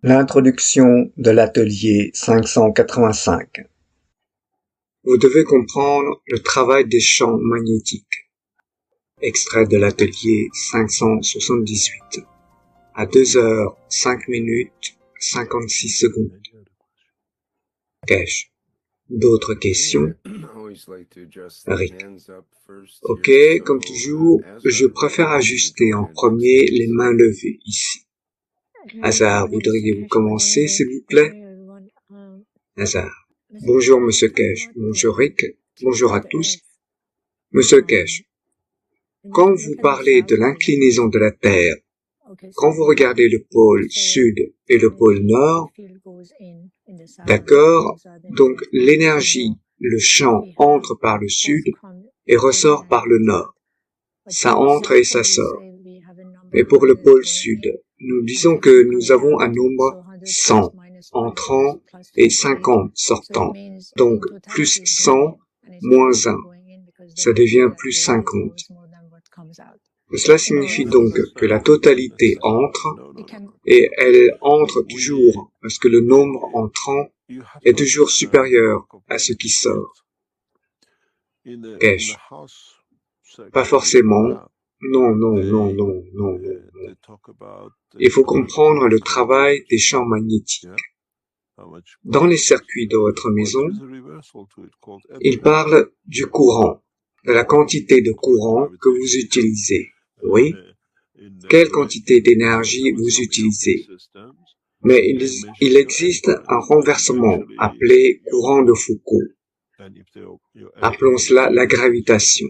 L'introduction de l'atelier 585. Vous devez comprendre le travail des champs magnétiques. Extrait de l'atelier 578. À 2h, 5 minutes, 56 secondes. Cache. D'autres questions? Rick. Ok, comme toujours, je préfère ajuster en premier les mains levées ici. Hazard, voudriez-vous commencer, s'il vous plaît? Hazard. Bonjour, Monsieur Cash. Bonjour, Rick. Bonjour à tous. Monsieur Cash, quand vous parlez de l'inclinaison de la Terre, quand vous regardez le pôle sud et le pôle nord, d'accord, donc l'énergie, le champ entre par le sud et ressort par le nord. Ça entre et ça sort. Et pour le pôle sud, nous disons que nous avons un nombre 100 entrant et 50 sortant. Donc, plus 100, moins 1. Ça devient plus 50. Cela signifie donc que la totalité entre, et elle entre toujours parce que le nombre entrant est toujours supérieur à ce qui sort. Cash. Pas forcément. Non. Il faut comprendre le travail des champs magnétiques. Dans les circuits de votre maison, il parle du courant, de la quantité de courant que vous utilisez. Oui? Quelle quantité d'énergie vous utilisez? Mais il existe un renversement appelé courant de Foucault. Appelons cela la gravitation.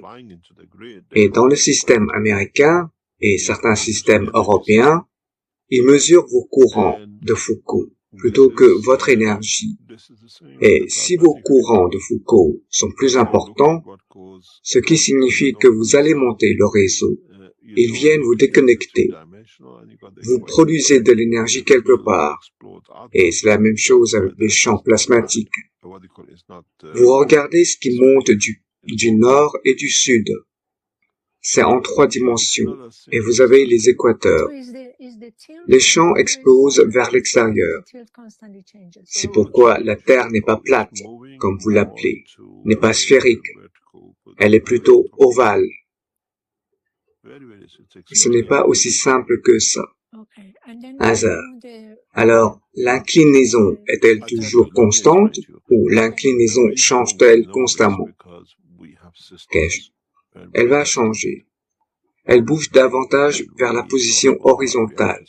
Et dans le système américain et certains systèmes européens, ils mesurent vos courants de Foucault plutôt que votre énergie. Et si vos courants de Foucault sont plus importants, ce qui signifie que vous allez monter le réseau, ils viennent vous déconnecter. Vous produisez de l'énergie quelque part. Et c'est la même chose avec les champs plasmatiques. Vous regardez ce qui monte du nord et du sud. C'est en 3 dimensions. Et vous avez les équateurs. Les champs explosent vers l'extérieur. C'est pourquoi la Terre n'est pas plate, comme vous l'appelez, n'est pas sphérique. Elle est plutôt ovale. Ce n'est pas aussi simple que ça. Hasard. Alors, l'inclinaison est-elle toujours constante ou l'inclinaison change-t-elle constamment? Cash. Elle va changer. Elle bouge davantage vers la position horizontale.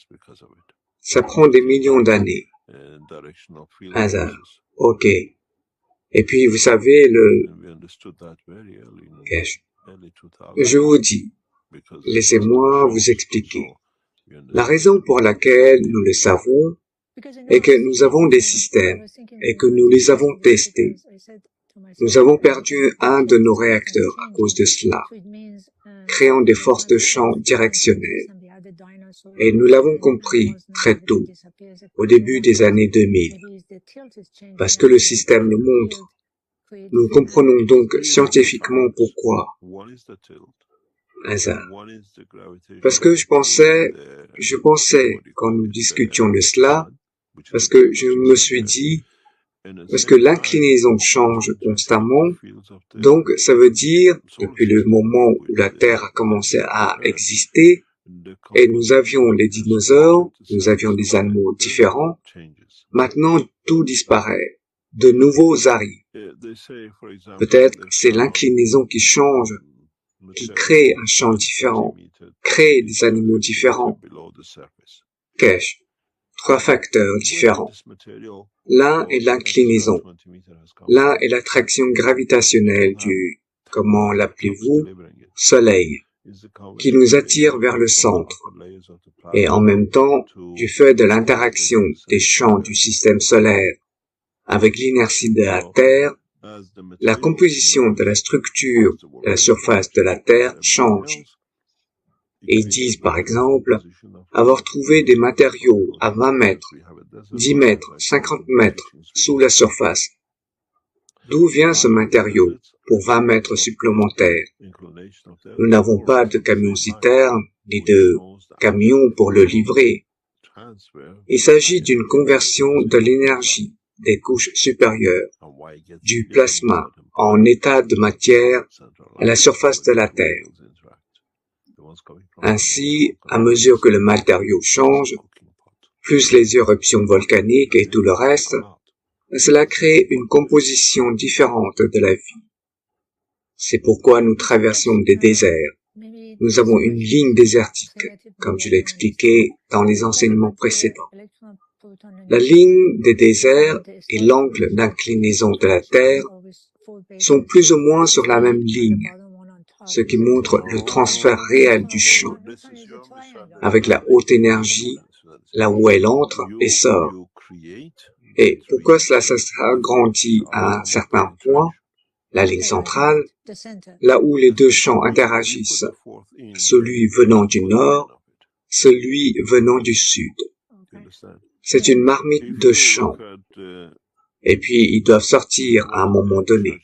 Ça prend des millions d'années. Hasard. Ok. Et puis, vous savez, Cash. Je vous dis, laissez-moi vous expliquer. La raison pour laquelle nous le savons est que nous avons des systèmes et que nous les avons testés. Nous avons perdu un de nos réacteurs à cause de cela, créant des forces de champ directionnelles. Et nous l'avons compris très tôt, au début des années 2000, parce que le système le montre. Nous comprenons donc scientifiquement pourquoi. Hasard. Parce que je pensais, quand nous discutions de cela, parce que je me suis dit, parce que l'inclinaison change constamment, donc ça veut dire, depuis le moment où la Terre a commencé à exister, et nous avions les dinosaures, nous avions des animaux différents, maintenant tout disparaît, de nouveaux arrivent. Peut-être c'est l'inclinaison qui change, qui crée un champ différent, crée des animaux différents. Cash. 3 facteurs différents. L'un est l'inclinaison. L'un est l'attraction gravitationnelle du, comment l'appelez-vous, Soleil, qui nous attire vers le centre. Et en même temps, du fait de l'interaction des champs du système solaire avec l'inertie de la Terre, la composition de la structure de la surface de la Terre change. Et ils disent, par exemple, avoir trouvé des matériaux à 20 mètres, 10 mètres, 50 mètres sous la surface. D'où vient ce matériau pour 20 mètres supplémentaires? Nous n'avons pas de camion-citerne, ni de camion pour le livrer. Il s'agit d'une conversion de l'énergie des couches supérieures du plasma en état de matière à la surface de la Terre. Ainsi, à mesure que le matériau change, plus les éruptions volcaniques et tout le reste, cela crée une composition différente de la vie. C'est pourquoi nous traversons des déserts. Nous avons une ligne désertique, comme je l'ai expliqué dans les enseignements précédents. La ligne des déserts et l'angle d'inclinaison de la Terre sont plus ou moins sur la même ligne, ce qui montre le transfert réel du champ, avec la haute énergie, là où elle entre et sort. Et pourquoi cela s'agrandit à un certain point, la ligne centrale, là où les deux champs interagissent, celui venant du nord, celui venant du sud. C'est une marmite de champs. Et puis, ils doivent sortir à un moment donné.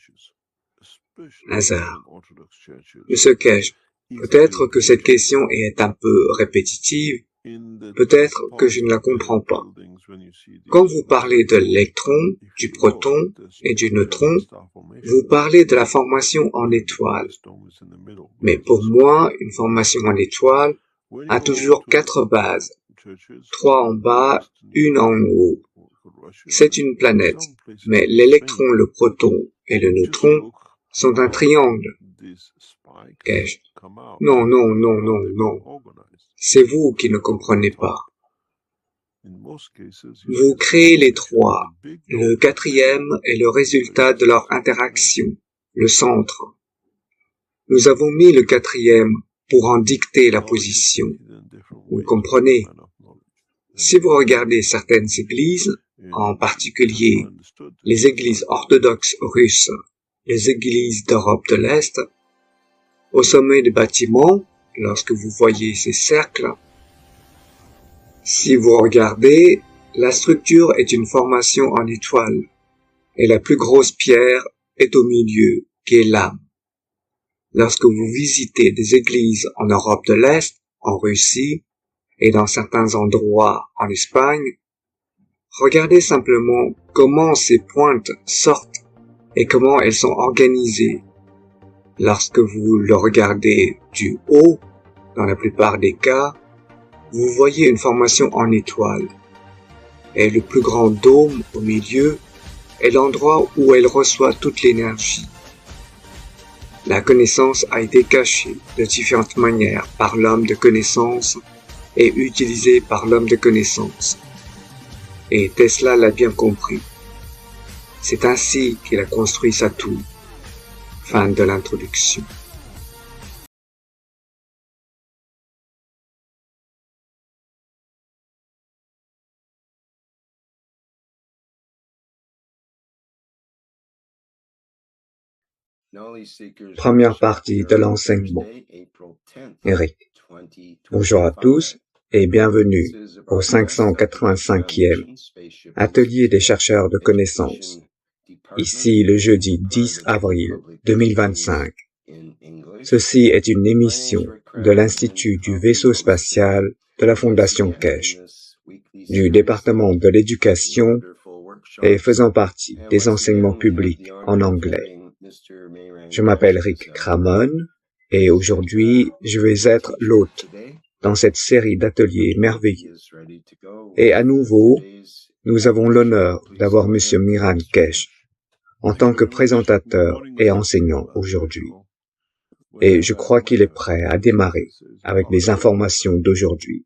Hasard. Monsieur Kesh, peut-être que cette question est un peu répétitive, peut-être que je ne la comprends pas. Quand vous parlez de l'électron, du proton et du neutron, vous parlez de la formation en étoile. Mais pour moi, une formation en étoile a toujours 4 bases, 3 en bas, une en haut. C'est une planète, mais l'électron, le proton et le neutron sont un triangle. Kesh. Non, non, non, non, non. C'est vous qui ne comprenez pas. Vous créez les 3. Le 4e est le résultat de leur interaction, le centre. Nous avons mis le 4e pour en dicter la position. Vous comprenez? Si vous regardez certaines églises, en particulier les églises orthodoxes russes, les églises d'Europe de l'Est, au sommet des bâtiments, lorsque vous voyez ces cercles, si vous regardez, la structure est une formation en étoile, et la plus grosse pierre est au milieu, qui est l'âme. Lorsque vous visitez des églises en Europe de l'Est, en Russie, et dans certains endroits en Espagne, regardez simplement comment ces pointes sortent et comment elles sont organisées. Lorsque vous le regardez du haut, dans la plupart des cas, vous voyez une formation en étoile. Et le plus grand dôme au milieu est l'endroit où elle reçoit toute l'énergie. La connaissance a été cachée de différentes manières par l'homme de connaissance et utilisée par l'homme de connaissance. Et Tesla l'a bien compris. C'est ainsi qu'il a construit sa tour. Fin de l'introduction. Première partie de l'enseignement. Eric. Bonjour à tous et bienvenue au 585e Atelier des chercheurs de connaissances. Ici le jeudi 10 avril 2025. Ceci est une émission de l'Institut du vaisseau spatial de la Fondation Kesh, du département de l'éducation et faisant partie des enseignements publics en anglais. Je m'appelle Rick Cramon et aujourd'hui je vais être l'hôte dans cette série d'ateliers merveilleux. Et à nouveau, nous avons l'honneur d'avoir M. Miran Kesh en tant que présentateur et enseignant aujourd'hui. Et je crois qu'il est prêt à démarrer avec les informations d'aujourd'hui.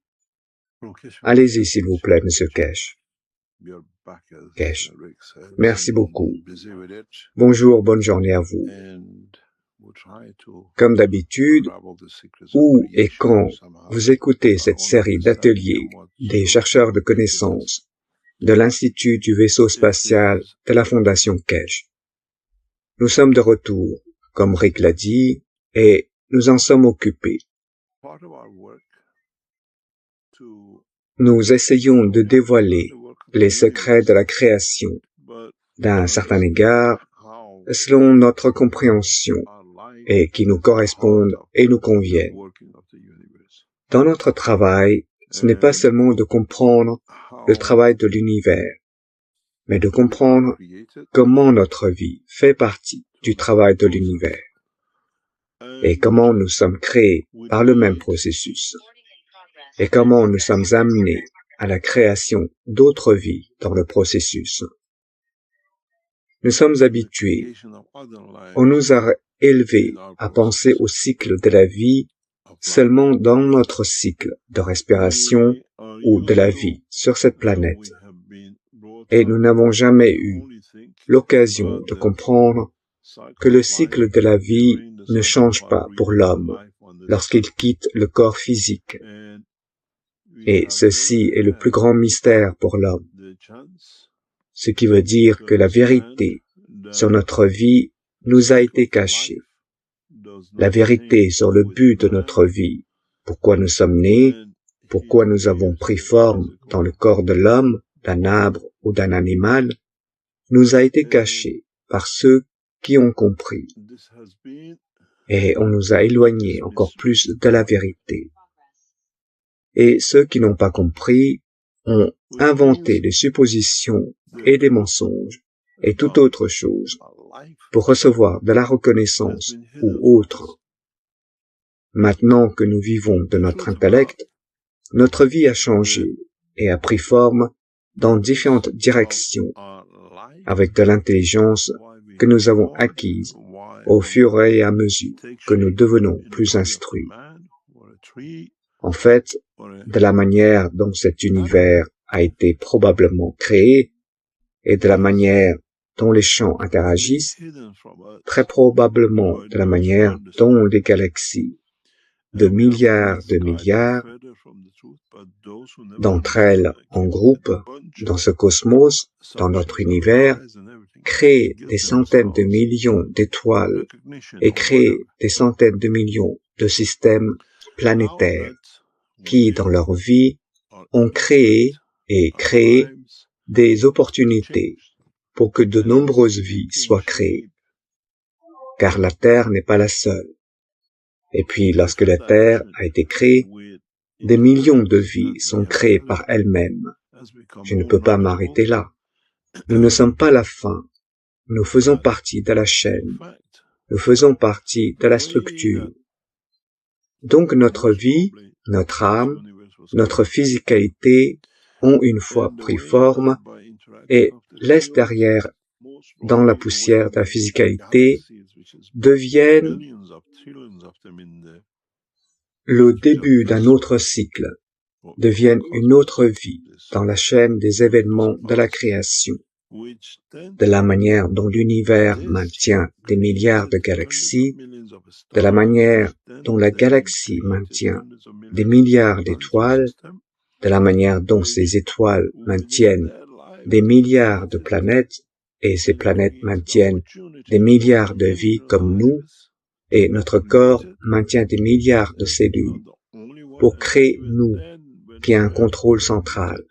Allez-y s'il vous plaît, M. Kesh. Kesh. Merci beaucoup. Bonjour, bonne journée à vous. Comme d'habitude, où et quand vous écoutez cette série d'ateliers des chercheurs de connaissances de l'Institut du vaisseau spatial de la Fondation Kesh. Nous sommes de retour, comme Rick l'a dit, et nous en sommes occupés. Nous essayons de dévoiler les secrets de la création, d'un certain égard, selon notre compréhension, et qui nous correspondent et nous conviennent. Dans notre travail, ce n'est pas seulement de comprendre le travail de l'univers, mais de comprendre comment notre vie fait partie du travail de l'univers et comment nous sommes créés par le même processus et comment nous sommes amenés à la création d'autres vies dans le processus. Nous sommes habitués, on nous a élevés à penser au cycle de la vie seulement dans notre cycle de respiration ou de la vie sur cette planète. Et nous n'avons jamais eu l'occasion de comprendre que le cycle de la vie ne change pas pour l'homme lorsqu'il quitte le corps physique. Et ceci est le plus grand mystère pour l'homme. Ce qui veut dire que la vérité sur notre vie nous a été cachée. La vérité sur le but de notre vie, pourquoi nous sommes nés, pourquoi nous avons pris forme dans le corps de l'homme, d'un arbre ou d'un animal, nous a été cachée par ceux qui ont compris. Et on nous a éloignés encore plus de la vérité. Et ceux qui n'ont pas compris ont inventé des suppositions et des mensonges et toute autre chose pour recevoir de la reconnaissance ou autre. Maintenant que nous vivons de notre intellect, notre vie a changé et a pris forme dans différentes directions avec de l'intelligence que nous avons acquise au fur et à mesure que nous devenons plus instruits. En fait, de la manière dont cet univers a été probablement créé et de la manière dont les champs interagissent, très probablement de la manière dont les galaxies, de milliards d'entre elles en groupe, dans ce cosmos, dans notre univers, créent des centaines de millions d'étoiles et créent des centaines de millions de systèmes planétaires qui, dans leur vie, ont créé et créé des opportunités pour que de nombreuses vies soient créées. Car la Terre n'est pas la seule. Et puis, lorsque la Terre a été créée, des millions de vies sont créées par elles-mêmes. Je ne peux pas m'arrêter là. Nous ne sommes pas la fin. Nous faisons partie de la chaîne. Nous faisons partie de la structure. Donc notre vie, notre âme, notre physicalité ont une fois pris forme et laissent derrière, dans la poussière de la physicalité, deviennent le début d'un autre cycle, deviennent une autre vie dans la chaîne des événements de la création. De la manière dont l'univers maintient des milliards de galaxies, de la manière dont la galaxie maintient des milliards d'étoiles, de la manière dont ces étoiles maintiennent des milliards de planètes, et ces planètes maintiennent des milliards de vies comme nous, et notre corps maintient des milliards de cellules pour créer nous, qui a un contrôle central.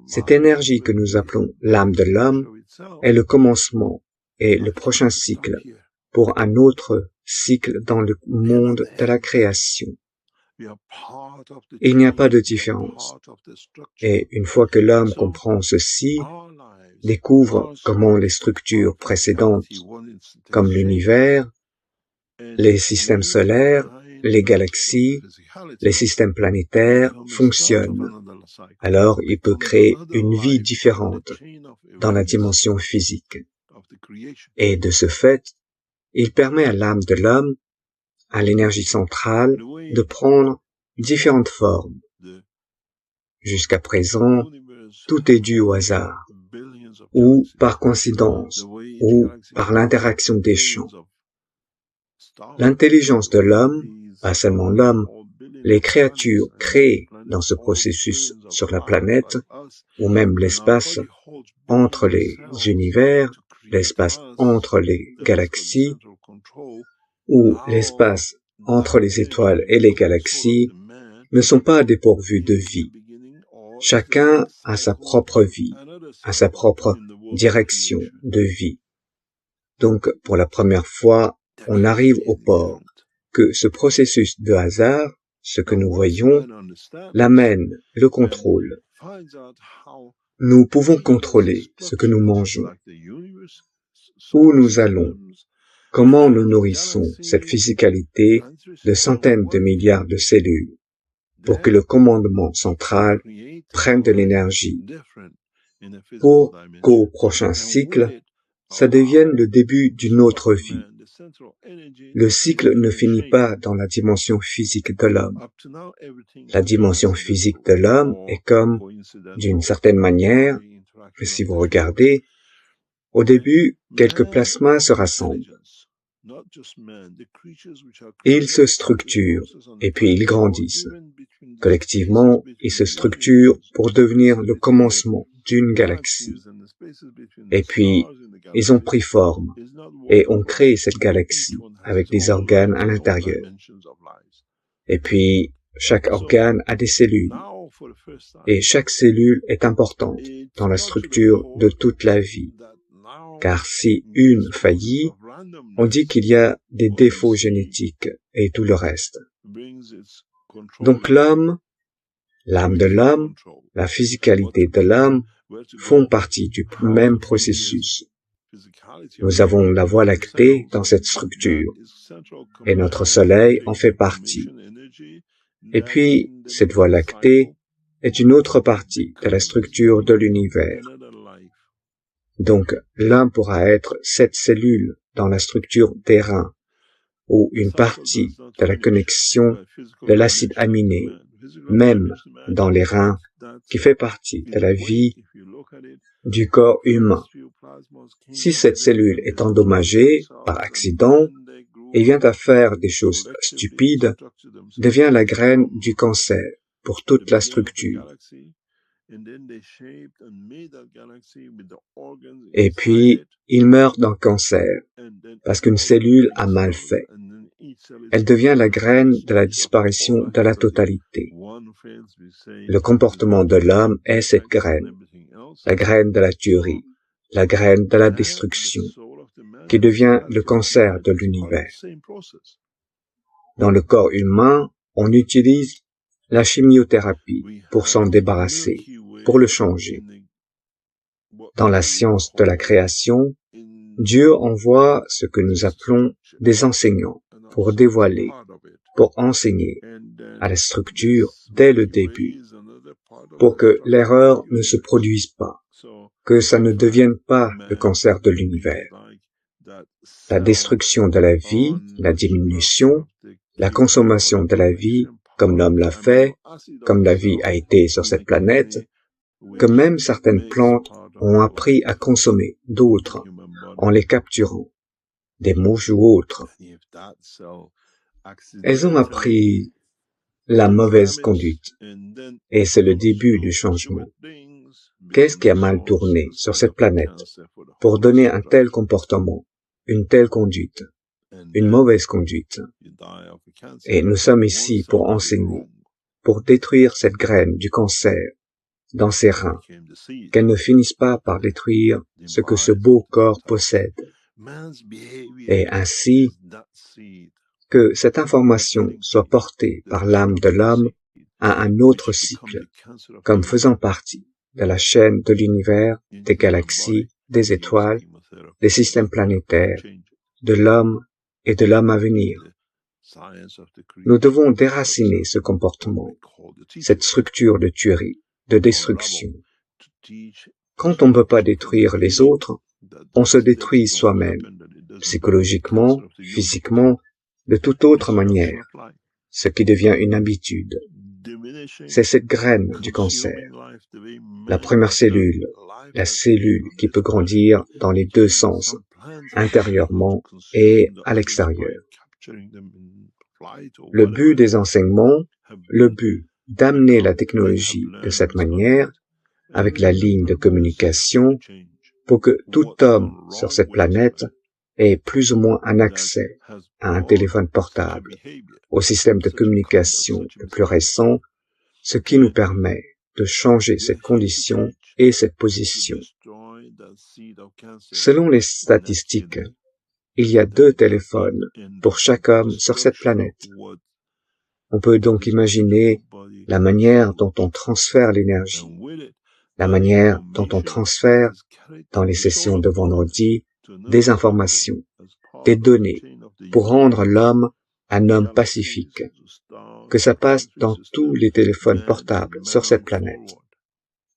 Cette énergie que nous appelons l'âme de l'homme est le commencement et le prochain cycle pour un autre cycle dans le monde de la création. Il n'y a pas de différence. Et une fois que l'homme comprend ceci, découvre comment les structures précédentes, comme l'univers, les systèmes solaires, les galaxies, les systèmes planétaires fonctionnent. Alors il peut créer une vie différente dans la dimension physique. Et de ce fait, il permet à l'âme de l'homme, à l'énergie centrale, de prendre différentes formes. Jusqu'à présent, tout est dû au hasard, ou par coïncidence, ou par l'interaction des champs. L'intelligence de l'homme, pas seulement l'homme, les créatures créées dans ce processus sur la planète, ou même l'espace entre les univers, l'espace entre les galaxies, ou l'espace entre les étoiles et les galaxies, ne sont pas dépourvus de vie. Chacun a sa propre vie, a sa propre direction de vie. Donc, pour la première fois, on arrive au port que ce processus de hasard ce que nous voyons, l'amène, le contrôle. Nous pouvons contrôler ce que nous mangeons, où nous allons, comment nous nourrissons cette physicalité de centaines de milliards de cellules pour que le commandement central prenne de l'énergie, pour qu'au prochain cycle, ça devienne le début d'une autre vie. Le cycle ne finit pas dans la dimension physique de l'homme. La dimension physique de l'homme est comme, d'une certaine manière, si vous regardez, au début, quelques plasmas se rassemblent. Ils se structurent et puis ils grandissent. Collectivement, ils se structurent pour devenir le commencement d'une galaxie. Et puis, ils ont pris forme et ont créé cette galaxie avec des organes à l'intérieur. Et puis, chaque organe a des cellules. Et chaque cellule est importante dans la structure de toute la vie. Car si une faillit, on dit qu'il y a des défauts génétiques et tout le reste. Donc l'homme, l'âme de l'homme, la physicalité de l'homme font partie du même processus. Nous avons la Voie lactée dans cette structure et notre Soleil en fait partie. Et puis, cette Voie lactée est une autre partie de la structure de l'univers. Donc, l'un pourra être cette cellule dans la structure des reins, ou une partie de la connexion de l'acide aminé, même dans les reins, qui fait partie de la vie du corps humain. Si cette cellule est endommagée par accident et vient à faire des choses stupides, devient la graine du cancer pour toute la structure. Et puis, il meurt d'un cancer, parce qu'une cellule a mal fait. Elle devient la graine de la disparition de la totalité. Le comportement de l'homme est cette graine, la graine de la tuerie, la graine de la destruction, qui devient le cancer de l'univers. Dans le corps humain, on utilise la chimiothérapie pour s'en débarrasser, pour le changer. Dans la science de la création, Dieu envoie ce que nous appelons des enseignants pour dévoiler, pour enseigner à la structure dès le début, pour que l'erreur ne se produise pas, que ça ne devienne pas le cancer de l'univers. La destruction de la vie, la diminution, la consommation de la vie, comme l'homme l'a fait, comme la vie a été sur cette planète, que même certaines plantes ont appris à consommer d'autres en les capturant, des mouches ou autres. Elles ont appris la mauvaise conduite, et c'est le début du changement. Qu'est-ce qui a mal tourné sur cette planète pour donner un tel comportement, une telle conduite, une mauvaise conduite? Et nous sommes ici pour enseigner, pour détruire cette graine du cancer dans ses reins, qu'elle ne finisse pas par détruire ce que ce beau corps possède. Et ainsi, que cette information soit portée par l'âme de l'homme à un autre cycle, comme faisant partie de la chaîne de l'univers, des galaxies, des étoiles, des systèmes planétaires, de l'homme et de l'homme à venir. Nous devons déraciner ce comportement, cette structure de tuerie, de destruction. Quand on ne peut pas détruire les autres, on se détruit soi-même, psychologiquement, physiquement, de toute autre manière, ce qui devient une habitude. C'est cette graine du cancer, la première cellule, la cellule qui peut grandir dans les deux sens, intérieurement et à l'extérieur. Le but des enseignements, le but d'amener la technologie de cette manière, avec la ligne de communication, pour que tout homme sur cette planète ait plus ou moins un accès à un téléphone portable, au système de communication le plus récent, ce qui nous permet de changer cette condition et cette position. Selon les statistiques, il y a 2 téléphones pour chaque homme sur cette planète. On peut donc imaginer la manière dont on transfère l'énergie, la manière dont on transfère dans les sessions de vendredi des informations, des données, pour rendre l'homme un homme pacifique, que ça passe dans tous les téléphones portables sur cette planète.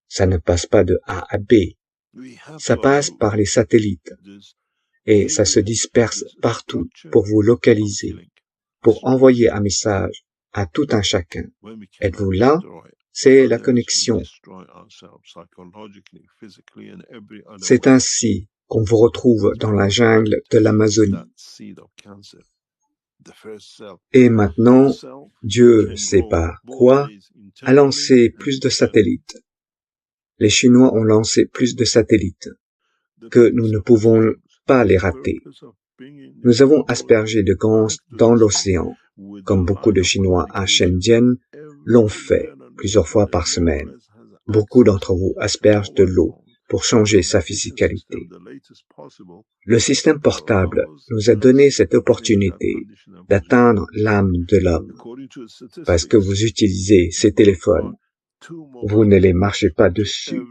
Ça ne passe pas de A à B, ça passe par les satellites et ça se disperse partout pour vous localiser, pour envoyer un message à tout un chacun. Êtes-vous là? C'est la connexion. C'est ainsi qu'on vous retrouve dans la jungle de l'Amazonie. Et maintenant, Dieu sait pas quoi, a lancé plus de satellites. Les Chinois ont lancé plus de satellites que nous ne pouvons pas les rater. Nous avons aspergé de gans dans l'océan, comme beaucoup de Chinois à Shenzhen l'ont fait plusieurs fois par semaine. Beaucoup d'entre vous aspergent de l'eau pour changer sa physicalité. Le système portable nous a donné cette opportunité d'atteindre l'âme de l'homme, parce que vous utilisez ces téléphones. Vous ne les marchez pas dessus.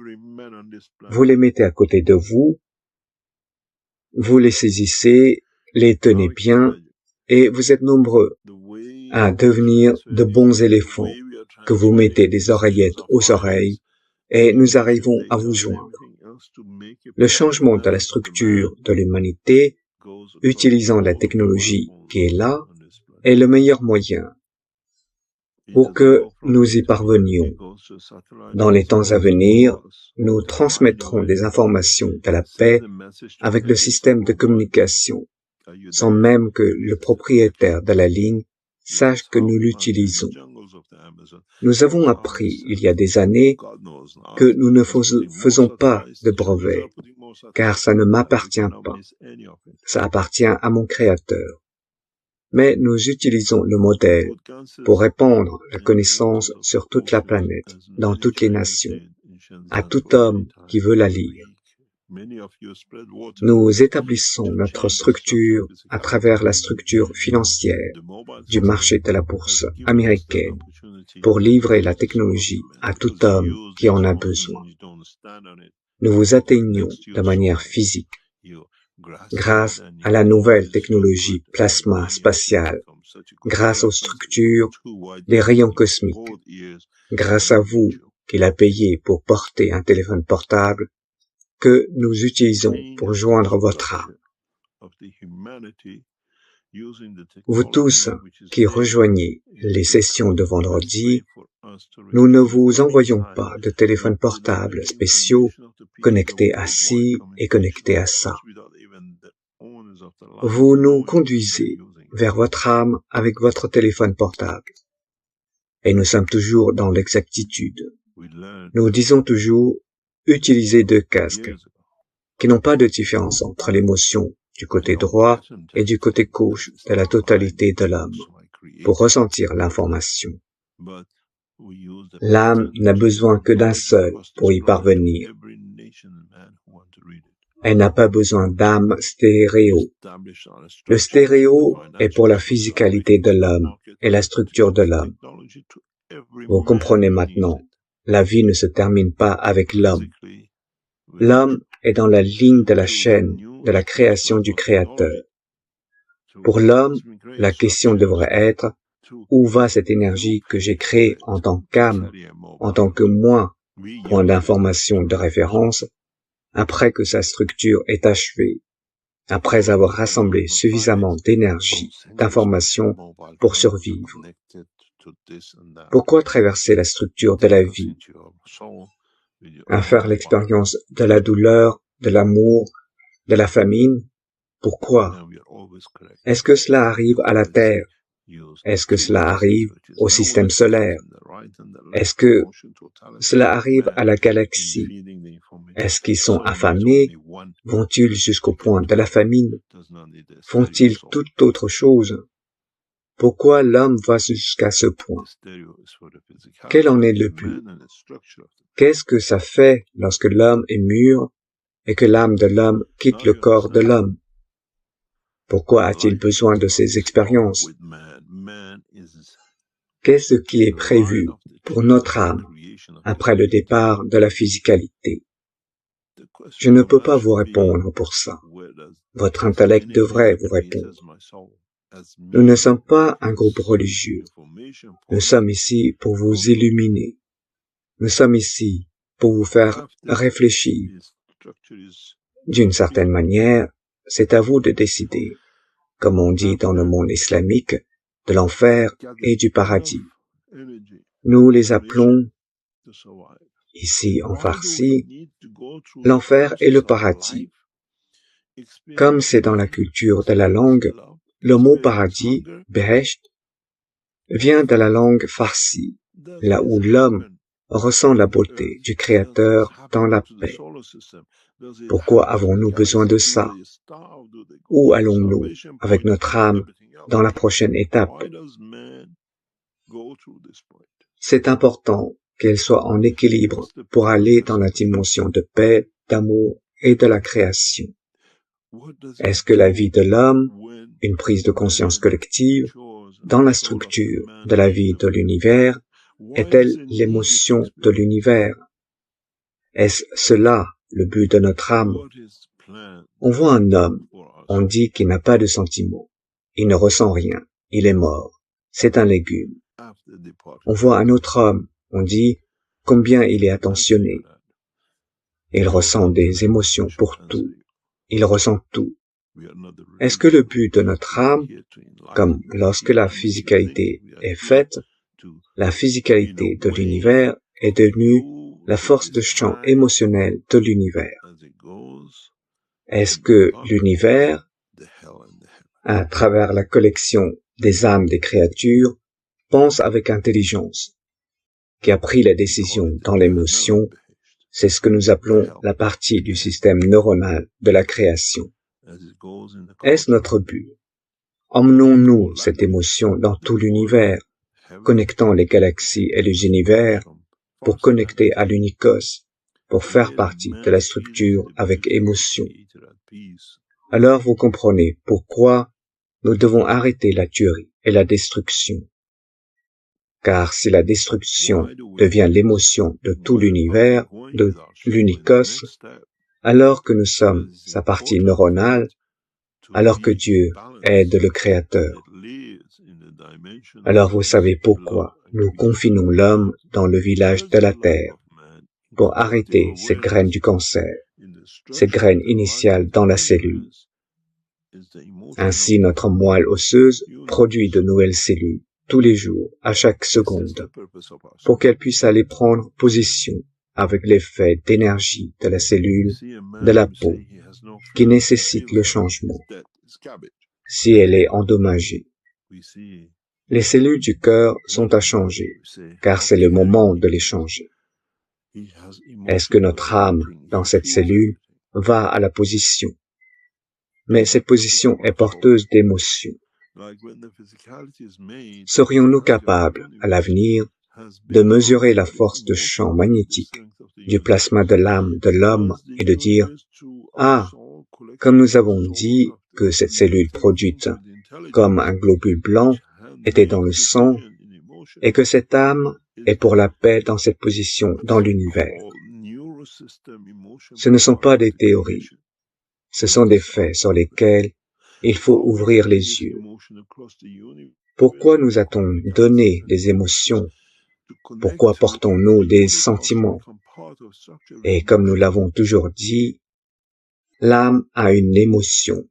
Vous les mettez à côté de vous, vous les saisissez, les tenez bien, et vous êtes nombreux à devenir de bons éléphants, que vous mettez des oreillettes aux oreilles, et nous arrivons à vous joindre. Le changement de la structure de l'humanité, utilisant la technologie qui est là, est le meilleur moyen pour que nous y parvenions. Dans les temps à venir, nous transmettrons des informations de la paix avec le système de communication, sans même que le propriétaire de la ligne sache que nous l'utilisons. Nous avons appris il y a des années que nous ne faisons pas de brevets, car ça ne m'appartient pas. Ça appartient à mon Créateur. Mais nous utilisons le modèle pour répandre la connaissance sur toute la planète, dans toutes les nations, à tout homme qui veut la lire. Nous établissons notre structure à travers la structure financière du marché de la bourse américaine pour livrer la technologie à tout homme qui en a besoin. Nous vous atteignons de manière physique grâce à la nouvelle technologie plasma spatiale, grâce aux structures des rayons cosmiques, grâce à vous qui l'a payé pour porter un téléphone portable que nous utilisons pour joindre votre âme. Vous tous qui rejoignez les sessions de vendredi, nous ne vous envoyons pas de téléphones portables spéciaux connectés à ci et connectés à ça. Vous nous conduisez vers votre âme avec votre téléphone portable. Et nous sommes toujours dans l'exactitude. Nous disons toujours utiliser 2 casques qui n'ont pas de différence entre l'émotion du côté droit et du côté gauche de la totalité de l'homme pour ressentir l'information. L'âme n'a besoin que d'un seul pour y parvenir. Elle n'a pas besoin d'âme stéréo. Le stéréo est pour la physicalité de l'homme et la structure de l'homme. Vous comprenez maintenant, la vie ne se termine pas avec l'homme. L'homme est dans la ligne de la chaîne de la création du Créateur. Pour l'homme, la question devrait être où va cette énergie que j'ai créée en tant qu'âme, en tant que moi, point d'information de référence, après que sa structure est achevée, après avoir rassemblé suffisamment d'énergie, d'information pour survivre. Pourquoi traverser la structure de la vie, à faire l'expérience de la douleur, de l'amour, de la famine? Pourquoi? Est-ce que cela arrive à la Terre? Est-ce que cela arrive au système solaire? Est-ce que cela arrive à la galaxie? Est-ce qu'ils sont affamés? Vont-ils jusqu'au point de la famine? Font-ils toute autre chose? Pourquoi l'homme va jusqu'à ce point? Quel en est le but? Qu'est-ce que ça fait lorsque l'homme est mûr et que l'âme de l'homme quitte le corps de l'homme? Pourquoi a-t-il besoin de ces expériences? qu'est-ce qui est prévu pour notre âme après le départ de la physicalité? Je ne peux pas vous répondre pour ça. Votre intellect devrait vous répondre. Nous ne sommes pas un groupe religieux. Nous sommes ici pour vous illuminer. Nous sommes ici pour vous faire réfléchir. D'une certaine manière, c'est à vous de décider, comme on dit dans le monde islamique, de l'enfer et du paradis. Nous les appelons, ici en farsi, l'enfer et le paradis. Comme c'est dans la culture de la langue, le mot paradis, behesht, vient de la langue farsi, là où l'homme ressent la beauté du Créateur dans la paix. Pourquoi avons-nous besoin de ça? Où allons-nous avec notre âme dans la prochaine étape? C'est important qu'elle soit en équilibre pour aller dans la dimension de paix, d'amour et de la création. Est-ce que la vie de l'homme, une prise de conscience collective, dans la structure de la vie de l'univers, est-elle l'émotion de l'univers? Est-ce cela le but de notre âme? On voit un homme, on dit qu'il n'a pas de sentiments, il ne ressent rien, il est mort, c'est un légume. On voit un autre homme, on dit combien il est attentionné. Il ressent des émotions pour tout, il ressent tout. Est-ce que le but de notre âme, comme lorsque la physicalité est faite, la physicalité de l'univers est devenue la force de champ émotionnel de l'univers? Est-ce que l'univers, à travers la collection des âmes des créatures, pense avec intelligence, qui a pris la décision dans l'émotion? C'est ce que nous appelons la partie du système neuronal de la création. Est-ce notre but? Emmenons-nous cette émotion dans tout l'univers, connectant les galaxies et les univers pour connecter à l'unicos, pour faire partie de la structure avec émotion. Alors vous comprenez pourquoi nous devons arrêter la tuerie et la destruction. Car si la destruction devient l'émotion de tout l'univers, de l'unicos, alors que nous sommes sa partie neuronale, alors que Dieu aide le Créateur. Alors vous savez pourquoi nous confinons l'homme dans le village de la Terre, pour arrêter cette graine du cancer, cette graine initiale dans la cellule. Ainsi notre moelle osseuse produit de nouvelles cellules tous les jours, à chaque seconde, pour qu'elle puisse aller prendre position avec l'effet d'énergie de la cellule, de la peau, qui nécessite le changement, si elle est endommagée. Les cellules du cœur sont à changer, car c'est le moment de les changer. Est-ce que notre âme, dans cette cellule, va à la position? Mais cette position est porteuse d'émotions. Serions-nous capables, à l'avenir, de mesurer la force de champ magnétique du plasma de l'âme de l'homme et de dire « Ah, comme nous avons dit que cette cellule produite comme un globule blanc était dans le sang et que cette âme est pour la paix dans cette position dans l'univers. » Ce ne sont pas des théories, ce sont des faits sur lesquels il faut ouvrir les yeux. Pourquoi nous a-t-on donné des émotions? Pourquoi portons-nous des sentiments? Et comme nous l'avons toujours dit, l'âme a une émotion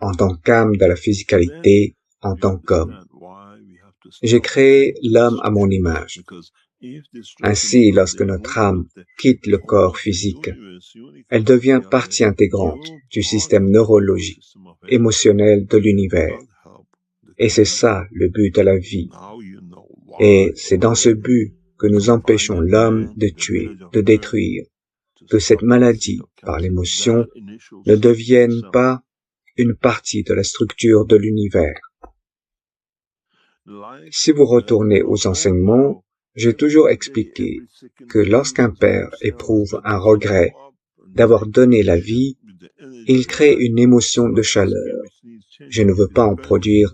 en tant qu'âme de la physicalité, en tant qu'homme. J'ai créé l'homme à mon image. Ainsi, lorsque notre âme quitte le corps physique, elle devient partie intégrante du système neurologique, émotionnel de l'univers. Et c'est ça le but de la vie. Et c'est dans ce but que nous empêchons l'homme de tuer, de détruire, que cette maladie, par l'émotion, ne devienne pas une partie de la structure de l'univers. Si vous retournez aux enseignements, j'ai toujours expliqué que lorsqu'un père éprouve un regret d'avoir donné la vie, il crée une émotion de chaleur. Je ne veux pas en produire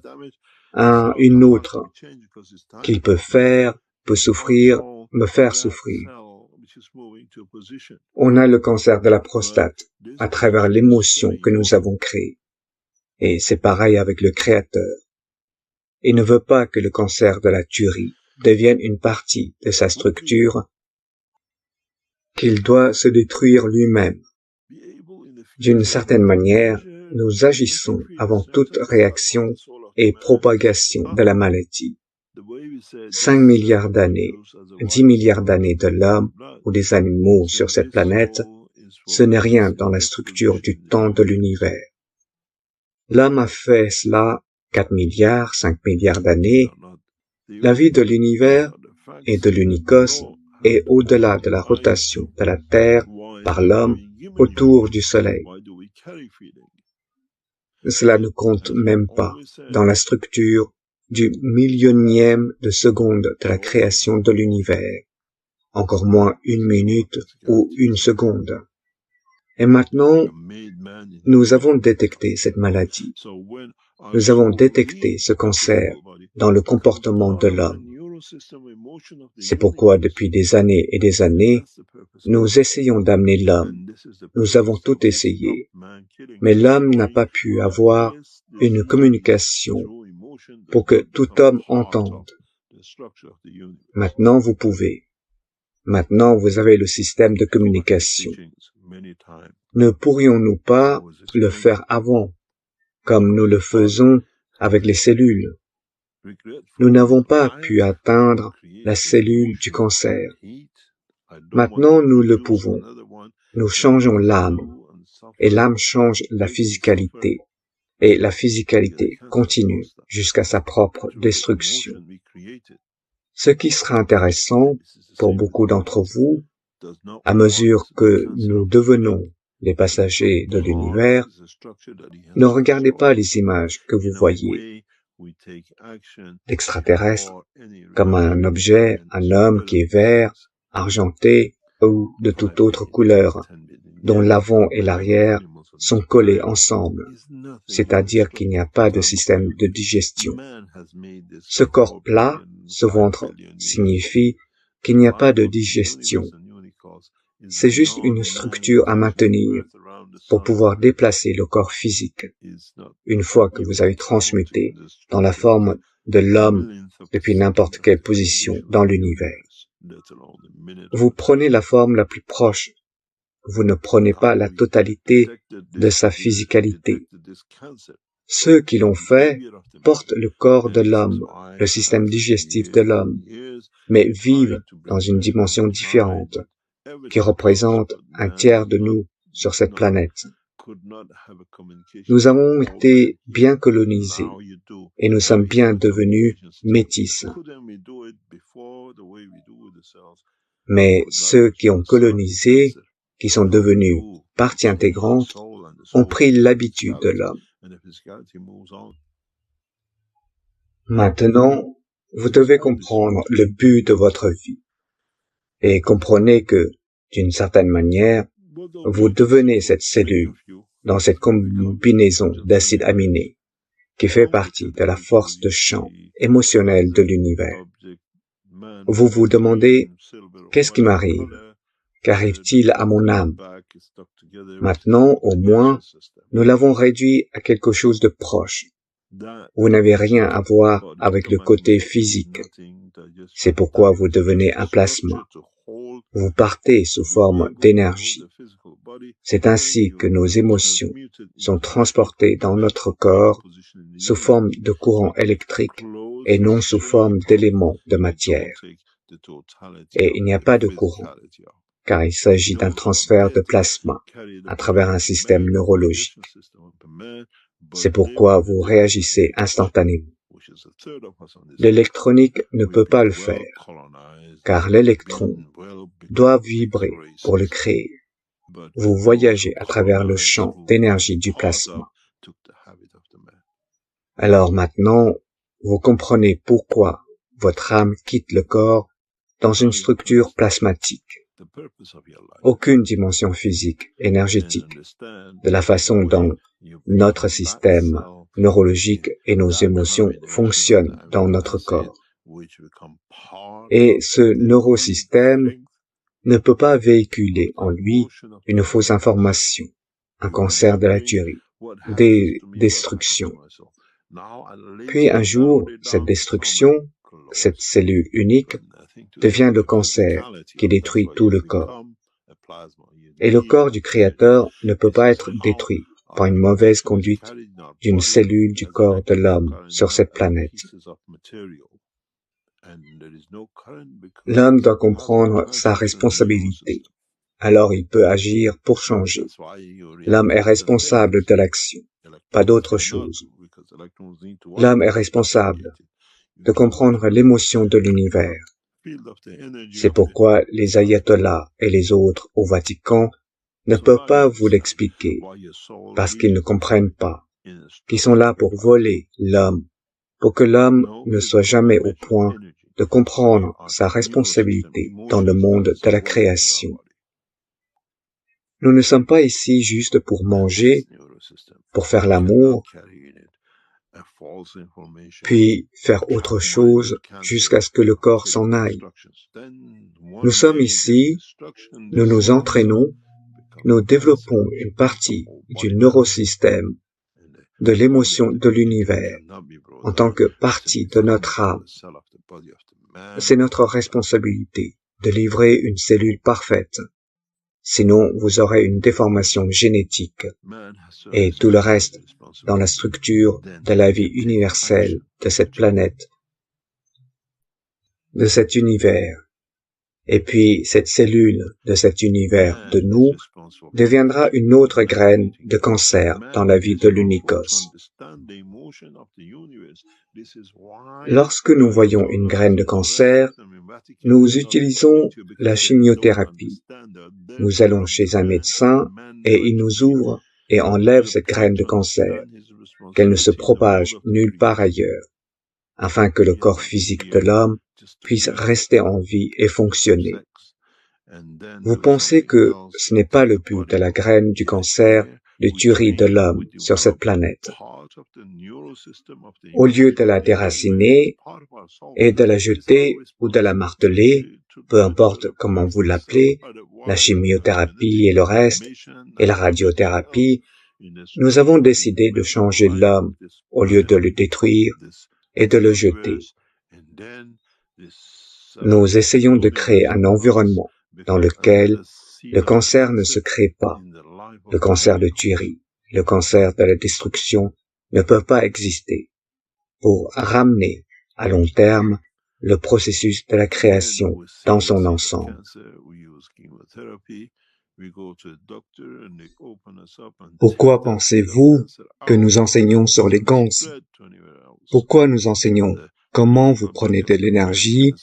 à une autre qu'il peut souffrir, me faire souffrir. On a le cancer de la prostate à travers l'émotion que nous avons créée. Et c'est pareil avec le Créateur. Il ne veut pas que le cancer de la tuerie devienne une partie de sa structure qu'il doit se détruire lui-même. D'une certaine manière, nous agissons avant toute réaction et propagation de la maladie. 5 milliards d'années, 10 milliards d'années de l'homme ou des animaux sur cette planète, ce n'est rien dans la structure du temps de l'univers. L'homme a fait cela 4 milliards, 5 milliards d'années. La vie de l'univers et de l'unicos est au-delà de la rotation de la Terre par l'homme autour du Soleil. Cela ne compte même pas dans la structure du millionième de seconde de la création de l'univers, encore moins 1 minute ou 1 seconde. Et maintenant, nous avons détecté cette maladie. Nous avons détecté ce cancer dans le comportement de l'homme. C'est pourquoi depuis des années et des années, nous essayons d'amener l'homme. Nous avons tout essayé, mais l'homme n'a pas pu avoir une communication pour que tout homme entende. Maintenant, vous pouvez. Maintenant, vous avez le système de communication. Ne pourrions-nous pas le faire avant, comme nous le faisons avec les cellules? Nous n'avons pas pu atteindre la cellule du cancer. Maintenant, nous le pouvons. Nous changeons l'âme, et l'âme change la physicalité, et la physicalité continue jusqu'à sa propre destruction. Ce qui sera intéressant pour beaucoup d'entre vous, à mesure que nous devenons les passagers de l'univers, ne regardez pas les images que vous voyez d'extraterrestres comme un objet, un homme qui est vert, argenté ou de toute autre couleur, dont l'avant et l'arrière sont collés ensemble, c'est-à-dire qu'il n'y a pas de système de digestion. Ce corps plat, ce ventre, signifie qu'il n'y a pas de digestion. C'est juste une structure à maintenir pour pouvoir déplacer le corps physique. Une fois que vous avez transmuté dans la forme de l'homme depuis n'importe quelle position dans l'univers, vous prenez la forme la plus proche. Vous ne prenez pas la totalité de sa physicalité. Ceux qui l'ont fait portent le corps de l'homme, le système digestif de l'homme, mais vivent dans une dimension différente, qui représente un tiers de nous sur cette planète. Nous avons été bien colonisés et nous sommes bien devenus métis. Mais ceux qui ont colonisé, qui sont devenus partie intégrante, ont pris l'habitude de l'homme. Maintenant, vous devez comprendre le but de votre vie et comprenez que, d'une certaine manière, vous devenez cette cellule dans cette combinaison d'acides aminés qui fait partie de la force de champ émotionnelle de l'univers. Vous vous demandez, qu'est-ce qui m'arrive? Qu'arrive-t-il à mon âme? Maintenant, au moins, nous l'avons réduit à quelque chose de proche. Vous n'avez rien à voir avec le côté physique. C'est pourquoi vous devenez un plasma. Vous partez sous forme d'énergie. C'est ainsi que nos émotions sont transportées dans notre corps sous forme de courant électrique et non sous forme d'éléments de matière. Et il n'y a pas de courant, car il s'agit d'un transfert de plasma à travers un système neurologique. C'est pourquoi vous réagissez instantanément. L'électronique ne peut pas le faire, car l'électron doit vibrer pour le créer. Vous voyagez à travers le champ d'énergie du plasma. Alors maintenant, vous comprenez pourquoi votre âme quitte le corps dans une structure plasmatique. Aucune dimension physique, énergétique, de la façon dont notre système neurologiques et nos émotions fonctionnent dans notre corps. Et ce neurosystème ne peut pas véhiculer en lui une fausse information, un cancer de la tuerie, des destructions. Puis un jour, cette destruction, cette cellule unique, devient le cancer qui détruit tout le corps. Et le corps du Créateur ne peut pas être détruit par une mauvaise conduite d'une cellule du corps de l'homme sur cette planète. L'homme doit comprendre sa responsabilité. Alors il peut agir pour changer. L'homme est responsable de l'action, pas d'autre chose. L'homme est responsable de comprendre l'émotion de l'univers. C'est pourquoi les ayatollahs et les autres au Vatican ne peuvent pas vous l'expliquer, parce qu'ils ne comprennent pas, qu'ils sont là pour voler l'homme, pour que l'homme ne soit jamais au point de comprendre sa responsabilité dans le monde de la création. Nous ne sommes pas ici juste pour manger, pour faire l'amour, puis faire autre chose jusqu'à ce que le corps s'en aille. Nous sommes ici, nous nous entraînons, nous développons une partie du neurosystème, de l'émotion de l'univers, en tant que partie de notre âme. C'est notre responsabilité de livrer une cellule parfaite. Sinon, vous aurez une déformation génétique et tout le reste dans la structure de la vie universelle de cette planète, de cet univers. Et puis, cette cellule de cet univers de nous deviendra une autre graine de cancer dans la vie de l'unicos. Lorsque nous voyons une graine de cancer, nous utilisons la chimiothérapie. Nous allons chez un médecin et il nous ouvre et enlève cette graine de cancer, qu'elle ne se propage nulle part ailleurs, afin que le corps physique de l'homme puisse rester en vie et fonctionner. Vous pensez que ce n'est pas le but de la graine du cancer de tuerie de l'homme sur cette planète. Au lieu de la déraciner et de la jeter ou de la marteler, peu importe comment vous l'appelez, la chimiothérapie et le reste, et la radiothérapie, nous avons décidé de changer l'homme au lieu de le détruire et de le jeter. Nous essayons de créer un environnement dans lequel le cancer ne se crée pas. Le cancer de tuerie, le cancer de la destruction ne peuvent pas exister pour ramener à long terme le processus de la création dans son ensemble. Pourquoi pensez-vous que nous enseignons sur les gans? Pourquoi nous enseignons comment vous prenez de l'énergie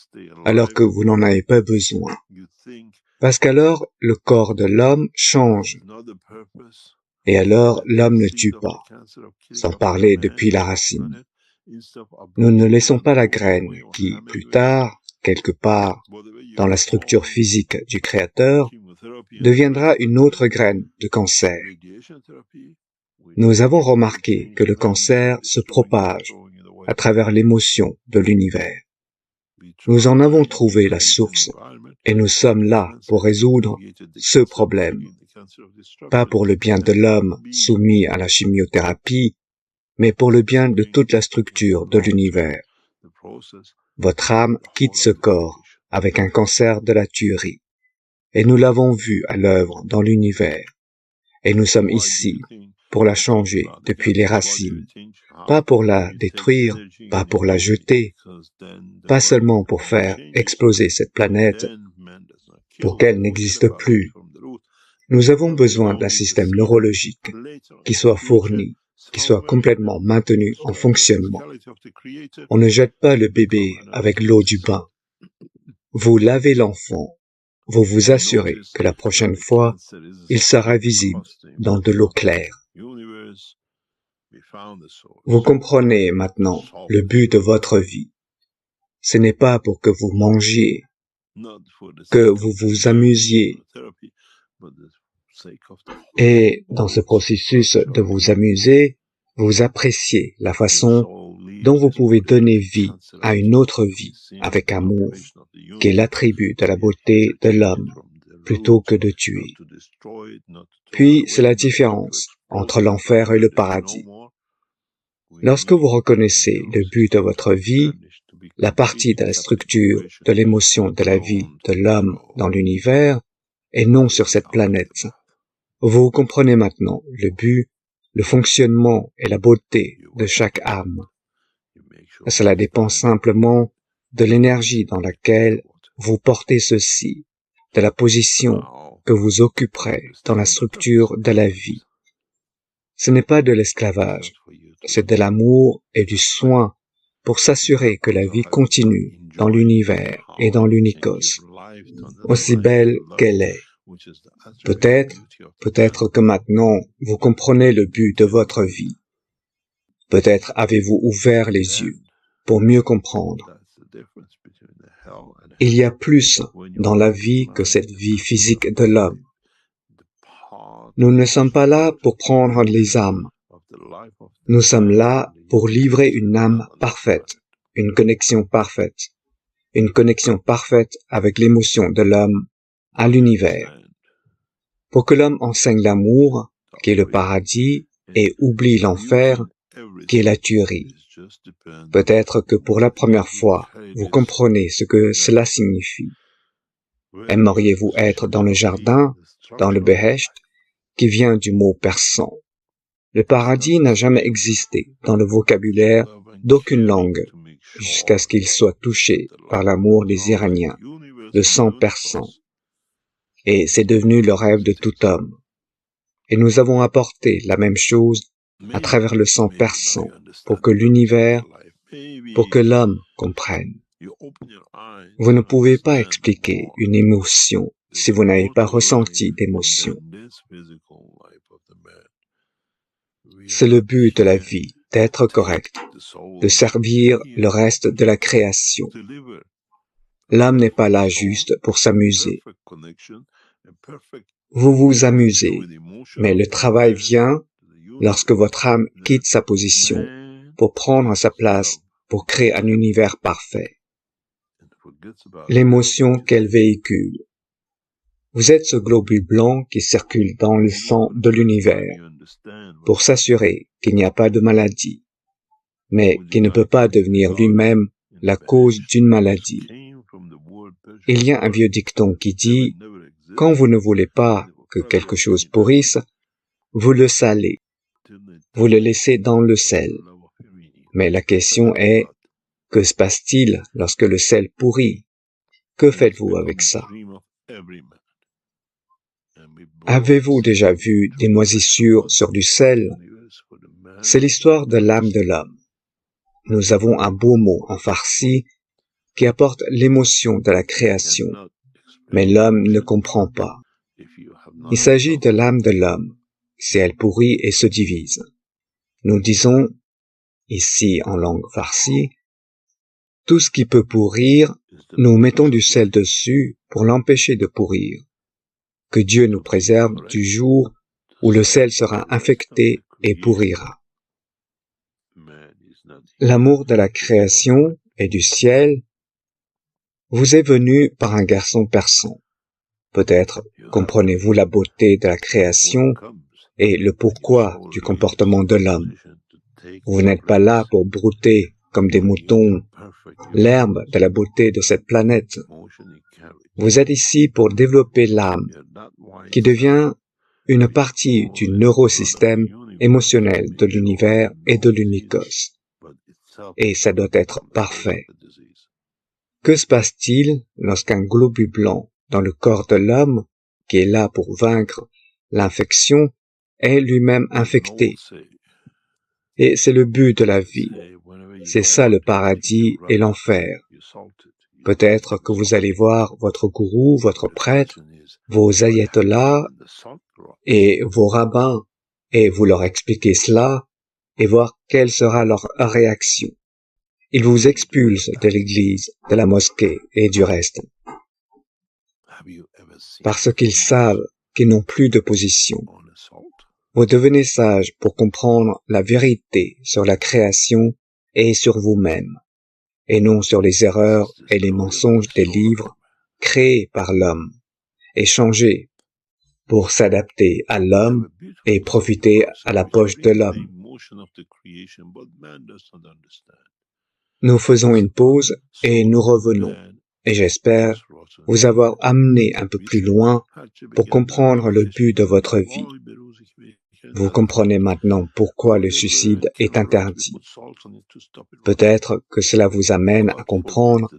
alors que vous n'en avez pas besoin? Parce qu'alors le corps de l'homme change. Et alors l'homme ne tue pas, sans parler depuis la racine. Nous ne laissons pas la graine qui, plus tard, quelque part, dans la structure physique du Créateur, deviendra une autre graine de cancer. Nous avons remarqué que le cancer se propage à travers l'émotion de l'univers. Nous en avons trouvé la source et nous sommes là pour résoudre ce problème, pas pour le bien de l'homme soumis à la chimiothérapie, mais pour le bien de toute la structure de l'univers. Votre âme quitte ce corps avec un cancer de la tuerie, et nous l'avons vu à l'œuvre dans l'univers, et nous sommes ici pour la changer depuis les racines, pas pour la détruire, pas pour la jeter, pas seulement pour faire exploser cette planète, pour qu'elle n'existe plus. Nous avons besoin d'un système neurologique qui soit fourni, qui soit complètement maintenu en fonctionnement. On ne jette pas le bébé avec l'eau du bain. Vous lavez l'enfant. Vous vous assurez que la prochaine fois, il sera visible dans de l'eau claire. Vous comprenez maintenant le but de votre vie. Ce n'est pas pour que vous mangiez, que vous vous amusiez. Et dans ce processus de vous amuser, vous appréciez la façon dont vous pouvez donner vie à une autre vie avec amour, qui est l'attribut de la beauté de l'homme, plutôt que de tuer. Puis, c'est la différence entre l'enfer et le paradis. Lorsque vous reconnaissez le but de votre vie, la partie de la structure de l'émotion de la vie de l'homme dans l'univers, et non sur cette planète, vous comprenez maintenant le but, le fonctionnement et la beauté de chaque âme. Cela dépend simplement de l'énergie dans laquelle vous portez ceci, de la position que vous occuperez dans la structure de la vie. Ce n'est pas de l'esclavage, c'est de l'amour et du soin pour s'assurer que la vie continue dans l'univers et dans l'unicos, aussi belle qu'elle est. Peut-être que maintenant vous comprenez le but de votre vie. Peut-être avez-vous ouvert les yeux pour mieux comprendre. Il y a plus dans la vie que cette vie physique de l'homme. Nous ne sommes pas là pour prendre les âmes. Nous sommes là pour livrer une âme parfaite, une connexion parfaite avec l'émotion de l'homme à l'univers, pour que l'homme enseigne l'amour, qui est le paradis, et oublie l'enfer, qui est la tuerie. Peut-être que pour la première fois, vous comprenez ce que cela signifie. Aimeriez-vous être dans le jardin, dans le Behesht, qui vient du mot persan? Le paradis n'a jamais existé dans le vocabulaire d'aucune langue, jusqu'à ce qu'il soit touché par l'amour des Iraniens, le sang persan. Et c'est devenu le rêve de tout homme. Et nous avons apporté la même chose à travers le sang persan pour que l'univers, pour que l'homme comprenne. Vous ne pouvez pas expliquer une émotion si vous n'avez pas ressenti d'émotion. C'est le but de la vie, d'être correct, de servir le reste de la création. L'âme n'est pas là juste pour s'amuser. Vous vous amusez, mais le travail vient lorsque votre âme quitte sa position pour prendre sa place, pour créer un univers parfait. L'émotion qu'elle véhicule. Vous êtes ce globule blanc qui circule dans le sang de l'univers pour s'assurer qu'il n'y a pas de maladie, mais qui ne peut pas devenir lui-même la cause d'une maladie. Il y a un vieux dicton qui dit « Quand vous ne voulez pas que quelque chose pourrisse, vous le salez, vous le laissez dans le sel. » Mais la question est « Que se passe-t-il lorsque le sel pourrit? Que faites-vous avec ça? » Avez-vous déjà vu des moisissures sur du sel? C'est l'histoire de l'âme de l'homme. Nous avons un beau mot en farsi qui apporte l'émotion de la création, mais l'homme ne comprend pas. Il s'agit de l'âme de l'homme, si elle pourrit et se divise. Nous disons, ici en langue farsi, tout ce qui peut pourrir, nous mettons du sel dessus pour l'empêcher de pourrir. Que Dieu nous préserve du jour où le sel sera infecté et pourrira. L'amour de la création et du ciel vous est venu par un garçon persan. Peut-être comprenez-vous la beauté de la création et le pourquoi du comportement de l'homme. Vous n'êtes pas là pour brouter comme des moutons l'herbe de la beauté de cette planète. Vous êtes ici pour développer l'âme, qui devient une partie du neurosystème émotionnel de l'univers et de l'unicos. Et ça doit être parfait. Que se passe-t-il lorsqu'un globule blanc dans le corps de l'homme, qui est là pour vaincre l'infection, est lui-même infecté? Et c'est le but de la vie. C'est ça le paradis et l'enfer. Peut-être que vous allez voir votre gourou, votre prêtre, vos ayatollahs et vos rabbins, et vous leur expliquez cela, et voir quelle sera leur réaction. Ils vous expulsent de l'église, de la mosquée et du reste. Parce qu'ils savent qu'ils n'ont plus de position. Vous devenez sage pour comprendre la vérité sur la création et sur vous-même, et non sur les erreurs et les mensonges des livres créés par l'homme, et changer pour s'adapter à l'homme et profiter à la poche de l'homme. Nous faisons une pause et nous revenons, et j'espère vous avoir amené un peu plus loin pour comprendre le but de votre vie. Vous comprenez maintenant pourquoi le suicide est interdit. Peut-être que cela vous amène à comprendre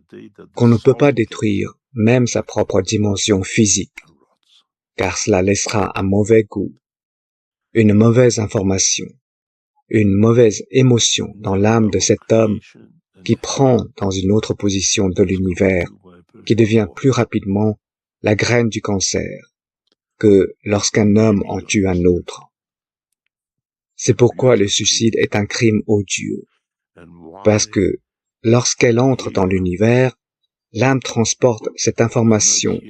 qu'on ne peut pas détruire même sa propre dimension physique, car cela laissera un mauvais goût, une mauvaise information, une mauvaise émotion dans l'âme de cet homme qui prend dans une autre position de l'univers, qui devient plus rapidement la graine du cancer que lorsqu'un homme en tue un autre. C'est pourquoi le suicide est un crime odieux, parce que lorsqu'elle entre dans l'univers, l'âme transporte cette information,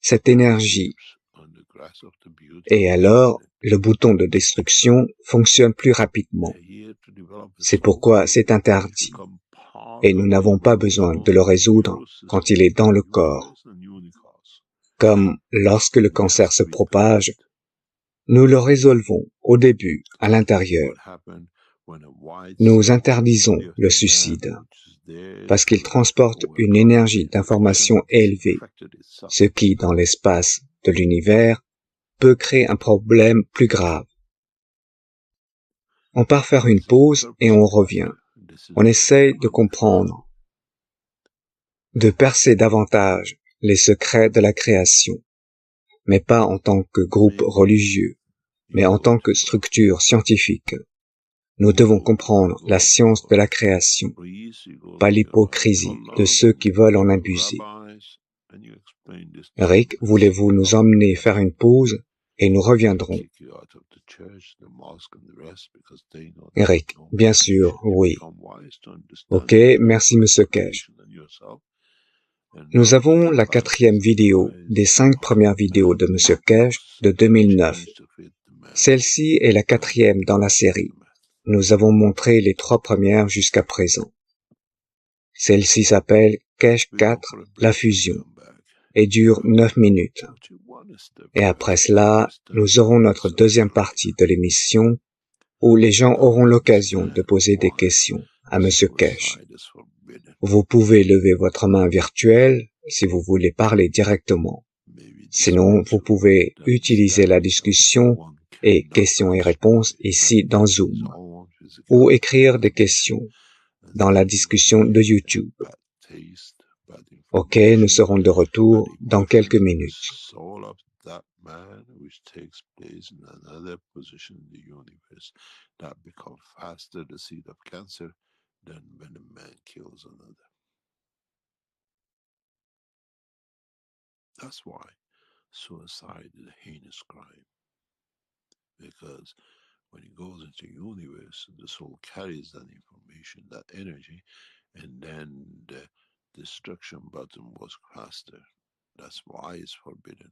cette énergie, et alors le bouton de destruction fonctionne plus rapidement. C'est pourquoi c'est interdit, et nous n'avons pas besoin de le résoudre quand il est dans le corps. Comme lorsque le cancer se propage, nous le résolvons au début à l'intérieur. Nous interdisons le suicide parce qu'il transporte une énergie d'information élevée, ce qui, dans l'espace de l'univers, peut créer un problème plus grave. On part faire une pause et on revient. On essaye de comprendre, de percer davantage les secrets de la création, mais pas en tant que groupe religieux, mais en tant que structure scientifique. Nous devons comprendre la science de la création, pas l'hypocrisie de ceux qui veulent en abuser. Rick, voulez-vous nous emmener faire une pause et nous reviendrons? Eric, bien sûr, oui. Ok, merci Monsieur Cash. Nous avons la 4e vidéo des 5 premières vidéos de Monsieur Cash de 2009. Celle-ci est la 4e dans la série. Nous avons montré les 3 premières jusqu'à présent. Celle-ci s'appelle Cash 4, la fusion, et dure 9 minutes. Et après cela, nous aurons notre 2e partie de l'émission où les gens auront l'occasion de poser des questions à Monsieur Cash. Vous pouvez lever votre main virtuelle si vous voulez parler directement. Sinon, vous pouvez utiliser la discussion et questions et réponses ici dans Zoom, ou écrire des questions dans la discussion de YouTube. Ok, nous serons de retour dans quelques minutes. That's why suicide is a heinous crime. Because when it goes into the universe, the soul carries that information, that energy, and then the destruction button was faster. That's why it's forbidden.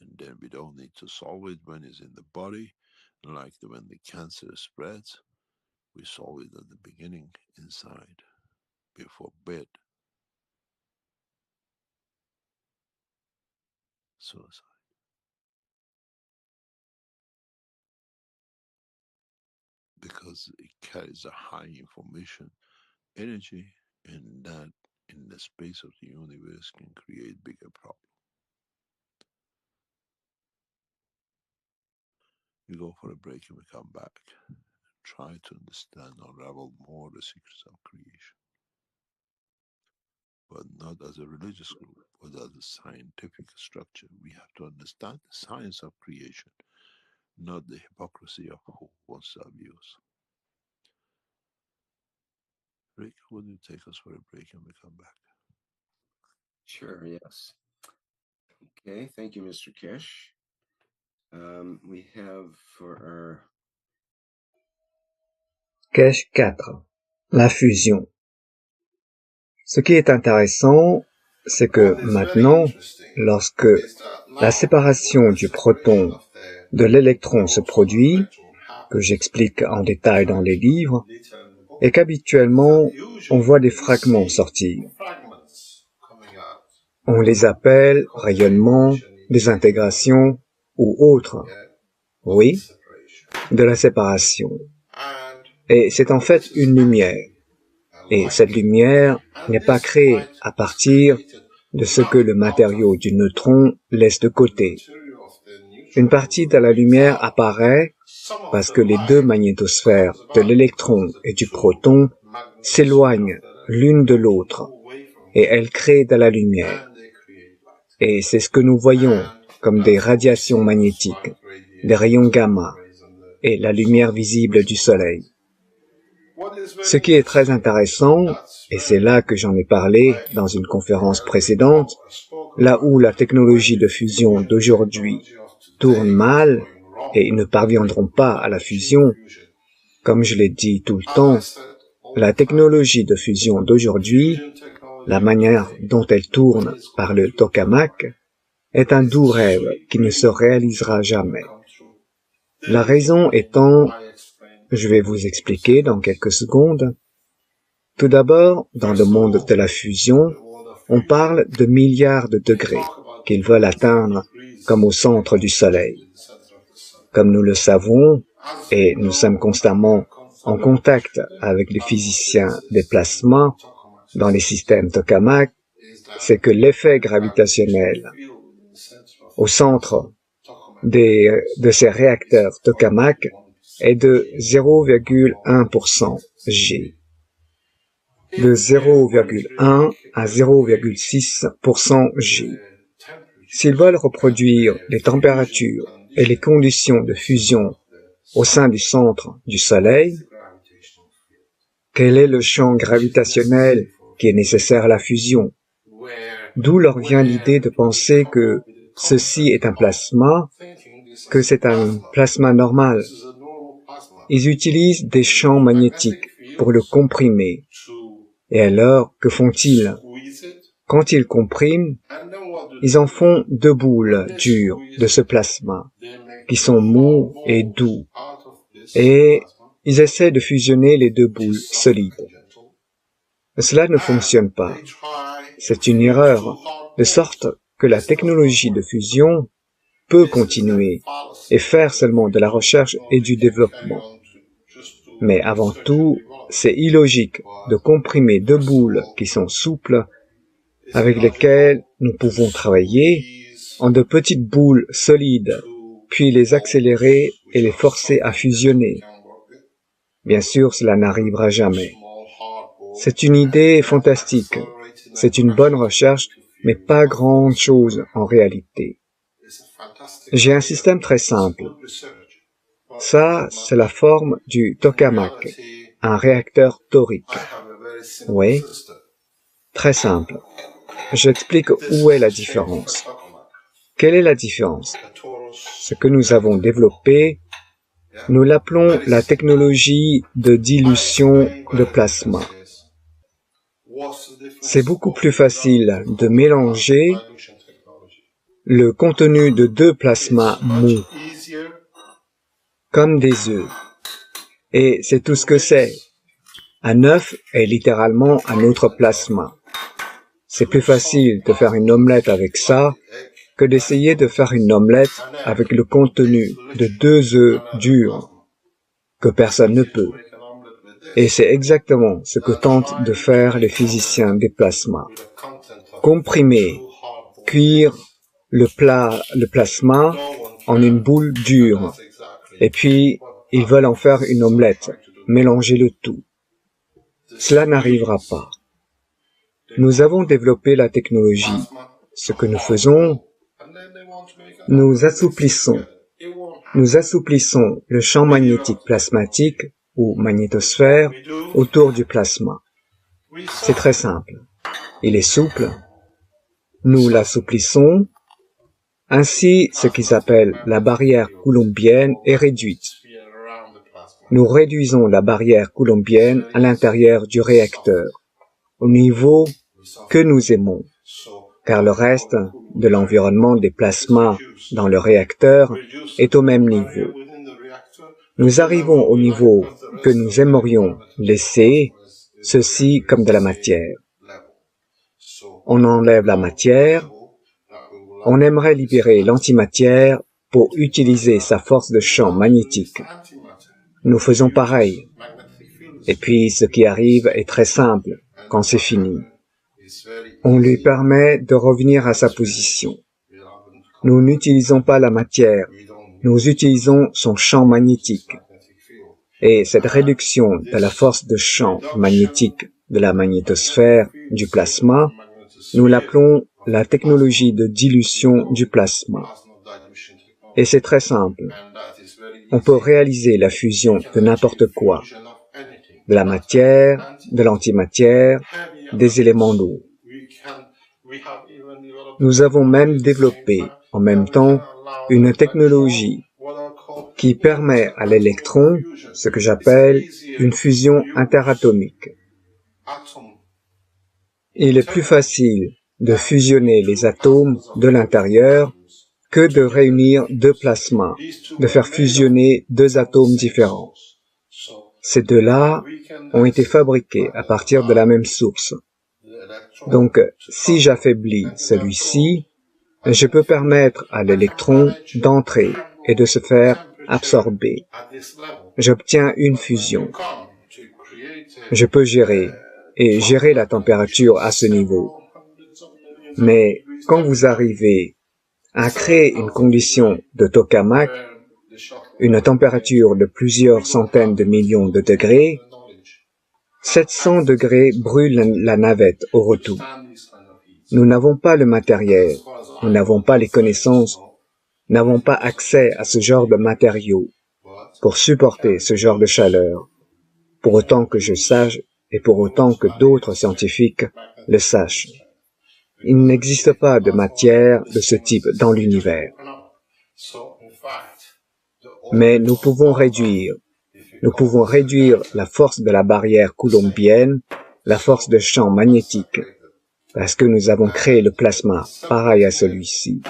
And then we don't need to solve it when it's in the body, like when the cancer spreads. We solve it at the beginning inside. We forbid suicide. Because it carries a high information energy, and that in the space of the universe can create bigger problems. We go for a break and we come back. Try to understand, unravel more the secrets of creation. But not as a religious group, but as a scientific structure. We have to understand the science of creation, not the hypocrisy of who wants to abuse. Rick, would you take us for a break and we come back? Sure, yes. Okay, thank you, Mr. Kish. We have for our... Cache 4. La fusion. Ce qui est intéressant, c'est que maintenant, lorsque la séparation du proton de l'électron se produit, que j'explique en détail dans les livres, et qu'habituellement, on voit des fragments sortir. On les appelle rayonnements, désintégration ou autres. Oui, de la séparation. Et c'est en fait une lumière. Et cette lumière n'est pas créée à partir de ce que le matériau du neutron laisse de côté. Une partie de la lumière apparaît parce que les deux magnétosphères de l'électron et du proton s'éloignent l'une de l'autre et elles créent de la lumière. Et c'est ce que nous voyons comme des radiations magnétiques, des rayons gamma et la lumière visible du Soleil. Ce qui est très intéressant, et c'est là que j'en ai parlé dans une conférence précédente, là où la technologie de fusion d'aujourd'hui tourne mal et ils ne parviendront pas à la fusion, comme je l'ai dit tout le temps, la technologie de fusion d'aujourd'hui, la manière dont elle tourne par le tokamak, est un doux rêve qui ne se réalisera jamais. La raison étant, je vais vous expliquer dans quelques secondes. Tout d'abord, dans le monde de la fusion, on parle de milliards de degrés qu'ils veulent atteindre comme au centre du Soleil. Comme nous le savons, et nous sommes constamment en contact avec les physiciens des plasmas dans les systèmes tokamak, c'est que l'effet gravitationnel au centre de ces réacteurs tokamak est de 0,1% G. De 0,1 à 0,6% G. S'ils veulent reproduire les températures et les conditions de fusion au sein du centre du Soleil, quel est le champ gravitationnel qui est nécessaire à la fusion? D'où leur vient l'idée de penser que ceci est un plasma, que c'est un plasma normal. Ils utilisent des champs magnétiques pour le comprimer. Et alors, que font-ils? Quand ils compriment, ils en font deux boules dures de ce plasma, qui sont mous et doux. Et ils essaient de fusionner les deux boules solides. Mais cela ne fonctionne pas. C'est une erreur, de sorte que la technologie de fusion peut continuer et faire seulement de la recherche et du développement. Mais avant tout, c'est illogique de comprimer deux boules qui sont souples, avec lesquelles nous pouvons travailler, en de petites boules solides, puis les accélérer et les forcer à fusionner. Bien sûr, cela n'arrivera jamais. C'est une idée fantastique, c'est une bonne recherche, mais pas grand-chose en réalité. J'ai un système très simple. Ça, c'est la forme du tokamak, un réacteur torique. Oui, très simple. J'explique où est la différence. Quelle est la différence? Ce que nous avons développé, nous l'appelons la technologie de dilution de plasma. C'est beaucoup plus facile de mélanger le contenu de deux plasmas mous, comme des œufs. Et c'est tout ce que c'est. Un œuf est littéralement un autre plasma. C'est plus facile de faire une omelette avec ça que d'essayer de faire une omelette avec le contenu de deux œufs durs, que personne ne peut. Et c'est exactement ce que tentent de faire les physiciens des plasmas. Comprimer, cuire le plasma en une boule dure, et puis ils veulent en faire une omelette, mélanger le tout. Cela n'arrivera pas. Nous avons développé la technologie. Ce que nous faisons, nous assouplissons le champ magnétique plasmatique ou magnétosphère autour du plasma. C'est très simple. Il est souple. Nous l'assouplissons. Ainsi, ce qu'ils appellent la barrière coulombienne est réduite. Nous réduisons la barrière coulombienne à l'intérieur du réacteur, au niveau que nous aimons. car le reste de l'environnement des plasmas dans le réacteur est au même niveau. Nous arrivons au niveau que nous aimerions laisser ceci comme de la matière. On enlève la matière, on aimerait libérer l'antimatière pour utiliser sa force de champ magnétique. Nous faisons pareil. Et puis ce qui arrive est très simple quand c'est fini. On lui permet de revenir à sa position. Nous n'utilisons pas la matière, nous utilisons son champ magnétique. Et cette réduction de la force de champ magnétique de la magnétosphère du plasma, nous l'appelons la technologie de dilution du plasma. Et c'est très simple. On peut réaliser la fusion de n'importe quoi, de la matière, de l'antimatière, des éléments lourds. Nous avons même développé en même temps une technologie qui permet à l'électron ce que j'appelle une fusion interatomique. Il est plus facile de fusionner les atomes de l'intérieur que de réunir deux plasmas, de faire fusionner deux atomes différents. Ces deux-là ont été fabriqués à partir de la même source. Donc, si j'affaiblis celui-ci, je peux permettre à l'électron d'entrer et de se faire absorber. J'obtiens une fusion. Je peux gérer la température à ce niveau. Mais quand vous arrivez à créer une condition de tokamak, une température de plusieurs centaines de millions de degrés, 700 degrés brûlent la navette au retour. Nous n'avons pas le matériel, nous n'avons pas les connaissances, n'avons pas accès à ce genre de matériaux pour supporter ce genre de chaleur, pour autant que je sache et pour autant que d'autres scientifiques le sachent. Il n'existe pas de matière de ce type dans l'univers. Mais nous pouvons réduire la force de la barrière coulombienne, la force de champ magnétique, parce que nous avons créé le plasma pareil à celui-ci.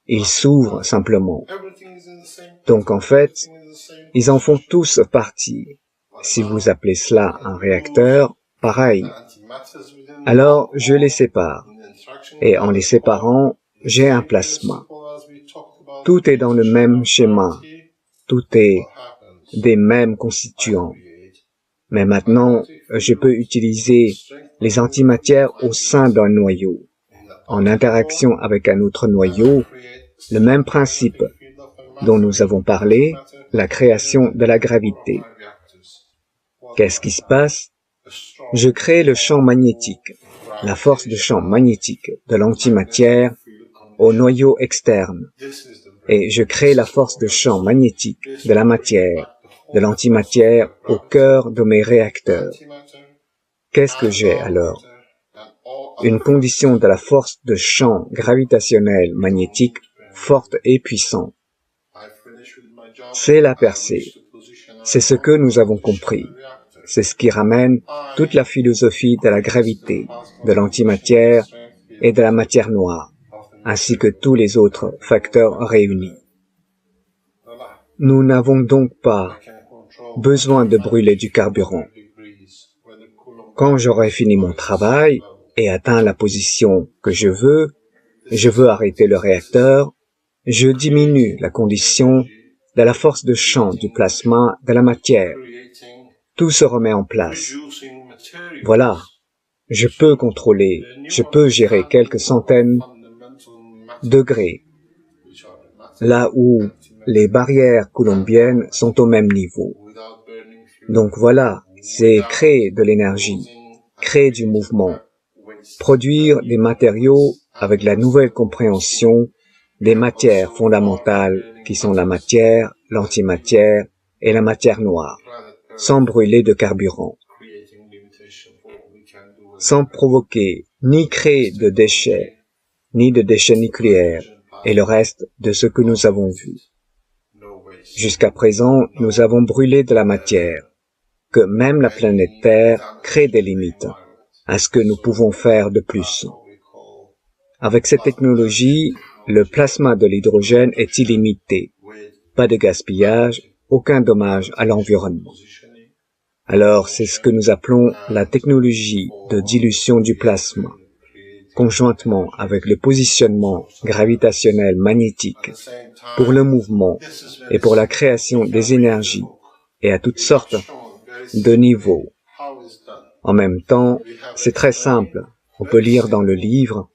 Il s'ouvre simplement. Donc en fait, ils en font tous partie. Si vous appelez cela un réacteur, pareil. Alors je les sépare. Et en les séparant, j'ai un plasma. Tout est dans le même schéma. Tout est des mêmes constituants. Mais maintenant, je peux utiliser les antimatières au sein d'un noyau, en interaction avec un autre noyau, le même principe dont nous avons parlé, la création de la gravité. Qu'est-ce qui se passe? Je crée le champ magnétique, la force de champ magnétique de l'antimatière au noyau externe, et je crée la force de champ magnétique de la matière, de l'antimatière au cœur de mes réacteurs. Qu'est-ce que j'ai alors? Une condition de la force de champ gravitationnel magnétique forte et puissante. C'est la percée. C'est ce que nous avons compris. C'est ce qui ramène toute la philosophie de la gravité, de l'antimatière et de la matière noire, ainsi que tous les autres facteurs réunis. Nous n'avons donc pas besoin de brûler du carburant. Quand j'aurai fini mon travail et atteint la position que je veux arrêter le réacteur, je diminue la condition de la force de champ du plasma de la matière. Tout se remet en place. Voilà. Je peux contrôler, je peux gérer quelques centaines de degrés, là où les barrières coulombiennes sont au même niveau. Donc voilà, c'est créer de l'énergie, créer du mouvement, produire des matériaux avec la nouvelle compréhension des matières fondamentales qui sont la matière, l'antimatière et la matière noire, sans brûler de carburant, sans provoquer ni créer de déchets, ni de déchets nucléaires et le reste de ce que nous avons vu. Jusqu'à présent, nous avons brûlé de la matière, que même la planète Terre crée des limites à ce que nous pouvons faire de plus. Avec cette technologie, le plasma de l'hydrogène est illimité. Pas de gaspillage, aucun dommage à l'environnement. Alors, c'est ce que nous appelons la technologie de dilution du plasma. Conjointement avec le positionnement gravitationnel magnétique pour le mouvement et pour la création des énergies et à toutes sortes de niveaux. En même temps, c'est très simple. On peut lire dans le livre,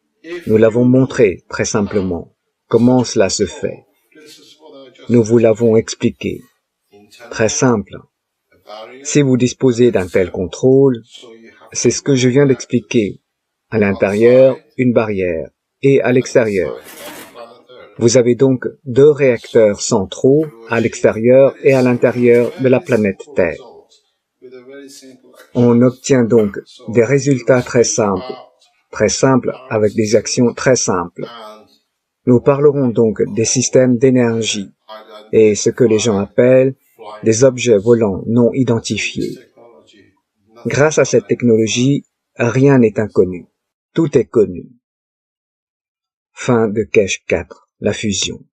nous l'avons montré très simplement, comment cela se fait. Nous vous l'avons expliqué. Très simple. Si vous disposez d'un tel contrôle, c'est ce que je viens d'expliquer. À l'intérieur, une barrière, et à l'extérieur. Vous avez donc deux réacteurs centraux, à l'extérieur et à l'intérieur de la planète Terre. On obtient donc des résultats très simples avec des actions très simples. Nous parlerons donc des systèmes d'énergie et ce que les gens appellent des objets volants non identifiés. Grâce à cette technologie, rien n'est inconnu. Tout est connu. Fin de Kesh 4, la fusion.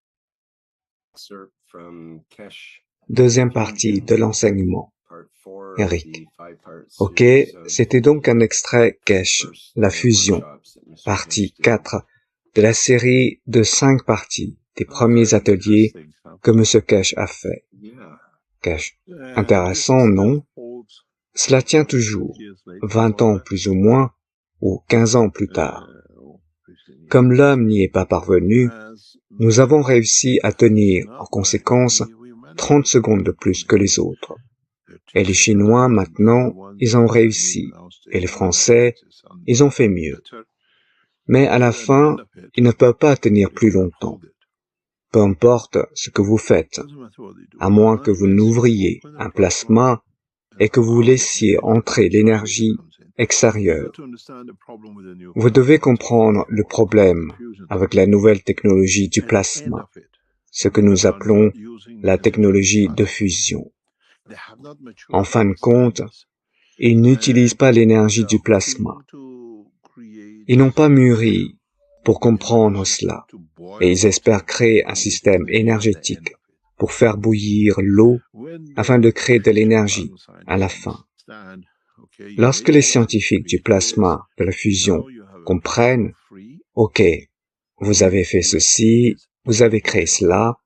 Deuxième partie de l'enseignement. Eric. Ok, c'était donc un extrait Kesh, la fusion, partie 4 de la série de 5 parties des premiers ateliers que M. Kesh a fait. Kesh. Intéressant, non? Cela tient toujours, 20 ans plus ou moins, ou 15 ans plus tard. Comme l'homme n'y est pas parvenu, nous avons réussi à tenir, en conséquence, 30 secondes de plus que les autres. Et les Chinois, maintenant, ils ont réussi. Et les Français, ils ont fait mieux. Mais à la fin, ils ne peuvent pas tenir plus longtemps. Peu importe ce que vous faites, à moins que vous n'ouvriez un plasma et que vous laissiez entrer l'énergie extérieure. Vous devez comprendre le problème avec la nouvelle technologie du plasma, ce que nous appelons la technologie de fusion. En fin de compte, ils n'utilisent pas l'énergie du plasma. Ils n'ont pas mûri pour comprendre cela, et ils espèrent créer un système énergétique pour faire bouillir l'eau afin de créer de l'énergie à la fin. Lorsque les scientifiques du plasma de la fusion comprennent, ok, vous avez fait ceci, vous avez créé cela,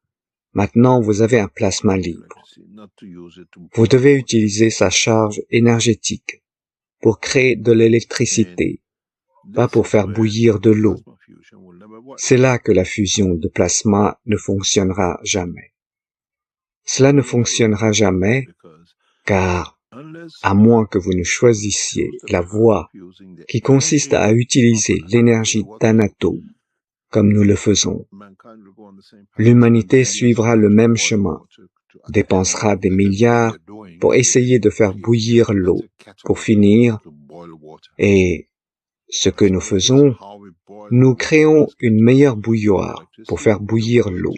maintenant vous avez un plasma libre. Vous devez utiliser sa charge énergétique pour créer de l'électricité, pas pour faire bouillir de l'eau. C'est là que la fusion de plasma ne fonctionnera jamais. Cela ne fonctionnera jamais car, à moins que vous ne choisissiez la voie qui consiste à utiliser l'énergie d'un atome, comme nous le faisons, l'humanité suivra le même chemin, dépensera des milliards pour essayer de faire bouillir l'eau, pour finir, et ce que nous faisons, nous créons une meilleure bouilloire pour faire bouillir l'eau.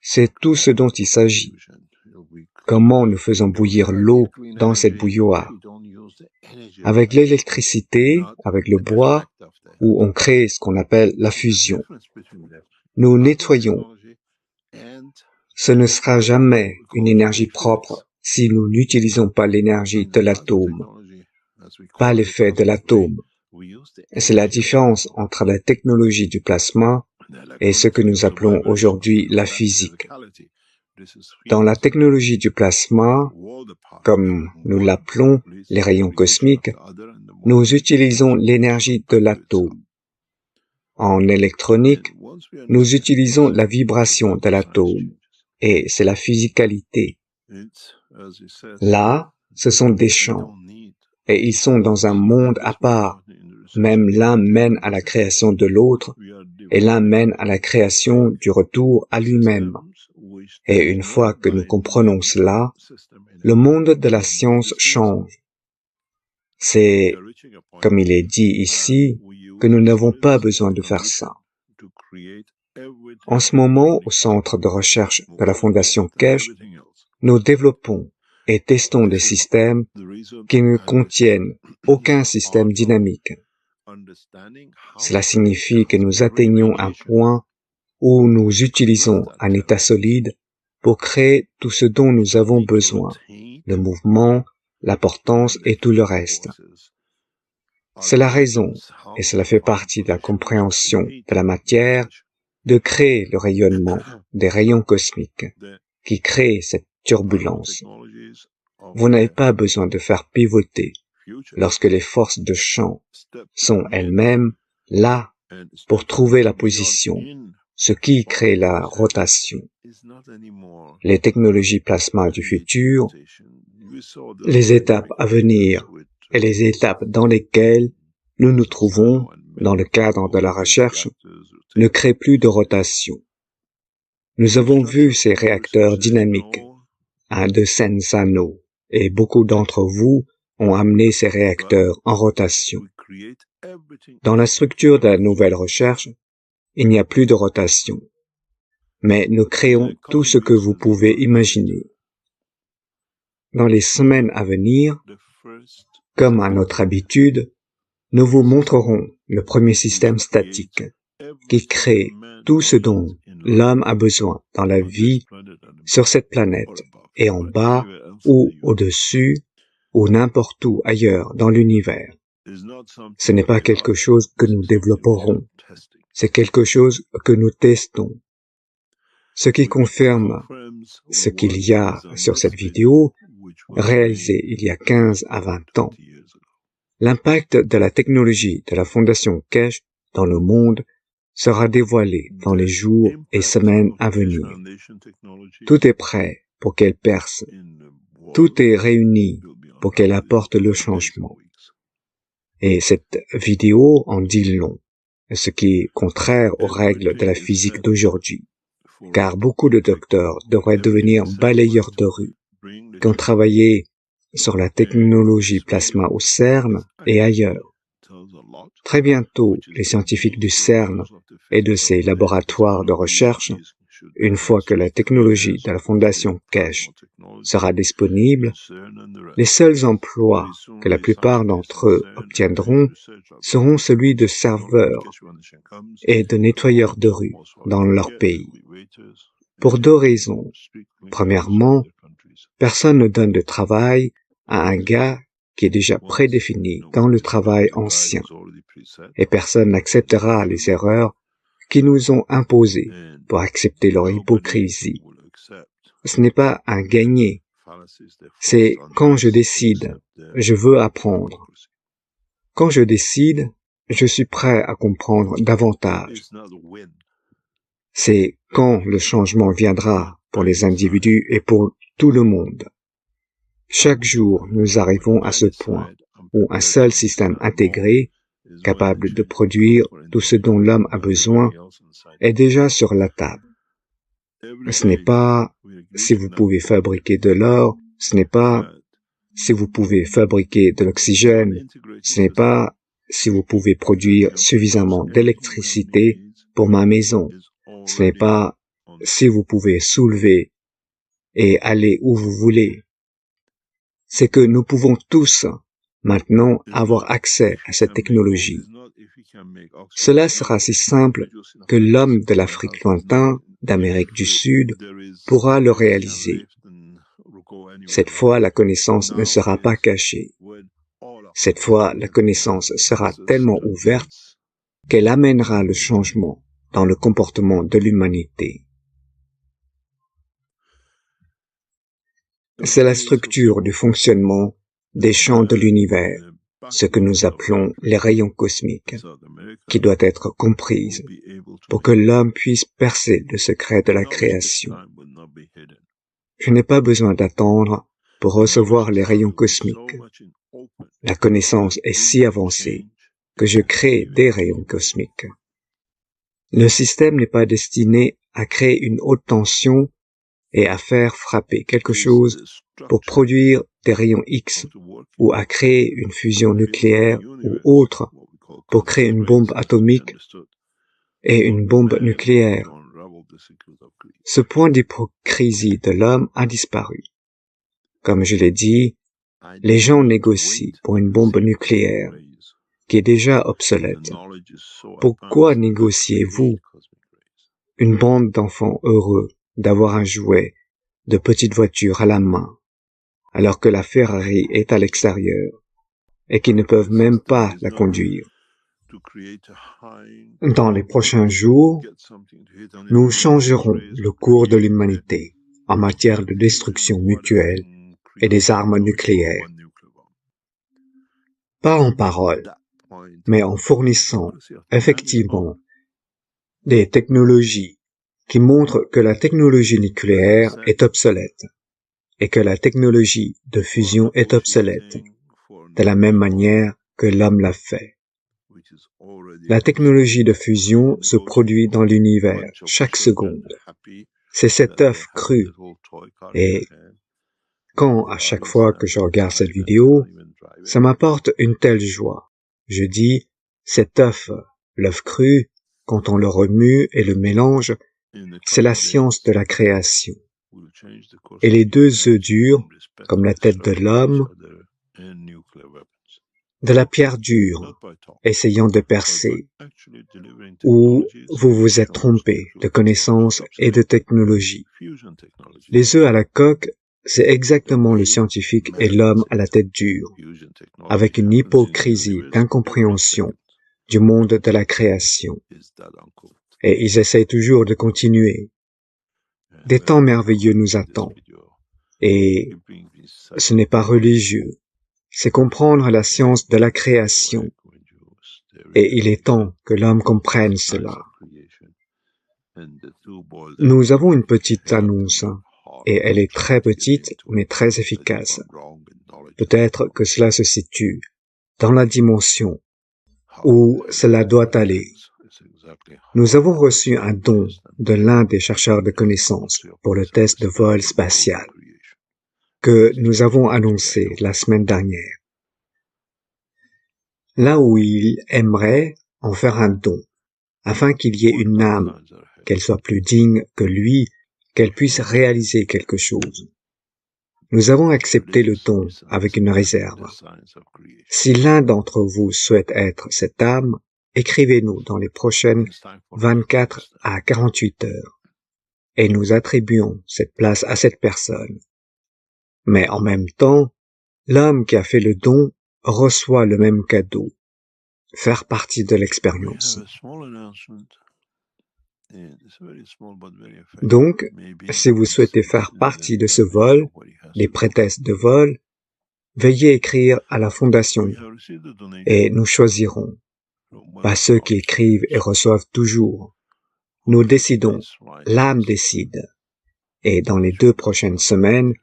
C'est tout ce dont il s'agit. Comment nous faisons bouillir l'eau dans cette bouilloire? Avec l'électricité, avec le bois, où on crée ce qu'on appelle la fusion. Nous nettoyons. Ce ne sera jamais une énergie propre si nous n'utilisons pas l'énergie de l'atome, pas l'effet de l'atome. C'est la différence entre la technologie du plasma et ce que nous appelons aujourd'hui la physique. Dans la technologie du plasma, comme nous l'appelons les rayons cosmiques, nous utilisons l'énergie de l'atome. En électronique, nous utilisons la vibration de l'atome, et c'est la physicalité. Là, ce sont des champs, et ils sont dans un monde à part. Même l'un mène à la création de l'autre, et l'un mène à la création du retour à lui-même. Et une fois que nous comprenons cela, le monde de la science change. C'est, comme il est dit ici, que nous n'avons pas besoin de faire ça. En ce moment, au centre de recherche de la Fondation Kesh, nous développons et testons des systèmes qui ne contiennent aucun système dynamique. Cela signifie que nous atteignons un point où nous utilisons un état solide pour créer tout ce dont nous avons besoin, le mouvement, la portance et tout le reste. C'est la raison, et cela fait partie de la compréhension de la matière, de créer le rayonnement des rayons cosmiques qui créent cette turbulence. Vous n'avez pas besoin de faire pivoter lorsque les forces de champ sont elles-mêmes là pour trouver la position, ce qui crée la rotation. Les technologies plasma du futur, les étapes à venir et les étapes dans lesquelles nous nous trouvons dans le cadre de la recherche ne créent plus de rotation. Nous avons vu ces réacteurs dynamiques de Sensano et beaucoup d'entre vous ont amené ces réacteurs en rotation. Dans la structure de la nouvelle recherche, il n'y a plus de rotation, mais nous créons tout ce que vous pouvez imaginer. Dans les semaines à venir, comme à notre habitude, nous vous montrerons le premier système statique qui crée tout ce dont l'homme a besoin dans la vie sur cette planète et en bas ou au-dessus ou n'importe où ailleurs dans l'univers. Ce n'est pas quelque chose que nous développerons, c'est quelque chose que nous testons. Ce qui confirme ce qu'il y a sur cette vidéo, réalisée il y a 15 à 20 ans. L'impact de la technologie de la Fondation Keshe dans le monde sera dévoilé dans les jours et semaines à venir. Tout est prêt pour qu'elle perce. Tout est réuni pour qu'elle apporte le changement. Et cette vidéo en dit long, ce qui est contraire aux règles de la physique d'aujourd'hui, car beaucoup de docteurs devraient devenir balayeurs de rue, qui ont travaillé sur la technologie plasma au CERN et ailleurs. Très bientôt, les scientifiques du CERN et de ses laboratoires de recherche, une fois que la technologie de la Fondation Keshe sera disponible, les seuls emplois que la plupart d'entre eux obtiendront seront celui de serveurs et de nettoyeurs de rue dans leur pays. Pour deux raisons. Premièrement, personne ne donne de travail à un gars qui est déjà prédéfini dans le travail ancien, et personne n'acceptera les erreurs qui nous ont imposées pour accepter leur hypocrisie. Ce n'est pas un gagner, c'est quand je décide, je veux apprendre. Quand je décide, je suis prêt à comprendre davantage. C'est quand le changement viendra pour les individus et pour tout le monde. Chaque jour, nous arrivons à ce point où un seul système intégré, capable de produire tout ce dont l'homme a besoin, est déjà sur la table. Ce n'est pas si vous pouvez fabriquer de l'or, ce n'est pas si vous pouvez fabriquer de l'oxygène, ce n'est pas si vous pouvez produire suffisamment d'électricité pour ma maison, ce n'est pas si vous pouvez soulever et aller où vous voulez. C'est que nous pouvons tous maintenant avoir accès à cette technologie. Cela sera si simple que l'homme de l'Afrique lointaine, d'Amérique du Sud, pourra le réaliser. Cette fois, la connaissance ne sera pas cachée. Cette fois, la connaissance sera tellement ouverte qu'elle amènera le changement dans le comportement de l'humanité. C'est la structure du fonctionnement des champs de l'univers, ce que nous appelons les rayons cosmiques, qui doit être comprise pour que l'homme puisse percer le secret de la création. Je n'ai pas besoin d'attendre pour recevoir les rayons cosmiques. La connaissance est si avancée que je crée des rayons cosmiques. Le système n'est pas destiné à créer une haute tension et à faire frapper quelque chose pour produire des rayons X ou à créer une fusion nucléaire ou autre pour créer une bombe atomique et une bombe nucléaire. Ce point d'hypocrisie de l'homme a disparu. Comme je l'ai dit, les gens négocient pour une bombe nucléaire, qui est déjà obsolète. Pourquoi négociez-vous une bande d'enfants heureux d'avoir un jouet de petite voiture à la main, alors que la Ferrari est à l'extérieur et qu'ils ne peuvent même pas la conduire? Dans les prochains jours, nous changerons le cours de l'humanité en matière de destruction mutuelle et des armes nucléaires. Pas en parole, mais en fournissant effectivement des technologies qui montrent que la technologie nucléaire est obsolète et que la technologie de fusion est obsolète, de la même manière que l'homme l'a fait. La technologie de fusion se produit dans l'univers chaque seconde. C'est cet œuf cru. Et quand, à chaque fois que je regarde cette vidéo, ça m'apporte une telle joie. Je dis, cet œuf, l'œuf cru, quand on le remue et le mélange, c'est la science de la création. Et les deux œufs durs, comme la tête de l'homme, de la pierre dure, essayant de percer, où vous vous êtes trompé de connaissances et de technologie. Les œufs à la coque, c'est exactement le scientifique et l'homme à la tête dure, avec une hypocrisie d'incompréhension du monde de la création. Et ils essayent toujours de continuer. Des temps merveilleux nous attendent. Et ce n'est pas religieux. C'est comprendre la science de la création. Et il est temps que l'homme comprenne cela. Nous avons une petite annonce, et elle est très petite, mais très efficace. Peut-être que cela se situe dans la dimension où cela doit aller. Nous avons reçu un don de l'un des chercheurs de connaissances pour le test de vol spatial que nous avons annoncé la semaine dernière. Là où il aimerait en faire un don, afin qu'il y ait une âme, qu'elle soit plus digne que lui, qu'elle puisse réaliser quelque chose. Nous avons accepté le don avec une réserve. Si l'un d'entre vous souhaite être cette âme, écrivez-nous dans les prochaines 24 à 48 heures, et nous attribuons cette place à cette personne. Mais en même temps, l'homme qui a fait le don reçoit le même cadeau, faire partie de l'expérience. Donc, si vous souhaitez faire partie de ce vol, des prétextes de vol, veuillez écrire à la Fondation et nous choisirons. Pas ceux qui écrivent et reçoivent toujours. Nous décidons, l'âme décide. Et dans les 2 prochaines semaines,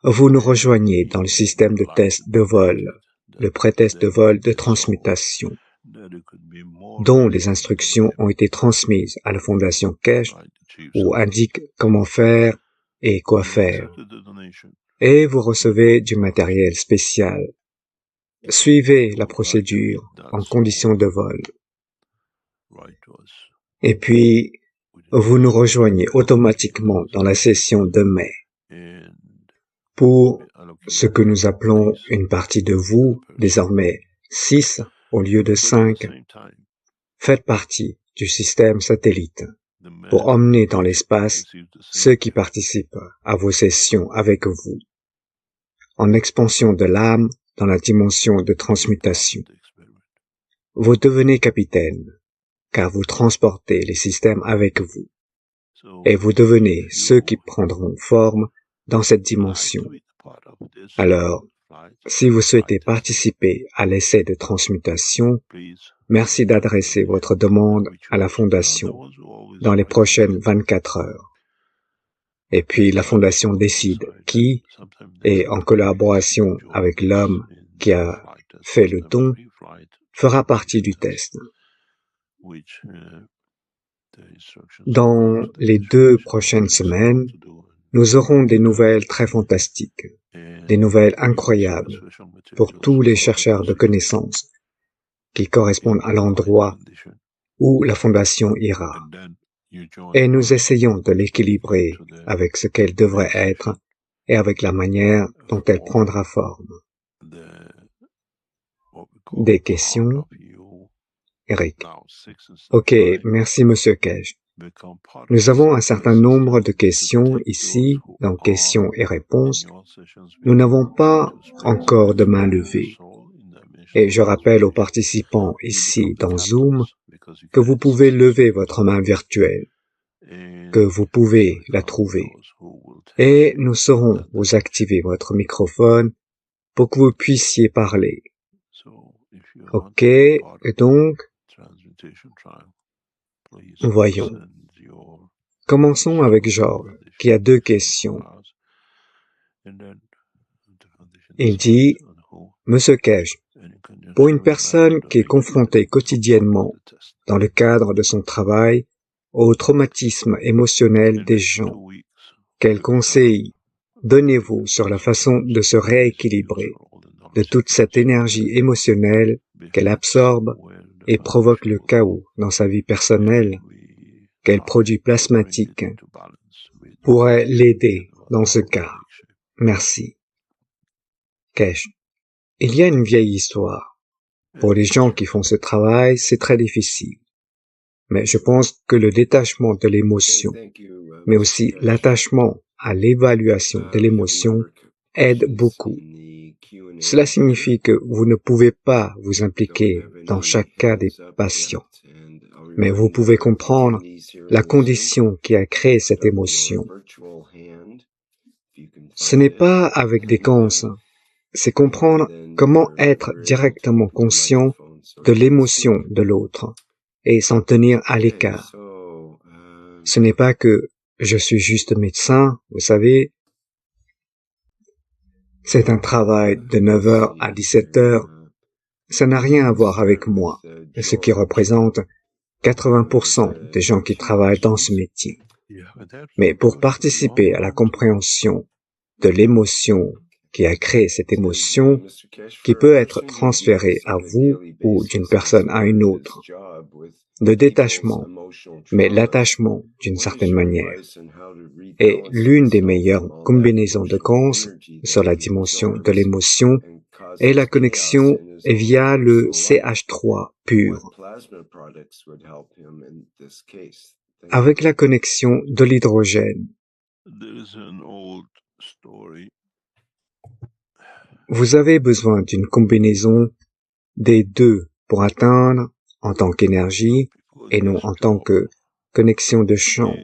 vous nous rejoignez dans le système de test de vol, le prétexte de vol de transmutation, dont les instructions ont été transmises à la Fondation Keshe, où indique comment faire et quoi faire. Et vous recevez du matériel spécial. Suivez la procédure en conditions de vol. Et puis, vous nous rejoignez automatiquement dans la session de mai pour ce que nous appelons une partie de vous, désormais 6 au lieu de 5. Faites partie du système satellite pour emmener dans l'espace ceux qui participent à vos sessions avec vous, en expansion de l'âme dans la dimension de transmutation. Vous devenez capitaine, car vous transportez les systèmes avec vous, et vous devenez ceux qui prendront forme dans cette dimension. Alors, si vous souhaitez participer à l'essai de transmutation, merci d'adresser votre demande à la Fondation dans les prochaines 24 heures. Et puis la Fondation décide qui, et en collaboration avec l'homme qui a fait le don, fera partie du test. Dans les 2 prochaines semaines, nous aurons des nouvelles très fantastiques, des nouvelles incroyables pour tous les chercheurs de connaissances qui correspondent à l'endroit où la Fondation ira. Et nous essayons de l'équilibrer avec ce qu'elle devrait être et avec la manière dont elle prendra forme. Des questions? Eric. Ok, merci Monsieur Cage. Nous avons un certain nombre de questions ici, dans questions et réponses. Nous n'avons pas encore de main levée. Et je rappelle aux participants ici dans Zoom que vous pouvez lever votre main virtuelle, que vous pouvez la trouver. Et nous saurons vous activer votre microphone pour que vous puissiez parler. Ok, et donc, voyons. Commençons avec Georges, qui a 2 questions. Il dit, Monsieur Cage, pour une personne qui est confrontée quotidiennement, dans le cadre de son travail, au traumatisme émotionnel des gens, quels conseils donnez-vous sur la façon de se rééquilibrer de toute cette énergie émotionnelle qu'elle absorbe et provoque le chaos dans sa vie personnelle? Quel produit plasmatique pourrait l'aider dans ce cas? Merci. Kesh. Il y a une vieille histoire. Pour les gens qui font ce travail, c'est très difficile. Mais je pense que le détachement de l'émotion, mais aussi l'attachement à l'évaluation de l'émotion aide beaucoup. Cela signifie que vous ne pouvez pas vous impliquer dans chaque cas des patients, mais vous pouvez comprendre la condition qui a créé cette émotion. Ce n'est pas avec des conseils, c'est comprendre comment être directement conscient de l'émotion de l'autre et s'en tenir à l'écart. Ce n'est pas que je suis juste médecin, vous savez. C'est un travail de 9h à 17h. Ça n'a rien à voir avec moi, ce qui représente 80% des gens qui travaillent dans ce métier. Mais pour participer à la compréhension de l'émotion qui a créé cette émotion, qui peut être transférée à vous ou d'une personne à une autre, le détachement, mais l'attachement d'une certaine manière, est l'une des meilleures combinaisons de cons sur la dimension de l'émotion et la connexion est via le CH3 pur. Avec la connexion de l'hydrogène, vous avez besoin d'une combinaison des deux pour atteindre en tant qu'énergie et non en tant que connexion de champ.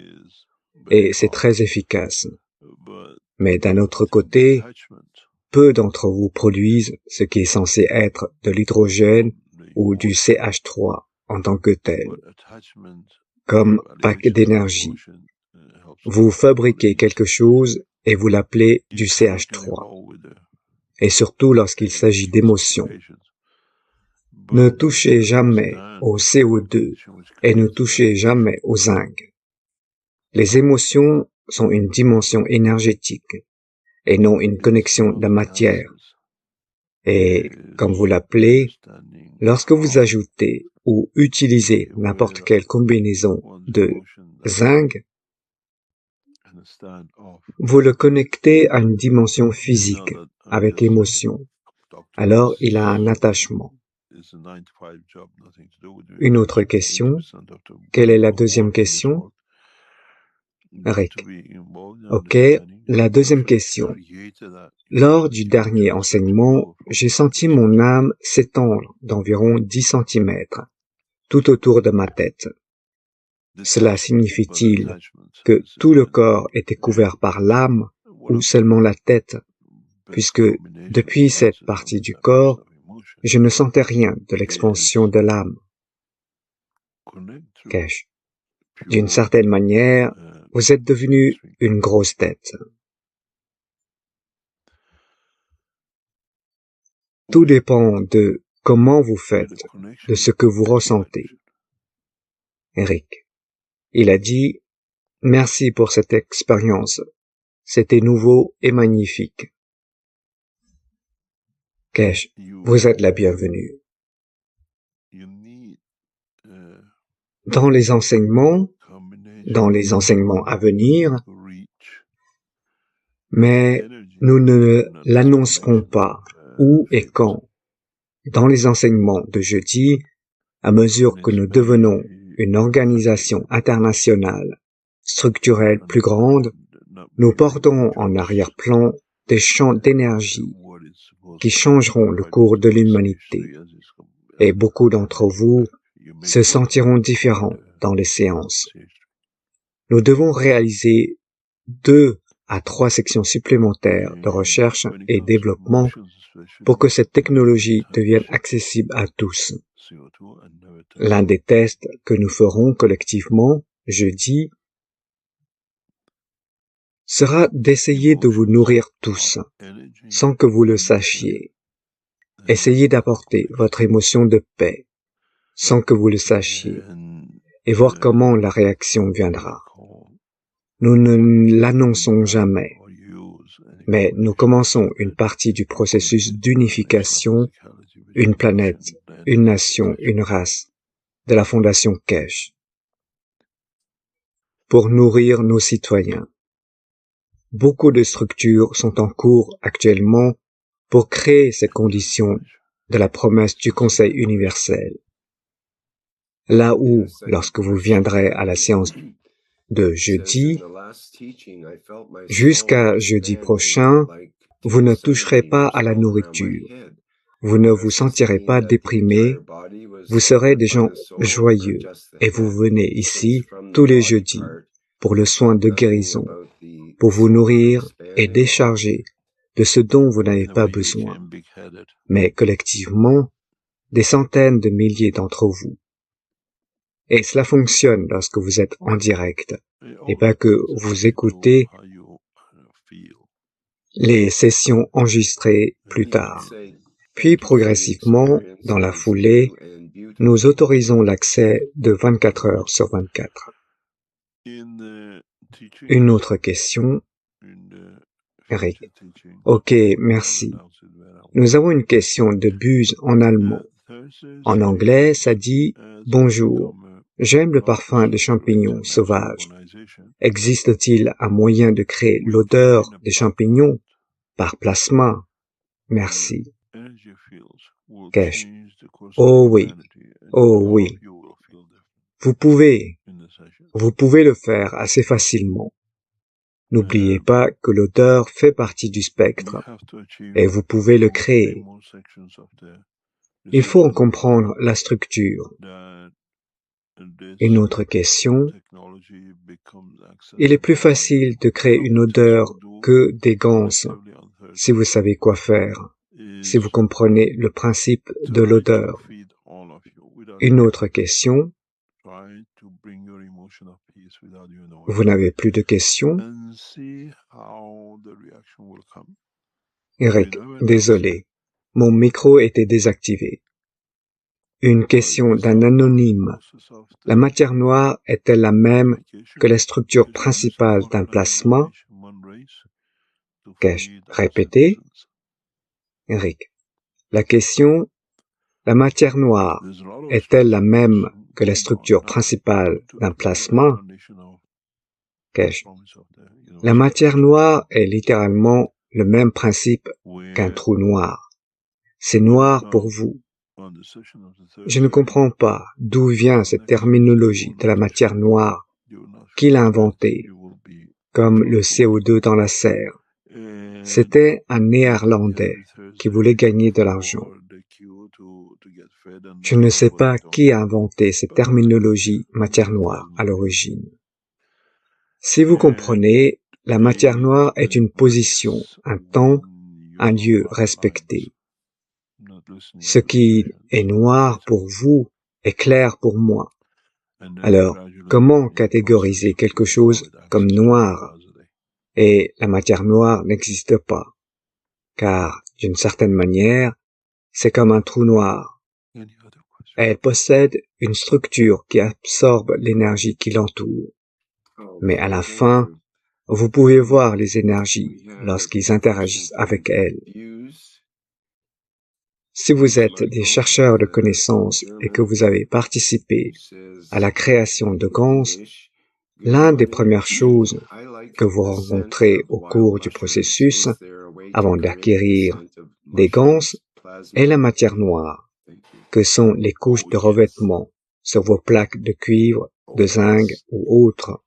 Et c'est très efficace. Mais d'un autre côté, peu d'entre vous produisent ce qui est censé être de l'hydrogène ou du CH3 en tant que tel, comme pack d'énergie. Vous fabriquez quelque chose et vous l'appelez du CH3. Et surtout lorsqu'il s'agit d'émotions. Ne touchez jamais au CO2 et ne touchez jamais au zinc. Les émotions sont une dimension énergétique et non une connexion de matière. Et, comme vous l'appelez, lorsque vous ajoutez ou utilisez n'importe quelle combinaison de zinc, vous le connectez à une dimension physique avec l'émotion. Alors, il a un attachement. Une autre question. Quelle est la deuxième question? Rick. Ok, la deuxième question. Lors du dernier enseignement, j'ai senti mon âme s'étendre d'environ 10 cm tout autour de ma tête. Cela signifie-t-il que tout le corps était couvert par l'âme ou seulement la tête, puisque depuis cette partie du corps, je ne sentais rien de l'expansion de l'âme. Kesh. D'une certaine manière, vous êtes devenu une grosse tête. Tout dépend de comment vous faites, de ce que vous ressentez. Eric. Il a dit, merci pour cette expérience. C'était nouveau et magnifique. Kesh, vous êtes la bienvenue. Dans les enseignements à venir, mais nous ne l'annoncerons pas où et quand. Dans les enseignements de jeudi, à mesure que nous devenons une organisation internationale, structurelle plus grande, nous porterons en arrière-plan des champs d'énergie qui changeront le cours de l'humanité. Et beaucoup d'entre vous se sentiront différents dans les séances. Nous devons réaliser 2 à 3 sections supplémentaires de recherche et développement pour que cette technologie devienne accessible à tous. L'un des tests que nous ferons collectivement jeudi sera d'essayer de vous nourrir tous, sans que vous le sachiez. Essayez d'apporter votre émotion de paix, sans que vous le sachiez, et voir comment la réaction viendra. Nous ne l'annonçons jamais, mais nous commençons une partie du processus d'unification, une planète, une nation, une race, de la Fondation Kesh, pour nourrir nos citoyens. Beaucoup de structures sont en cours actuellement pour créer ces conditions de la promesse du Conseil universel. Là où, lorsque vous viendrez à la séance de jeudi, jusqu'à jeudi prochain, vous ne toucherez pas à la nourriture. Vous ne vous sentirez pas déprimé, vous serez des gens joyeux et vous venez ici tous les jeudis pour le soin de guérison, pour vous nourrir et décharger de ce dont vous n'avez pas besoin. Mais collectivement, des centaines de milliers d'entre vous. Et cela fonctionne lorsque vous êtes en direct et pas que vous écoutez les sessions enregistrées plus tard. Puis progressivement, dans la foulée, nous autorisons l'accès de 24 heures sur 24. Une autre question, Eric. Ok, merci. Nous avons une question de Buse en allemand. En anglais, ça dit « Bonjour, j'aime le parfum des champignons sauvages. Existe-t-il un moyen de créer l'odeur des champignons par plasma? Merci. » Kesh. Oh oui, oh oui. Vous pouvez le faire assez facilement. N'oubliez pas que l'odeur fait partie du spectre et vous pouvez le créer. Il faut en comprendre la structure. Une autre question. Il est plus facile de créer une odeur que des ganses si vous savez quoi faire, si vous comprenez le principe de l'odeur. Une autre question. Vous n'avez plus de questions? Eric, désolé. Mon micro était désactivé. Une question d'un anonyme. La matière noire est-elle la même que la structure principale d'un plasma? Kesh, répétez. Eric. La question, la matière noire est-elle la même que la structure principale d'un plasma? Kesh. La matière noire est littéralement le même principe qu'un trou noir. C'est noir pour vous. Je ne comprends pas d'où vient cette terminologie de la matière noire. Qui l'a inventée? Comme le CO2 dans la serre. C'était un Néerlandais qui voulait gagner de l'argent. Je ne sais pas qui a inventé cette terminologie matière noire à l'origine. Si vous comprenez, la matière noire est une position, un temps, un lieu respecté. Ce qui est noir pour vous est clair pour moi. Alors, comment catégoriser quelque chose comme noir? Et la matière noire n'existe pas, car, d'une certaine manière, c'est comme un trou noir. Elle possède une structure qui absorbe l'énergie qui l'entoure. Mais à la fin, vous pouvez voir les énergies lorsqu'ils interagissent avec elles. Si vous êtes des chercheurs de connaissances et que vous avez participé à la création de ganses, l'une des premières choses que vous rencontrez au cours du processus, avant d'acquérir des ganses, et la matière noire, que sont les couches de revêtement sur vos plaques de cuivre, de zinc ou autres.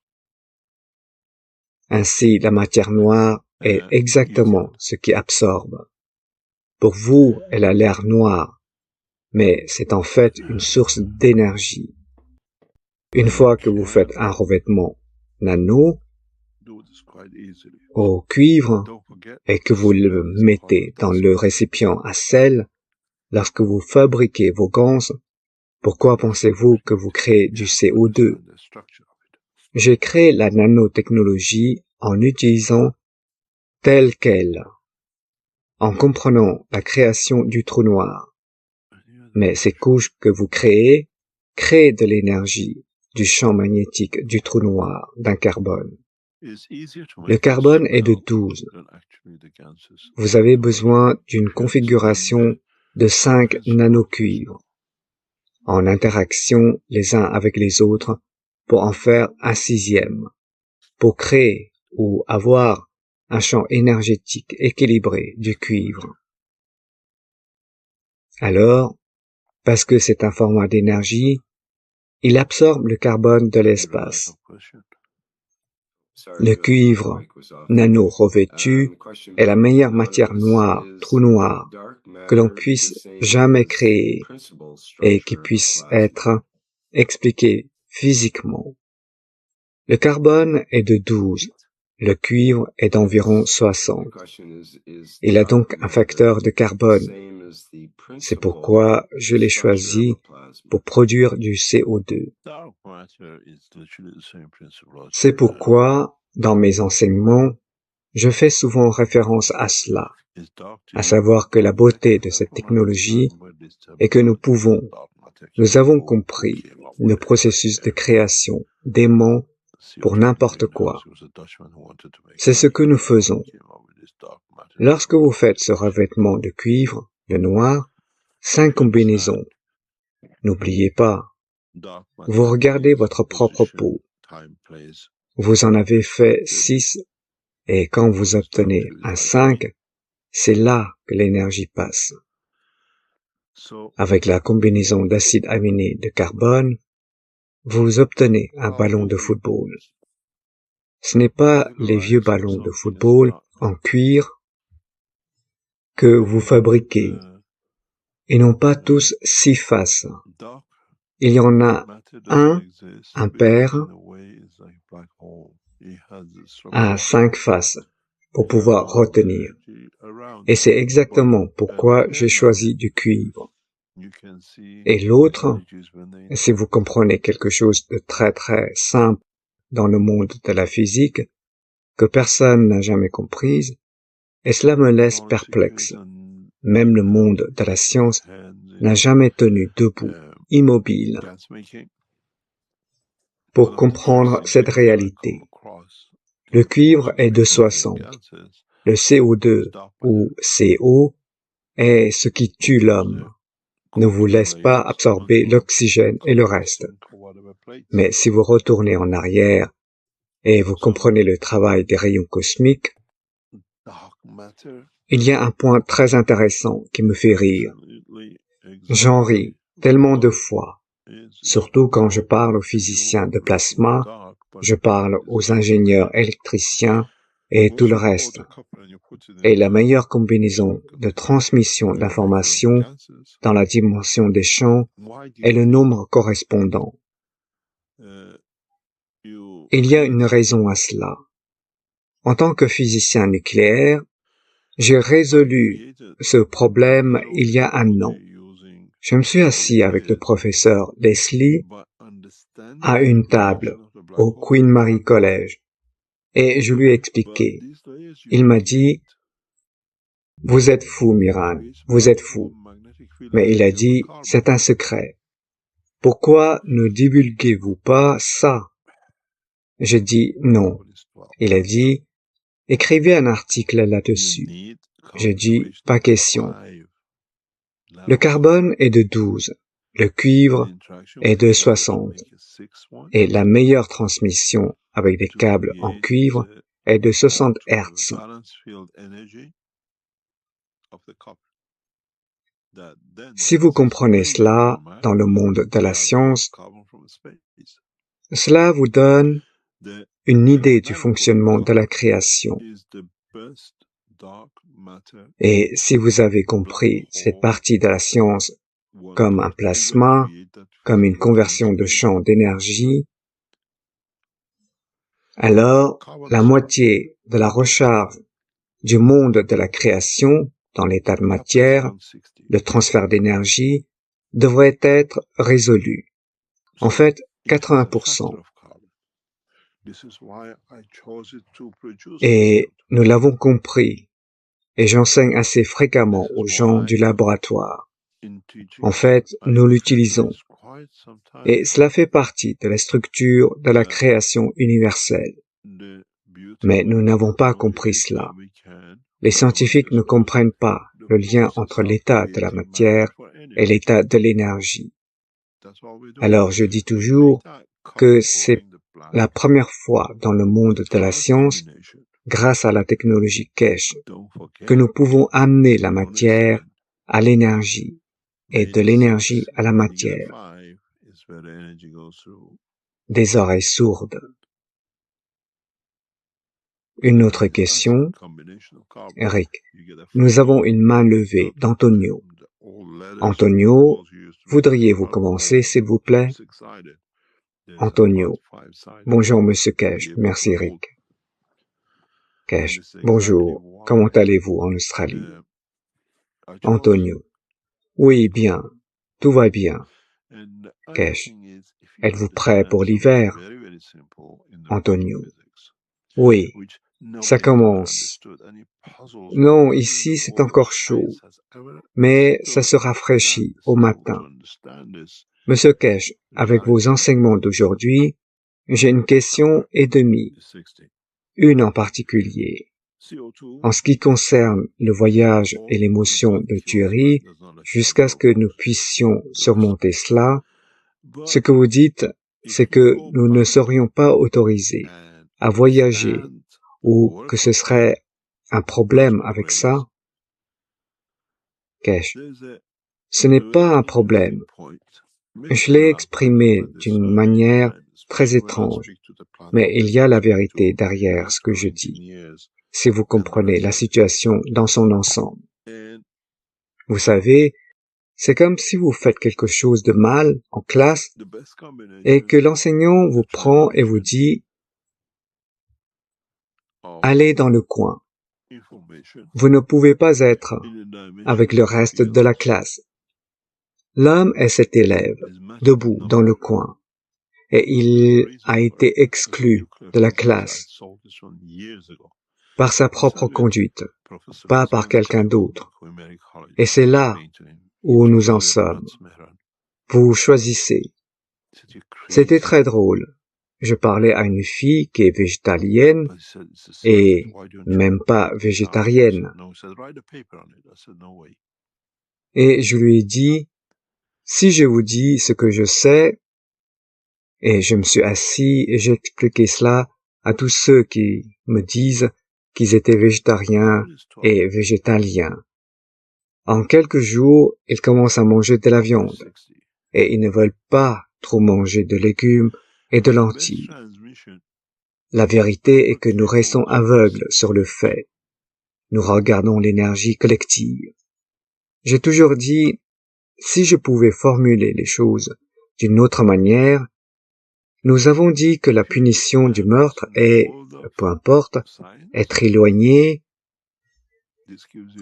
Ainsi, la matière noire est exactement ce qui absorbe. Pour vous, elle a l'air noire, mais c'est en fait une source d'énergie. Une fois que vous faites un revêtement nano au cuivre et que vous le mettez dans le récipient à sel, lorsque vous fabriquez vos ganses, pourquoi pensez-vous que vous créez du CO2? J'ai créé la nanotechnologie en utilisant telle qu'elle, en comprenant la création du trou noir. Mais ces couches que vous créez de l'énergie du champ magnétique du trou noir d'un carbone. Le carbone est de 12. Vous avez besoin d'une configuration de 5 nanocuivres en interaction les uns avec les autres pour en faire un 6e, pour créer ou avoir un champ énergétique équilibré du cuivre. Alors, parce que c'est un format d'énergie, il absorbe le carbone de l'espace. Le cuivre nano revêtu est la meilleure matière noire, trou noir, que l'on puisse jamais créer et qui puisse être expliqué physiquement. Le carbone est de 12, le cuivre est d'environ 60. Il a donc un facteur de carbone. C'est pourquoi je l'ai choisi pour produire du CO2. C'est pourquoi, dans mes enseignements, je fais souvent référence à cela, à savoir que la beauté de cette technologie est que nous avons compris le processus de création d'aimants pour n'importe quoi. C'est ce que nous faisons. Lorsque vous faites ce revêtement de cuivre, le noir, 5 combinaisons. N'oubliez pas, vous regardez votre propre peau. Vous en avez fait 6 et quand vous obtenez un 5, c'est là que l'énergie passe. Avec la combinaison d'acides aminés de carbone, vous obtenez un ballon de football. Ce n'est pas les vieux ballons de football en cuir que vous fabriquez. Ils n'ont pas tous 6 faces. Il y en a un impair à 5 faces pour pouvoir retenir. Et c'est exactement pourquoi j'ai choisi du cuivre. Et l'autre, si vous comprenez quelque chose de très très simple dans le monde de la physique, que personne n'a jamais comprise, et cela me laisse perplexe. Même le monde de la science n'a jamais tenu debout, immobile, pour comprendre cette réalité. Le cuivre est de 60. Le CO2 ou CO est ce qui tue l'homme, ne vous laisse pas absorber l'oxygène et le reste. Mais si vous retournez en arrière et vous comprenez le travail des rayons cosmiques, il y a un point très intéressant qui me fait rire. J'en ris tellement de fois, surtout quand je parle aux physiciens de plasma, je parle aux ingénieurs électriciens et tout le reste. Et la meilleure combinaison de transmission d'informations dans la dimension des champs est le nombre correspondant. Il y a une raison à cela. En tant que physicien nucléaire, j'ai résolu ce problème il y a un an. Je me suis assis avec le professeur Leslie à une table au Queen Mary College et je lui ai expliqué. Il m'a dit « Vous êtes fou, Miran, vous êtes fou. » Mais il a dit « C'est un secret. Pourquoi ne divulguez-vous pas ça ?» J'ai dit « Non. » Il a dit « Écrivez un article là-dessus. » J'ai dit « Pas question. » Le carbone est de 12, le cuivre est de 60, et la meilleure transmission avec des câbles en cuivre est de 60 Hz. Si vous comprenez cela dans le monde de la science, cela vous donne une idée du fonctionnement de la création. Et si vous avez compris cette partie de la science comme un plasma, comme une conversion de champ d'énergie, alors la moitié de la recharge du monde de la création dans l'état de matière, le transfert d'énergie, devrait être résolu. En fait, 80%. Et nous l'avons compris, et j'enseigne assez fréquemment aux gens du laboratoire. En fait, nous l'utilisons, et cela fait partie de la structure de la création universelle. Mais nous n'avons pas compris cela. Les scientifiques ne comprennent pas le lien entre l'état de la matière et l'état de l'énergie. Alors je dis toujours que c'est la première fois dans le monde de la science, grâce à la technologie Kesh, que nous pouvons amener la matière à l'énergie et de l'énergie à la matière. Des oreilles sourdes. Une autre question, Eric. Nous avons une main levée d'Antonio. Antonio, voudriez-vous commencer, s'il vous plaît? Antonio. Bonjour, Monsieur Kesh. Merci, Eric. Kesh. Bonjour. Comment allez-vous en Australie? Antonio. Oui, bien. Tout va bien. Kesh. Êtes-vous prêt pour l'hiver? Antonio. Oui. Ça commence. Non, ici c'est encore chaud, mais ça se rafraîchit au matin. Monsieur Kesh, avec vos enseignements d'aujourd'hui, j'ai une question et demie, une en particulier. En ce qui concerne le voyage et l'émotion de tuerie, jusqu'à ce que nous puissions surmonter cela, ce que vous dites, c'est que nous ne serions pas autorisés à voyager ou que ce serait un problème avec ça? Kesh. Ce n'est pas un problème. Je l'ai exprimé d'une manière très étrange, mais il y a la vérité derrière ce que je dis, si vous comprenez la situation dans son ensemble. Vous savez, c'est comme si vous faites quelque chose de mal en classe et que l'enseignant vous prend et vous dit « Allez dans le coin ». Vous ne pouvez pas être avec le reste de la classe. L'homme est cet élève, debout dans le coin, et il a été exclu de la classe par sa propre conduite, pas par quelqu'un d'autre. Et c'est là où nous en sommes. Vous choisissez. C'était très drôle. Je parlais à une fille qui est végétalienne et même pas végétarienne. Et je lui ai dit, si je vous dis ce que je sais, et je me suis assis et j'ai expliqué cela à tous ceux qui me disent qu'ils étaient végétariens et végétaliens. En quelques jours, ils commencent à manger de la viande et ils ne veulent pas trop manger de légumes et de lentilles. La vérité est que nous restons aveugles sur le fait. Nous regardons l'énergie collective. J'ai toujours dit, si je pouvais formuler les choses d'une autre manière, nous avons dit que la punition du meurtre est, peu importe, être éloigné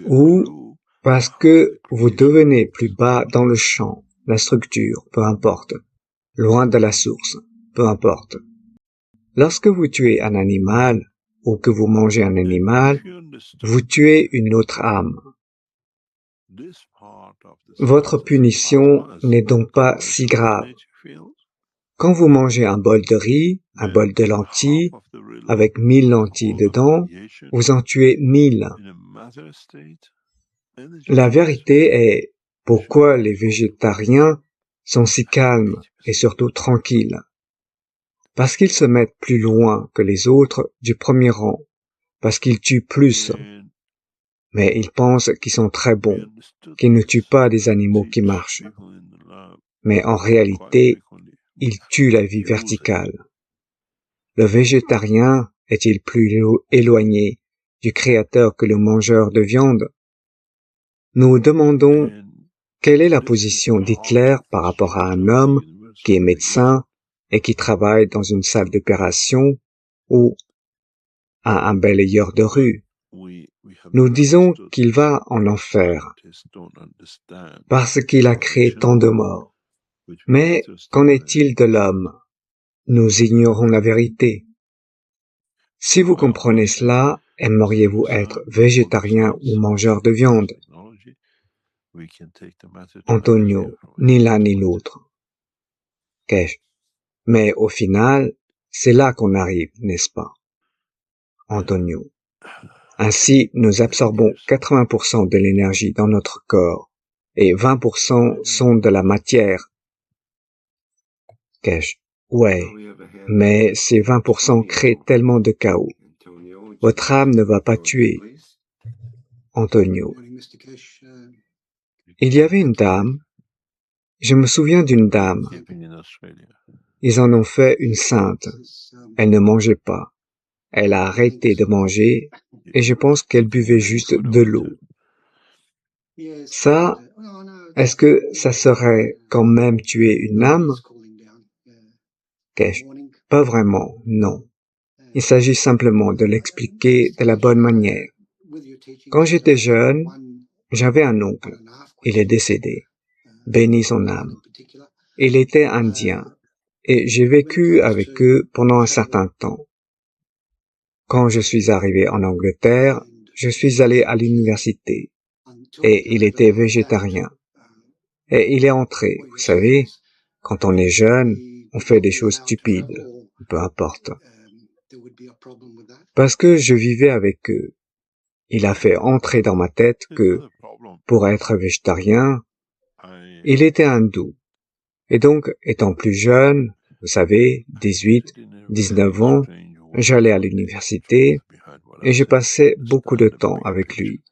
ou parce que vous devenez plus bas dans le champ, la structure, peu importe, loin de la source, peu importe. Lorsque vous tuez un animal ou que vous mangez un animal, vous tuez une autre âme. Votre punition n'est donc pas si grave. Quand vous mangez un bol de riz, un bol de lentilles, avec 1000 lentilles dedans, vous en tuez 1000. La vérité est pourquoi les végétariens sont si calmes et surtout tranquilles. Parce qu'ils se mettent plus loin que les autres du premier rang, parce qu'ils tuent plus. mais ils pensent qu'ils sont très bons, qu'ils ne tuent pas des animaux qui marchent. Mais en réalité, ils tuent la vie verticale. Le végétarien est-il plus éloigné du Créateur que le mangeur de viande? Nous demandons quelle est la position d'Hitler par rapport à un homme qui est médecin et qui travaille dans une salle d'opération ou à un balayeur de rue. Nous disons qu'il va en enfer parce qu'il a créé tant de morts. Mais qu'en est-il de l'homme? Nous ignorons la vérité. Si vous comprenez cela, aimeriez-vous être végétarien ou mangeur de viande? Antonio, ni l'un ni l'autre. Kesh. Mais au final, c'est là qu'on arrive, n'est-ce pas? Antonio. Ainsi, nous absorbons 80% de l'énergie dans notre corps et 20% sont de la matière. Kesh. Ouais, mais ces 20% créent tellement de chaos. Votre âme ne va pas tuer. Antonio. Il y avait une dame. Je me souviens d'une dame. Ils en ont fait une sainte. Elle ne mangeait pas. Elle a arrêté de manger et je pense qu'elle buvait juste de l'eau. Ça, est-ce que ça serait quand même tuer une âme? Kesh. Pas vraiment, non. Il s'agit simplement de l'expliquer de la bonne manière. Quand j'étais jeune, j'avais un oncle. Il est décédé. Bénis son âme. Il était indien et j'ai vécu avec eux pendant un certain temps. Quand je suis arrivé en Angleterre, je suis allé à l'université et il était végétarien. Et il est entré, vous savez, quand on est jeune, on fait des choses stupides, peu importe. Parce que je vivais avec eux, il a fait entrer dans ma tête que, pour être végétarien, il était hindou. Et donc, étant plus jeune, vous savez, 18, 19 ans, j'allais à l'université et je passais beaucoup de temps avec lui.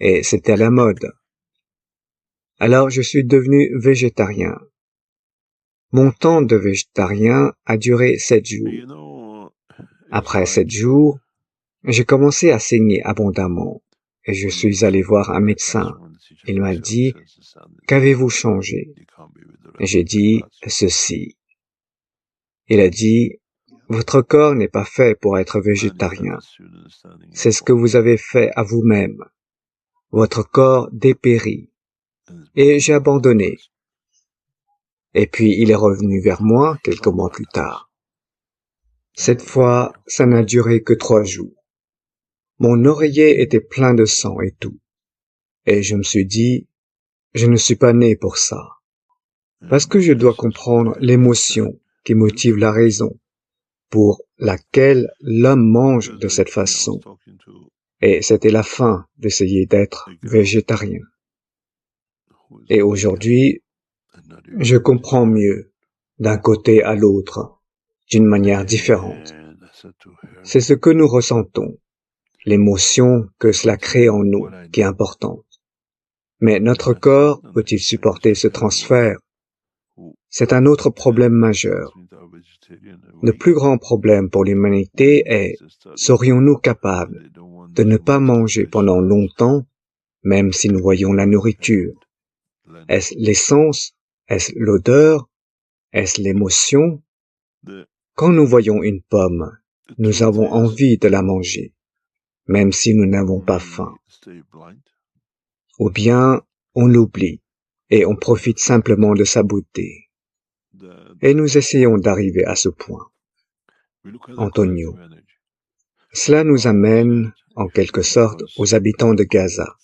Et c'était à la mode. Alors, je suis devenu végétarien. Mon temps de végétarien a duré 7 jours. Après 7 jours, j'ai commencé à saigner abondamment et je suis allé voir un médecin. Il m'a dit, « Qu'avez-vous changé ?» Et j'ai dit, « Ceci. » Il a dit, « Votre corps n'est pas fait pour être végétarien. C'est ce que vous avez fait à vous-même. Votre corps dépérit. » Et j'ai abandonné. Et puis il est revenu vers moi quelques mois plus tard. Cette fois, ça n'a duré que 3 jours. Mon oreiller était plein de sang et tout. Et je me suis dit, je ne suis pas né pour ça. Parce que je dois comprendre l'émotion qui motive la raison pour laquelle l'homme mange de cette façon. Et c'était la fin d'essayer d'être végétarien. Et aujourd'hui, je comprends mieux d'un côté à l'autre, d'une manière différente. C'est ce que nous ressentons, l'émotion que cela crée en nous qui est importante. Mais notre corps peut-il supporter ce transfert? C'est un autre problème majeur. Le plus grand problème pour l'humanité est, serions-nous capables de ne pas manger pendant longtemps, même si nous voyons la nourriture? Est-ce l'essence? Est-ce l'odeur? Est-ce l'émotion? Quand nous voyons une pomme, nous avons envie de la manger, même si nous n'avons pas faim. Ou bien, on l'oublie et on profite simplement de sa beauté. Et nous essayons d'arriver à ce point. Antonio. Cela nous amène, en quelque sorte, aux habitants de Gaza.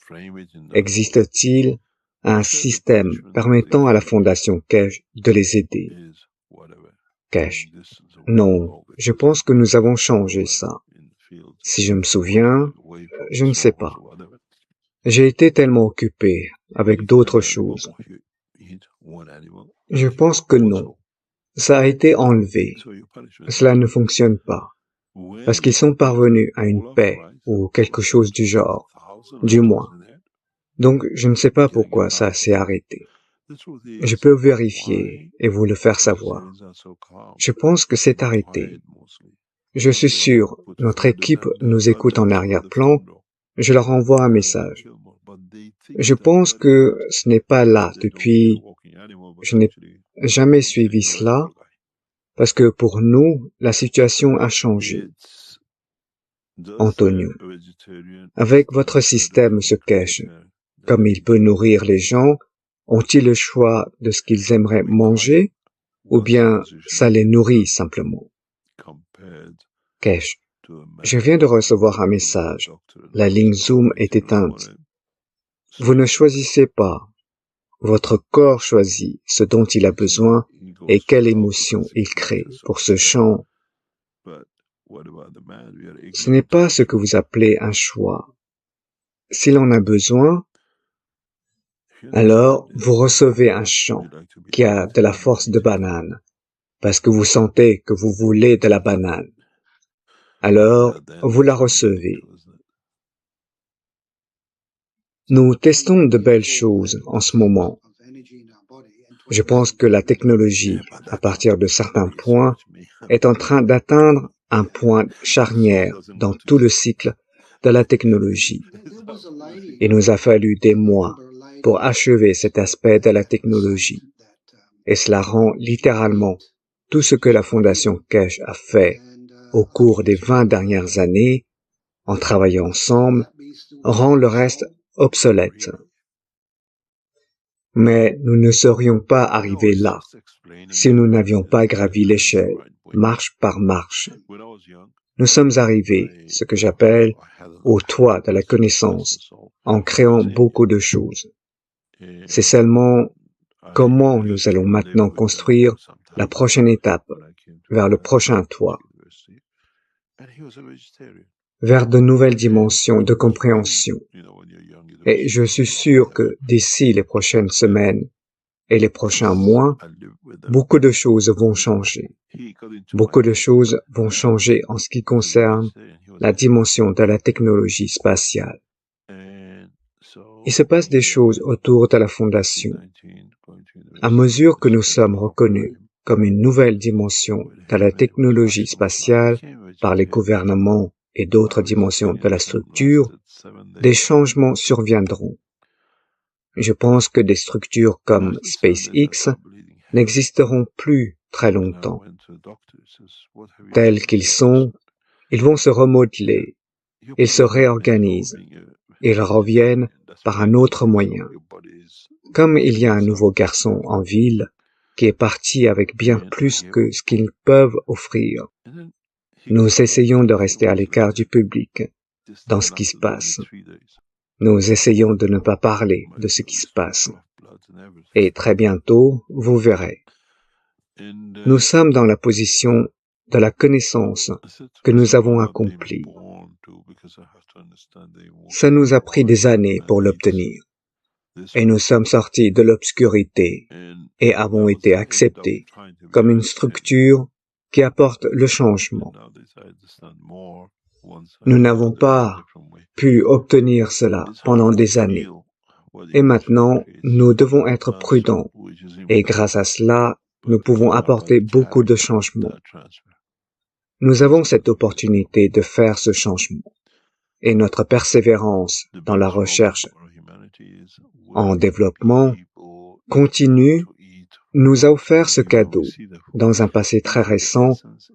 Existe-t-il un système permettant à la Fondation Kesh de les aider? Kesh. Non, je pense que nous avons changé ça. Si je me souviens, je ne sais pas. J'ai été tellement occupé avec d'autres choses. Je pense que non. Ça a été enlevé. Cela ne fonctionne pas. Parce qu'ils sont parvenus à une paix ou quelque chose du genre. du moins. Donc, je ne sais pas pourquoi ça s'est arrêté. Je peux vérifier et vous le faire savoir. Je pense que c'est arrêté. Je suis sûr, notre équipe nous écoute en arrière-plan. Je leur envoie un message. Je pense que ce n'est pas là depuis... Je n'ai jamais suivi cela parce que pour nous, la situation a changé. Antonio, avec votre système se cache, comme il peut nourrir les gens, ont-ils le choix de ce qu'ils aimeraient manger ou bien ça les nourrit simplement? Cash, je viens de recevoir un message. La ligne Zoom est éteinte. Vous ne choisissez pas. Votre corps choisit ce dont il a besoin et quelle émotion il crée pour ce chant. Ce n'est pas ce que vous appelez un choix. S'il en a besoin, alors vous recevez un chant qui a de la force de banane, parce que vous sentez que vous voulez de la banane. Alors, vous la recevez. Nous testons de belles choses en ce moment. Je pense que la technologie, à partir de certains points, est en train d'atteindre un point charnière dans tout le cycle de la technologie. Il nous a fallu des mois pour achever cet aspect de la technologie. Et cela rend littéralement tout ce que la Fondation Keshe a fait au cours des 20 dernières années, en travaillant ensemble, rend le reste obsolète. Mais nous ne serions pas arrivés là si nous n'avions pas gravi l'échelle, marche par marche. Nous sommes arrivés, ce que j'appelle, au toit de la connaissance, en créant beaucoup de choses. C'est seulement comment nous allons maintenant construire la prochaine étape vers le prochain toit, vers de nouvelles dimensions de compréhension. Et je suis sûr que d'ici les prochaines semaines et les prochains mois, beaucoup de choses vont changer. Beaucoup de choses vont changer en ce qui concerne la dimension de la technologie spatiale. Il se passe des choses autour de la Fondation. À mesure que nous sommes reconnus comme une nouvelle dimension de la technologie spatiale par les gouvernements et d'autres dimensions de la structure, des changements surviendront. Je pense que des structures comme SpaceX n'existeront plus très longtemps. Tels qu'ils sont, ils vont se remodeler, ils se réorganisent, ils reviennent par un autre moyen. Comme il y a un nouveau garçon en ville qui est parti avec bien plus que ce qu'ils peuvent offrir, nous essayons de rester à l'écart du public dans ce qui se passe. Nous essayons de ne pas parler de ce qui se passe. Et très bientôt, vous verrez. Nous sommes dans la position de la connaissance que nous avons accomplie. Ça nous a pris des années pour l'obtenir. Et nous sommes sortis de l'obscurité et avons été acceptés comme une structure qui apporte le changement. Nous n'avons pas pu obtenir cela pendant des années. Et maintenant, nous devons être prudents. Et grâce à cela, nous pouvons apporter beaucoup de changements. Nous avons cette opportunité de faire ce changement. Et notre persévérance dans la recherche en développement continu nous a offert ce cadeau dans un passé très récent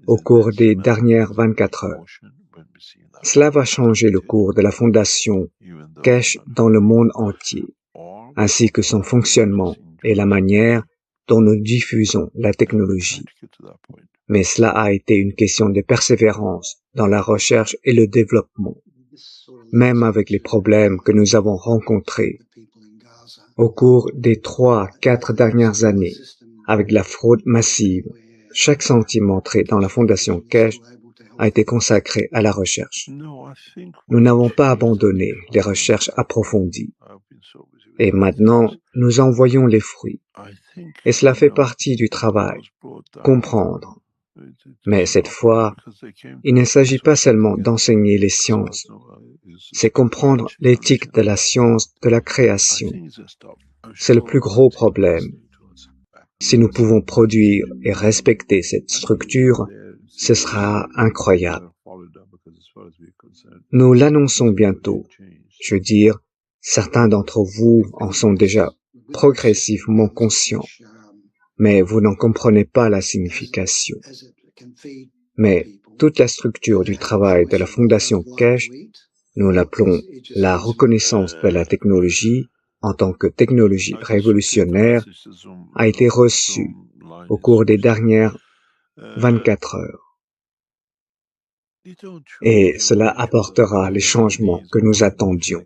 au cours des dernières 24 heures. Cela va changer le cours de la Fondation Keshe dans le monde entier, ainsi que son fonctionnement et la manière dont nous diffusons la technologie. Mais cela a été une question de persévérance dans la recherche et le développement, même avec les problèmes que nous avons rencontrés au cours des 3 à 4 dernières années, avec la fraude massive. Chaque centime entré dans la Fondation Keshe a été consacré à la recherche. Nous n'avons pas abandonné les recherches approfondies. Et maintenant, nous en voyons les fruits. Et cela fait partie du travail, comprendre. Mais cette fois, il ne s'agit pas seulement d'enseigner les sciences, c'est comprendre l'éthique de la science de la création. C'est le plus gros problème. Si nous pouvons produire et respecter cette structure, ce sera incroyable. Nous l'annonçons bientôt. Je veux dire, certains d'entre vous en sont déjà progressivement conscients, mais vous n'en comprenez pas la signification. Mais toute la structure du travail de la Fondation Keshe, nous l'appelons la reconnaissance de la technologie en tant que technologie révolutionnaire, a été reçue au cours des dernières 24 heures. Et cela apportera les changements que nous attendions.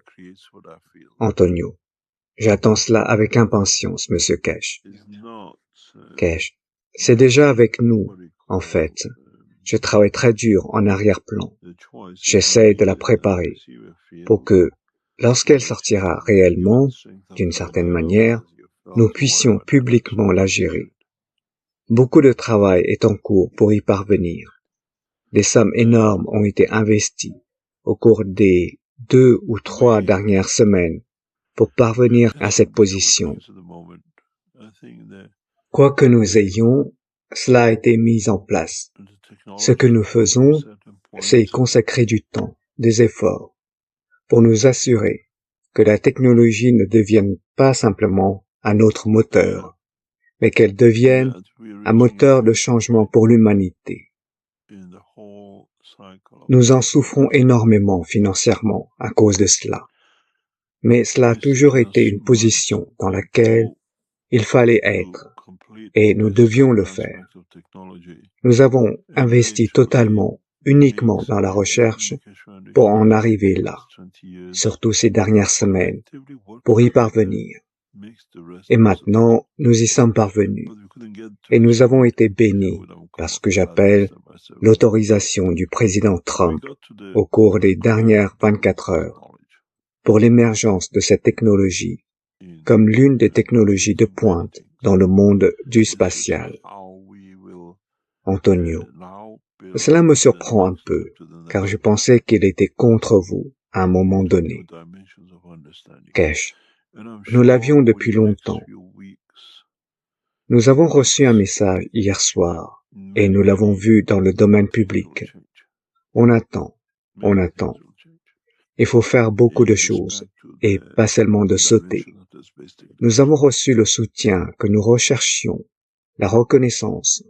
Antonio, j'attends cela avec impatience, Monsieur Keshe. Keshe, c'est déjà avec nous, en fait. Je travaille très dur en arrière-plan. J'essaie de la préparer pour que, lorsqu'elle sortira réellement, d'une certaine manière, nous puissions publiquement la gérer. Beaucoup de travail est en cours pour y parvenir. Des sommes énormes ont été investies au cours des 2 ou 3 dernières semaines pour parvenir à cette position. Quoi que nous ayons, cela a été mis en place. Ce que nous faisons, c'est y consacrer du temps, des efforts, pour nous assurer que la technologie ne devienne pas simplement un autre moteur, mais qu'elle devienne un moteur de changement pour l'humanité. Nous en souffrons énormément financièrement à cause de cela, mais cela a toujours été une position dans laquelle il fallait être, et nous devions le faire. Nous avons investi totalement, uniquement dans la recherche pour en arriver là, surtout ces dernières semaines, pour y parvenir. Et maintenant, nous y sommes parvenus. Et nous avons été bénis par ce que j'appelle l'autorisation du président Trump au cours des dernières 24 heures pour l'émergence de cette technologie comme l'une des technologies de pointe dans le monde du spatial. Antonio, cela me surprend un peu, car je pensais qu'il était contre vous à un moment donné. Keshe, nous l'avions depuis longtemps. Nous avons reçu un message hier soir, et nous l'avons vu dans le domaine public. On attend. Il faut faire beaucoup de choses, et pas seulement de sauter. Nous avons reçu le soutien que nous recherchions, la reconnaissance,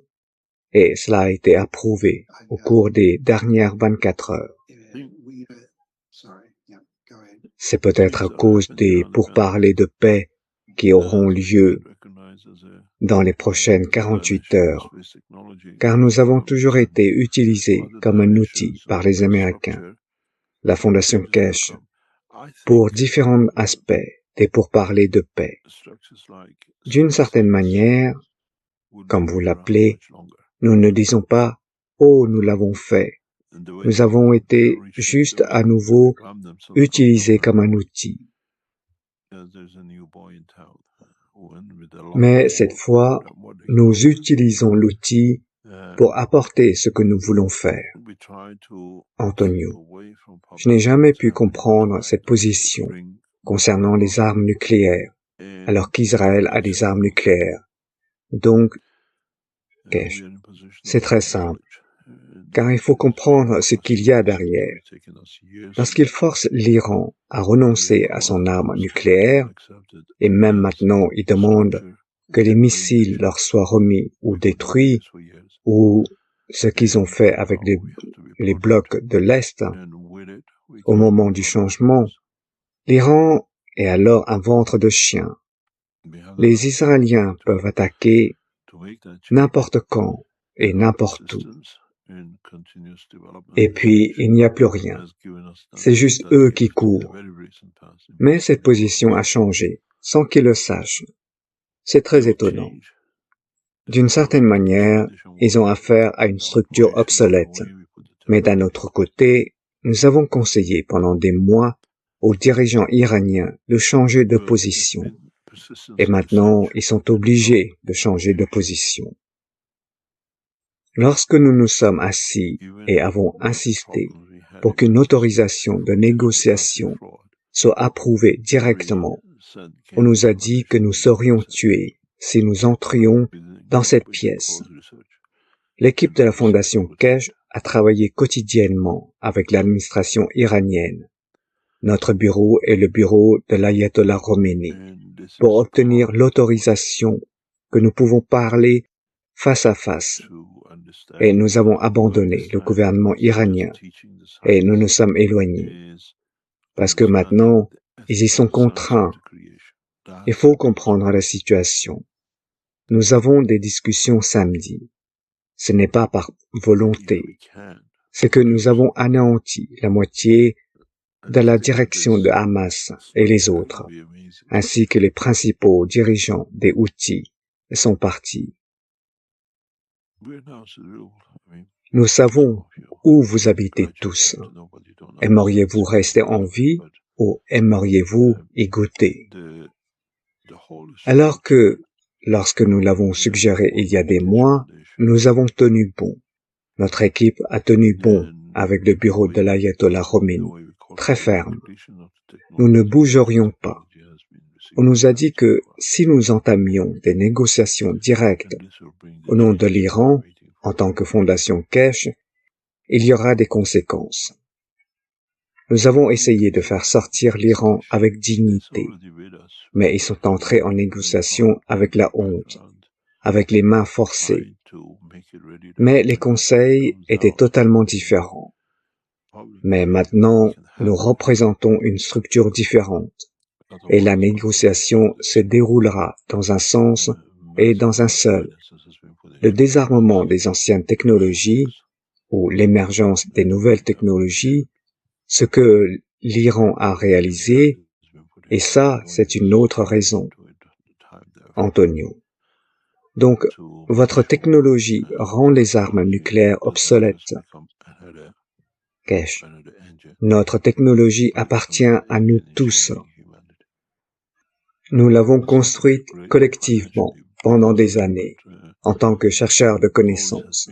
et cela a été approuvé au cours des dernières 24 heures. C'est peut-être à cause des pourparlers de paix qui auront lieu dans les prochaines 48 heures, car nous avons toujours été utilisés comme un outil par les Américains, la Fondation Keshe, pour différents aspects des pourparlers de paix. D'une certaine manière, comme vous l'appelez, nous ne disons pas « Oh, nous l'avons fait ». Nous avons été juste à nouveau utilisés comme un outil. Mais cette fois, nous utilisons l'outil pour apporter ce que nous voulons faire. Antonio, je n'ai jamais pu comprendre cette position concernant les armes nucléaires, alors qu'Israël a des armes nucléaires. Donc, Keshe, c'est très simple, car il faut comprendre ce qu'il y a derrière. Lorsqu'il force l'Iran à renoncer à son arme nucléaire, et même maintenant il demande que les missiles leur soient remis ou détruits, ou ce qu'ils ont fait avec les blocs de l'Est, au moment du changement, l'Iran est alors un ventre de chien. Les Israéliens peuvent attaquer n'importe quand et n'importe où. Et puis, il n'y a plus rien. C'est juste eux qui courent. Mais cette position a changé, sans qu'ils le sachent. C'est très étonnant. D'une certaine manière, ils ont affaire à une structure obsolète. Mais d'un autre côté, nous avons conseillé pendant des mois aux dirigeants iraniens de changer de position. Et maintenant, ils sont obligés de changer de position. Lorsque nous nous sommes assis et avons insisté pour qu'une autorisation de négociation soit approuvée directement. On nous a dit que nous serions tués si nous entrions dans cette pièce. L'équipe de la Fondation Kesh a travaillé quotidiennement avec l'administration iranienne. Notre bureau est le bureau de l'Ayatollah Khomeini pour obtenir l'autorisation que nous pouvons parler face à face. Et nous avons abandonné le gouvernement iranien et nous nous sommes éloignés. Parce que maintenant, ils y sont contraints. Il faut comprendre la situation. Nous avons des discussions samedi. Ce n'est pas par volonté. C'est que nous avons anéanti la moitié de la direction de Hamas et les autres, ainsi que les principaux dirigeants des Houthis sont partis. Nous savons où vous habitez tous. Aimeriez-vous rester en vie ou aimeriez-vous y goûter? Alors que, lorsque nous l'avons suggéré il y a des mois, nous avons tenu bon. Notre équipe a tenu bon avec le bureau de l'Ayatollah Khomeini, très ferme. Nous ne bougerions pas. On nous a dit que si nous entamions des négociations directes au nom de l'Iran, en tant que Fondation Kesh, il y aura des conséquences. Nous avons essayé de faire sortir l'Iran avec dignité, mais ils sont entrés en négociation avec la honte, avec les mains forcées. Mais les conseils étaient totalement différents. Mais maintenant, nous représentons une structure différente, et la négociation se déroulera dans un sens et dans un seul. Le désarmement des anciennes technologies ou l'émergence des nouvelles technologies, ce que l'Iran a réalisé, et ça, c'est une autre raison. Antonio. Donc, votre technologie rend les armes nucléaires obsolètes. Kesh. Notre technologie appartient à nous tous. Nous l'avons construite collectivement pendant des années, en tant que chercheurs de connaissances.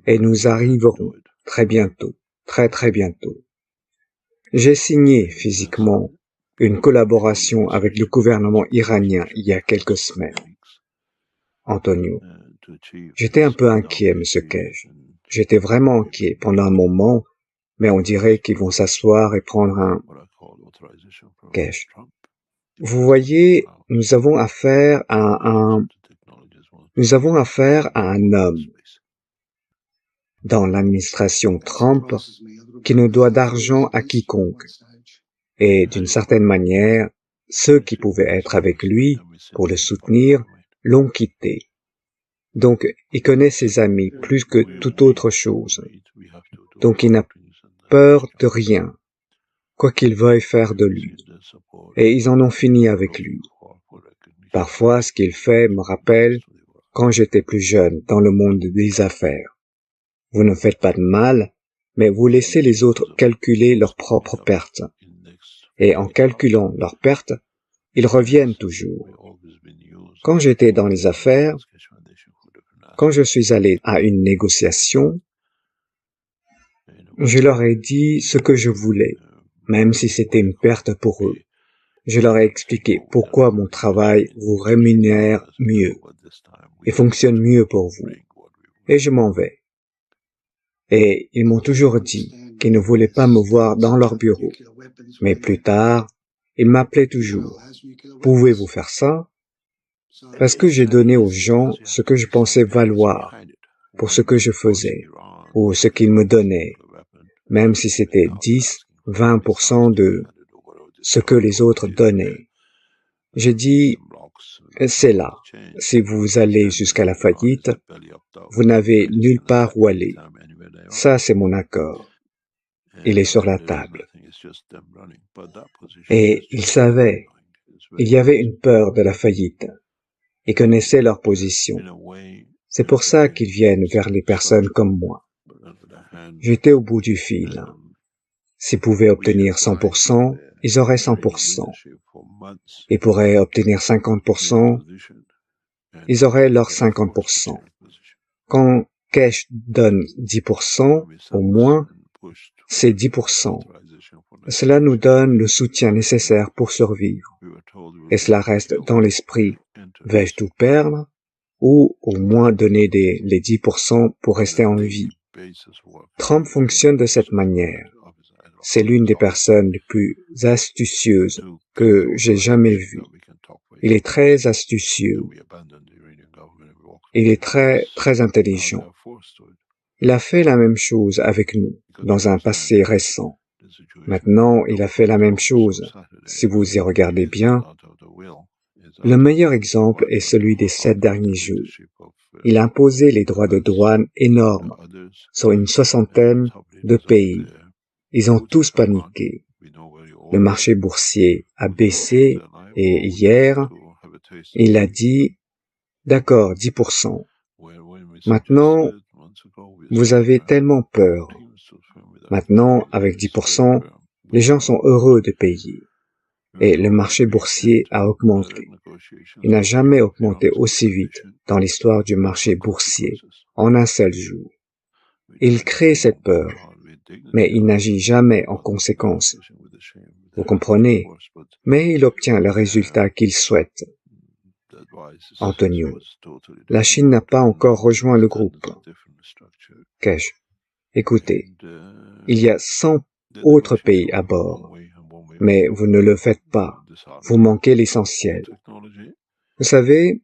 Et nous arriverons très bientôt, très bientôt. J'ai signé physiquement une collaboration avec le gouvernement iranien il y a quelques semaines. Antonio. J'étais un peu inquiet, Monsieur Kesh. J'étais vraiment inquiet pendant un moment, mais on dirait qu'ils vont s'asseoir et prendre un... Kesh. Vous voyez, nous avons affaire à un homme dans l'administration Trump qui ne doit d'argent à quiconque. Et d'une certaine manière, ceux qui pouvaient être avec lui pour le soutenir l'ont quitté. Donc, il connaît ses amis plus que toute autre chose. Donc, il n'a peur de rien, quoi qu'il veuille faire de lui. Et ils en ont fini avec lui. Parfois, ce qu'il fait me rappelle quand j'étais plus jeune dans le monde des affaires. Vous ne faites pas de mal, mais vous laissez les autres calculer leurs propres pertes. Et en calculant leurs pertes, ils reviennent toujours. Quand j'étais dans les affaires, quand je suis allé à une négociation, je leur ai dit ce que je voulais, même si c'était une perte pour eux. Je leur ai expliqué pourquoi mon travail vous rémunère mieux et fonctionne mieux pour vous. Et je m'en vais. Et ils m'ont toujours dit qu'ils ne voulaient pas me voir dans leur bureau. Mais plus tard, ils m'appelaient toujours. Pouvez-vous faire ça? Parce que j'ai donné aux gens ce que je pensais valoir pour ce que je faisais ou ce qu'ils me donnaient, même si c'était 10-20% de ce que les autres donnaient. J'ai dit, c'est là. Si vous allez jusqu'à la faillite, vous n'avez nulle part où aller. Ça, c'est mon accord. Il est sur la table. Et ils savaient, il y avait une peur de la faillite. Ils connaissaient leur position. C'est pour ça qu'ils viennent vers les personnes comme moi. J'étais au bout du fil. S'ils pouvaient obtenir 100%, ils auraient 100%. Ils pourraient obtenir 50%, ils auraient leurs 50%. Quand Kesh donne 10%, au moins, c'est 10%. Cela nous donne le soutien nécessaire pour survivre. Et cela reste dans l'esprit. Vais-je tout perdre? Ou au moins donner les 10% pour rester en vie. Trump fonctionne de cette manière. C'est l'une des personnes les plus astucieuses que j'ai jamais vues. Il est très astucieux. Il est très, très intelligent. Il a fait la même chose avec nous dans un passé récent. Maintenant, il a fait la même chose. Si vous y regardez bien, le meilleur exemple est celui des 7 derniers jours. Il a imposé les droits de douane énormes sur une soixantaine de pays. Ils ont tous paniqué. Le marché boursier a baissé et hier, il a dit, d'accord, 10%. Maintenant, vous avez tellement peur. Maintenant, avec 10%, les gens sont heureux de payer. Et le marché boursier a augmenté. Il n'a jamais augmenté aussi vite dans l'histoire du marché boursier en un seul jour. Il crée cette peur, mais il n'agit jamais en conséquence. Vous comprenez? Mais il obtient le résultat qu'il souhaite. Antonio, la Chine n'a pas encore rejoint le groupe. Kesh, écoutez, il y a 100 autres pays à bord, mais vous ne le faites pas. Vous manquez l'essentiel. Vous savez,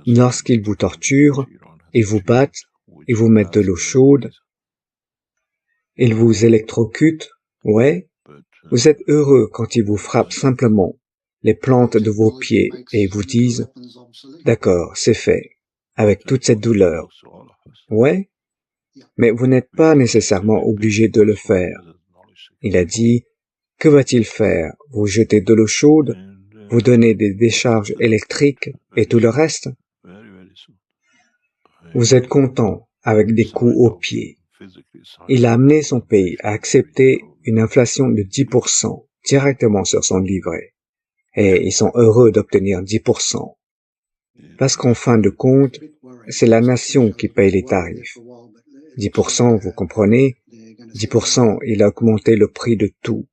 lorsqu'ils vous torturent, ils vous battent, ils vous mettent de l'eau chaude, ils vous électrocutent, ouais, vous êtes heureux quand ils vous frappent simplement les plantes de vos pieds et vous disent « D'accord, c'est fait, avec toute cette douleur. » Ouais, mais vous n'êtes pas nécessairement obligé de le faire. Il a dit « Que va-t-il faire? Vous jeter de l'eau chaude? Vous donner des décharges électriques et tout le reste? » Vous êtes content avec des coups aux pieds. Il a amené son pays à accepter une inflation de 10% directement sur son livret. Et ils sont heureux d'obtenir 10%. Parce qu'en fin de compte, c'est la nation qui paye les tarifs. 10%, vous comprenez? 10%, il a augmenté le prix de tout.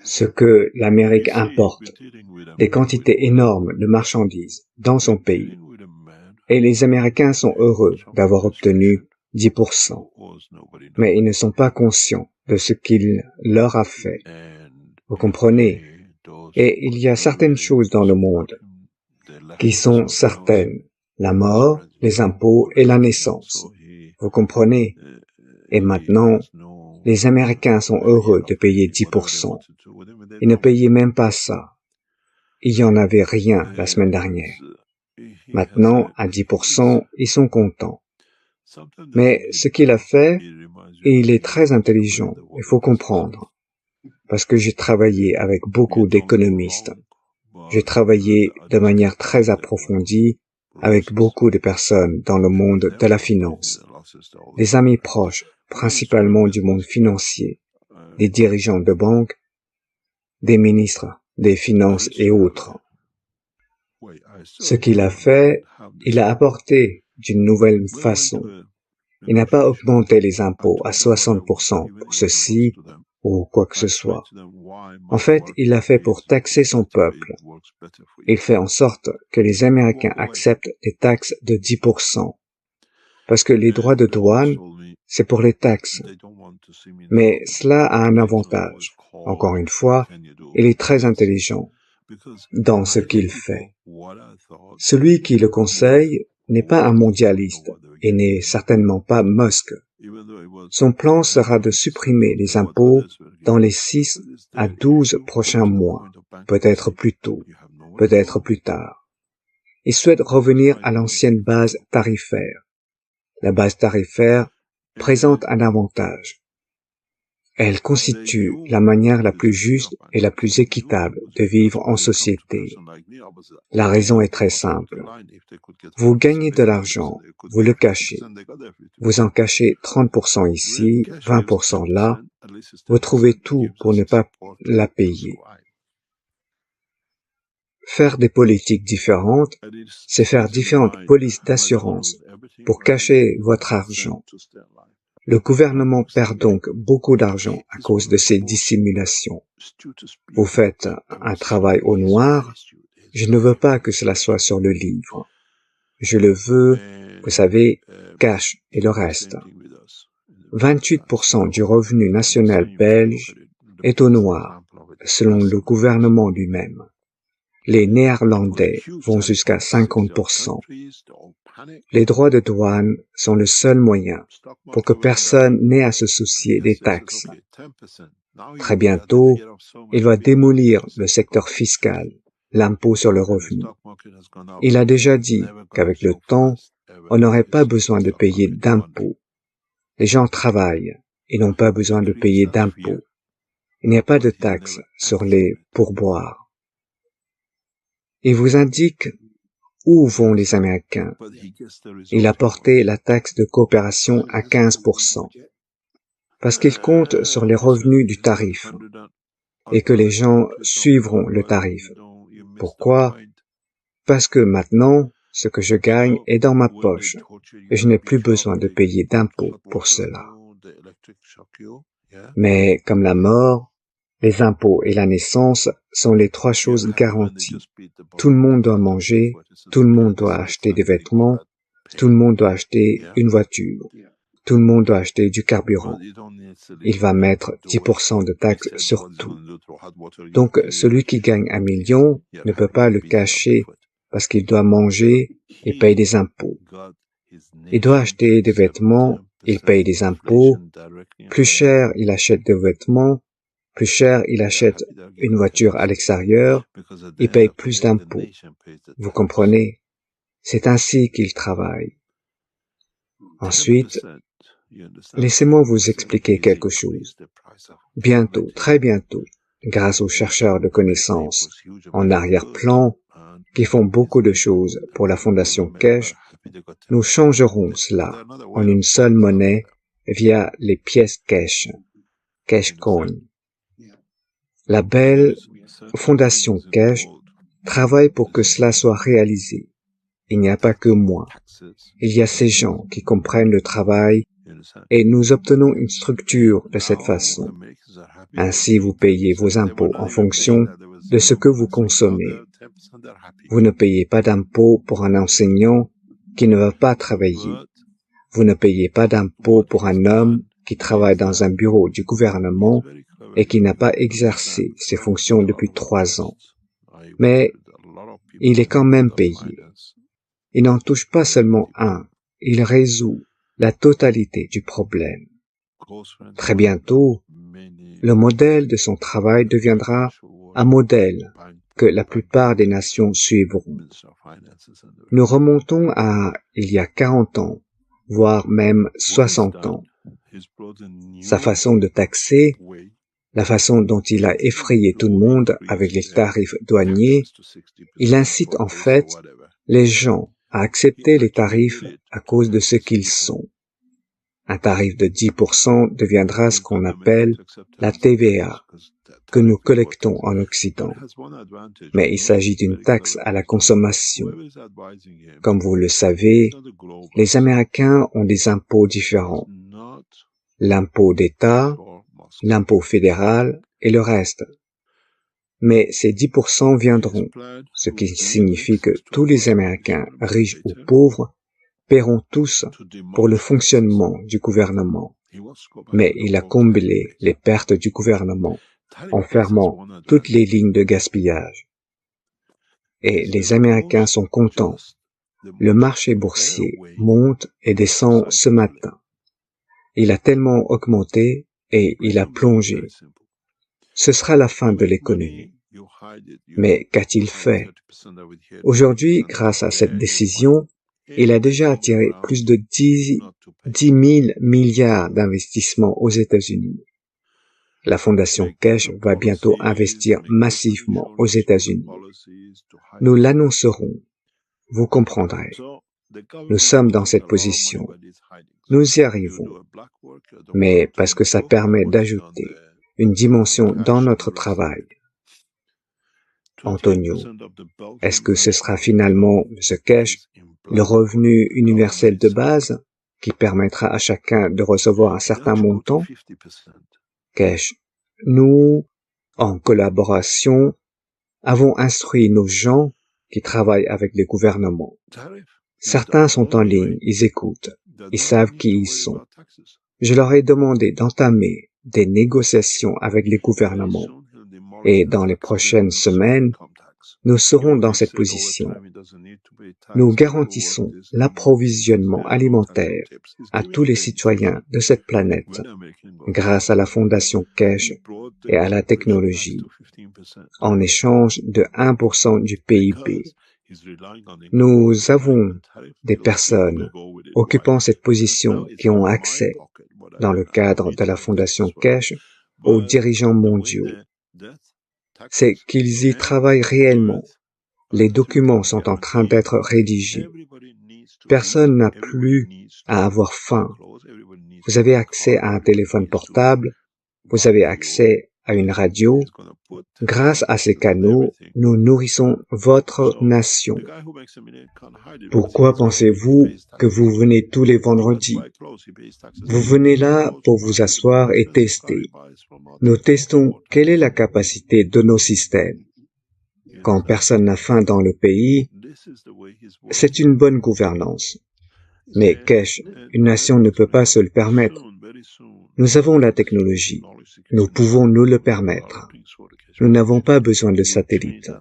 Ce que l'Amérique importe, des quantités énormes de marchandises dans son pays. Et les Américains sont heureux d'avoir obtenu 10%. Mais ils ne sont pas conscients de ce qu'il leur a fait. Vous comprenez? Et il y a certaines choses dans le monde qui sont certaines. La mort, les impôts et la naissance. Vous comprenez? Et maintenant, les Américains sont heureux de payer 10%. Ils ne payaient même pas ça. Il n'y en avait rien la semaine dernière. Maintenant, à 10%, ils sont contents. Mais ce qu'il a fait, et il est très intelligent, il faut comprendre. Parce que j'ai travaillé avec beaucoup d'économistes. J'ai travaillé de manière très approfondie avec beaucoup de personnes dans le monde de la finance. Des amis proches, principalement du monde financier, des dirigeants de banques, des ministres des finances et autres. Ce qu'il a fait, il a apporté d'une nouvelle façon. Il n'a pas augmenté les impôts à 60% pour ceci ou quoi que ce soit. En fait, il l'a fait pour taxer son peuple. Il fait en sorte que les Américains acceptent des taxes de 10%. Parce que les droits de douane, c'est pour les taxes. Mais cela a un avantage. Encore une fois, il est très intelligent dans ce qu'il fait. Celui qui le conseille n'est pas un mondialiste et n'est certainement pas Musk. Son plan sera de supprimer les impôts dans les 6 à 12 prochains mois, peut-être plus tôt, peut-être plus tard. Il souhaite revenir à l'ancienne base tarifaire. La base tarifaire présente un avantage. Elle constitue la manière la plus juste et la plus équitable de vivre en société. La raison est très simple. Vous gagnez de l'argent, vous le cachez. Vous en cachez 30% ici, 20% là. Vous trouvez tout pour ne pas la payer. Faire des politiques différentes, c'est faire différentes polices d'assurance pour cacher votre argent. Le gouvernement perd donc beaucoup d'argent à cause de ces dissimulations. Vous faites un travail au noir, je ne veux pas que cela soit sur le livre. Je le veux, vous savez, cash et le reste. 28% du revenu national belge est au noir, selon le gouvernement lui-même. Les Néerlandais vont jusqu'à 50%. Les droits de douane sont le seul moyen pour que personne n'ait à se soucier des taxes. Très bientôt, il va démolir le secteur fiscal, l'impôt sur le revenu. Il a déjà dit qu'avec le temps, on n'aurait pas besoin de payer d'impôts. Les gens travaillent et n'ont pas besoin de payer d'impôts. Il n'y a pas de taxes sur les pourboires. Il vous indique où vont les Américains. Il a porté la taxe de coopération à 15%, parce qu'il compte sur les revenus du tarif, et que les gens suivront le tarif. Pourquoi? Parce que maintenant, ce que je gagne est dans ma poche, et je n'ai plus besoin de payer d'impôts pour cela. Mais comme la mort, les impôts et la naissance sont les trois choses garanties. Tout le monde doit manger, tout le monde doit acheter des vêtements, tout le monde doit acheter une voiture, tout le monde doit acheter du carburant. Il va mettre 10% de taxes sur tout. Donc, celui qui gagne 1 million ne peut pas le cacher parce qu'il doit manger et paye des impôts. Il doit acheter des vêtements, il paye des impôts. Plus cher il achète des vêtements, plus cher il achète une voiture à l'extérieur, il paye plus d'impôts. Vous comprenez? C'est ainsi qu'il travaille. Ensuite, laissez-moi vous expliquer quelque chose. Bientôt, très bientôt, grâce aux chercheurs de connaissances en arrière-plan qui font beaucoup de choses pour la Fondation Cash, nous changerons cela en une seule monnaie via les pièces Cash, Cash Coin. La belle Fondation Cash travaille pour que cela soit réalisé. Il n'y a pas que moi. Il y a ces gens qui comprennent le travail et nous obtenons une structure de cette façon. Ainsi, vous payez vos impôts en fonction de ce que vous consommez. Vous ne payez pas d'impôts pour un enseignant qui ne va pas travailler. Vous ne payez pas d'impôts pour un homme qui travaille dans un bureau du gouvernement et qui n'a pas exercé ses fonctions depuis 3 ans. Mais il est quand même payé. Il n'en touche pas seulement un, il résout la totalité du problème. Très bientôt, le modèle de son travail deviendra un modèle que la plupart des nations suivront. Nous remontons à il y a 40 ans, voire même 60 ans. Sa façon de taxer, la façon dont il a effrayé tout le monde avec les tarifs douaniers, il incite en fait les gens à accepter les tarifs à cause de ce qu'ils sont. Un tarif de 10% deviendra ce qu'on appelle la TVA, que nous collectons en Occident. Mais il s'agit d'une taxe à la consommation. Comme vous le savez, les Américains ont des impôts différents. L'impôt d'État, l'impôt fédéral et le reste. Mais ces 10% viendront, ce qui signifie que tous les Américains, riches ou pauvres, paieront tous pour le fonctionnement du gouvernement. Mais il a comblé les pertes du gouvernement en fermant toutes les lignes de gaspillage. Et les Américains sont contents. Le marché boursier monte et descend ce matin. Il a tellement augmenté et il a plongé. Ce sera la fin de l'économie. Mais qu'a-t-il fait? Aujourd'hui, grâce à cette décision, il a déjà attiré plus de 10 000 milliards d'investissements aux États-Unis. La Fondation Cash va bientôt investir massivement aux États-Unis. Nous l'annoncerons. Vous comprendrez. Nous sommes dans cette position. Nous y arrivons. Mais parce que ça permet d'ajouter une dimension dans notre travail. Antonio, est-ce que ce sera finalement, ce Cash, le revenu universel de base? qui permettra à chacun de recevoir un certain montant. Cash. Nous, en collaboration, avons instruit nos gens qui travaillent avec les gouvernements. Certains sont en ligne, ils écoutent, ils savent qui ils sont. Je leur ai demandé d'entamer des négociations avec les gouvernements et dans les prochaines semaines, nous serons dans cette position. Nous garantissons l'approvisionnement alimentaire à tous les citoyens de cette planète grâce à la Fondation Cash et à la technologie, en échange de 1% du PIB. Nous avons des personnes occupant cette position qui ont accès, dans le cadre de la Fondation Cash, aux dirigeants mondiaux. C'est qu'ils y travaillent réellement. Les documents sont en train d'être rédigés. Personne n'a plus à avoir faim. Vous avez accès à un téléphone portable, vous avez accès à une radio. Grâce à ces canaux, nous nourrissons votre nation. Pourquoi pensez-vous que vous venez tous les vendredis? Vous venez là pour vous asseoir et tester. Nous testons quelle est la capacité de nos systèmes. Quand personne n'a faim dans le pays, c'est une bonne gouvernance. Mais Cash, une nation ne peut pas se le permettre. Nous avons la technologie. Nous pouvons nous le permettre. Nous n'avons pas besoin de satellites.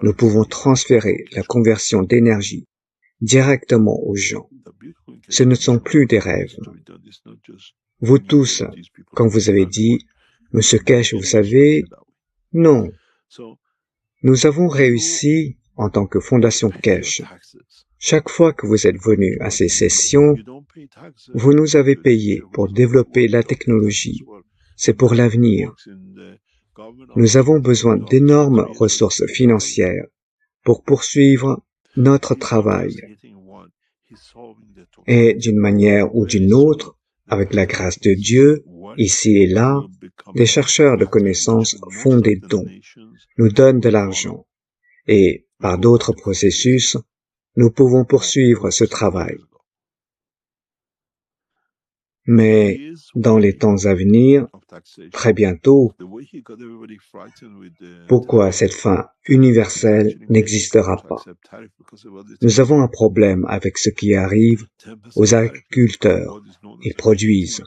Nous pouvons transférer la conversion d'énergie directement aux gens. Ce ne sont plus des rêves. Vous tous, quand vous avez dit, « Monsieur Cash, vous savez, non. » Nous avons réussi en tant que Fondation Cash. Chaque fois que vous êtes venus à ces sessions, vous nous avez payé pour développer la technologie. C'est pour l'avenir. Nous avons besoin d'énormes ressources financières pour poursuivre notre travail. Et d'une manière ou d'une autre, avec la grâce de Dieu, ici et là, des chercheurs de connaissances font des dons, nous donnent de l'argent. Et par d'autres processus, nous pouvons poursuivre ce travail. Mais dans les temps à venir, très bientôt, pourquoi cette fin universelle n'existera pas? Nous avons un problème avec ce qui arrive aux agriculteurs. Ils produisent.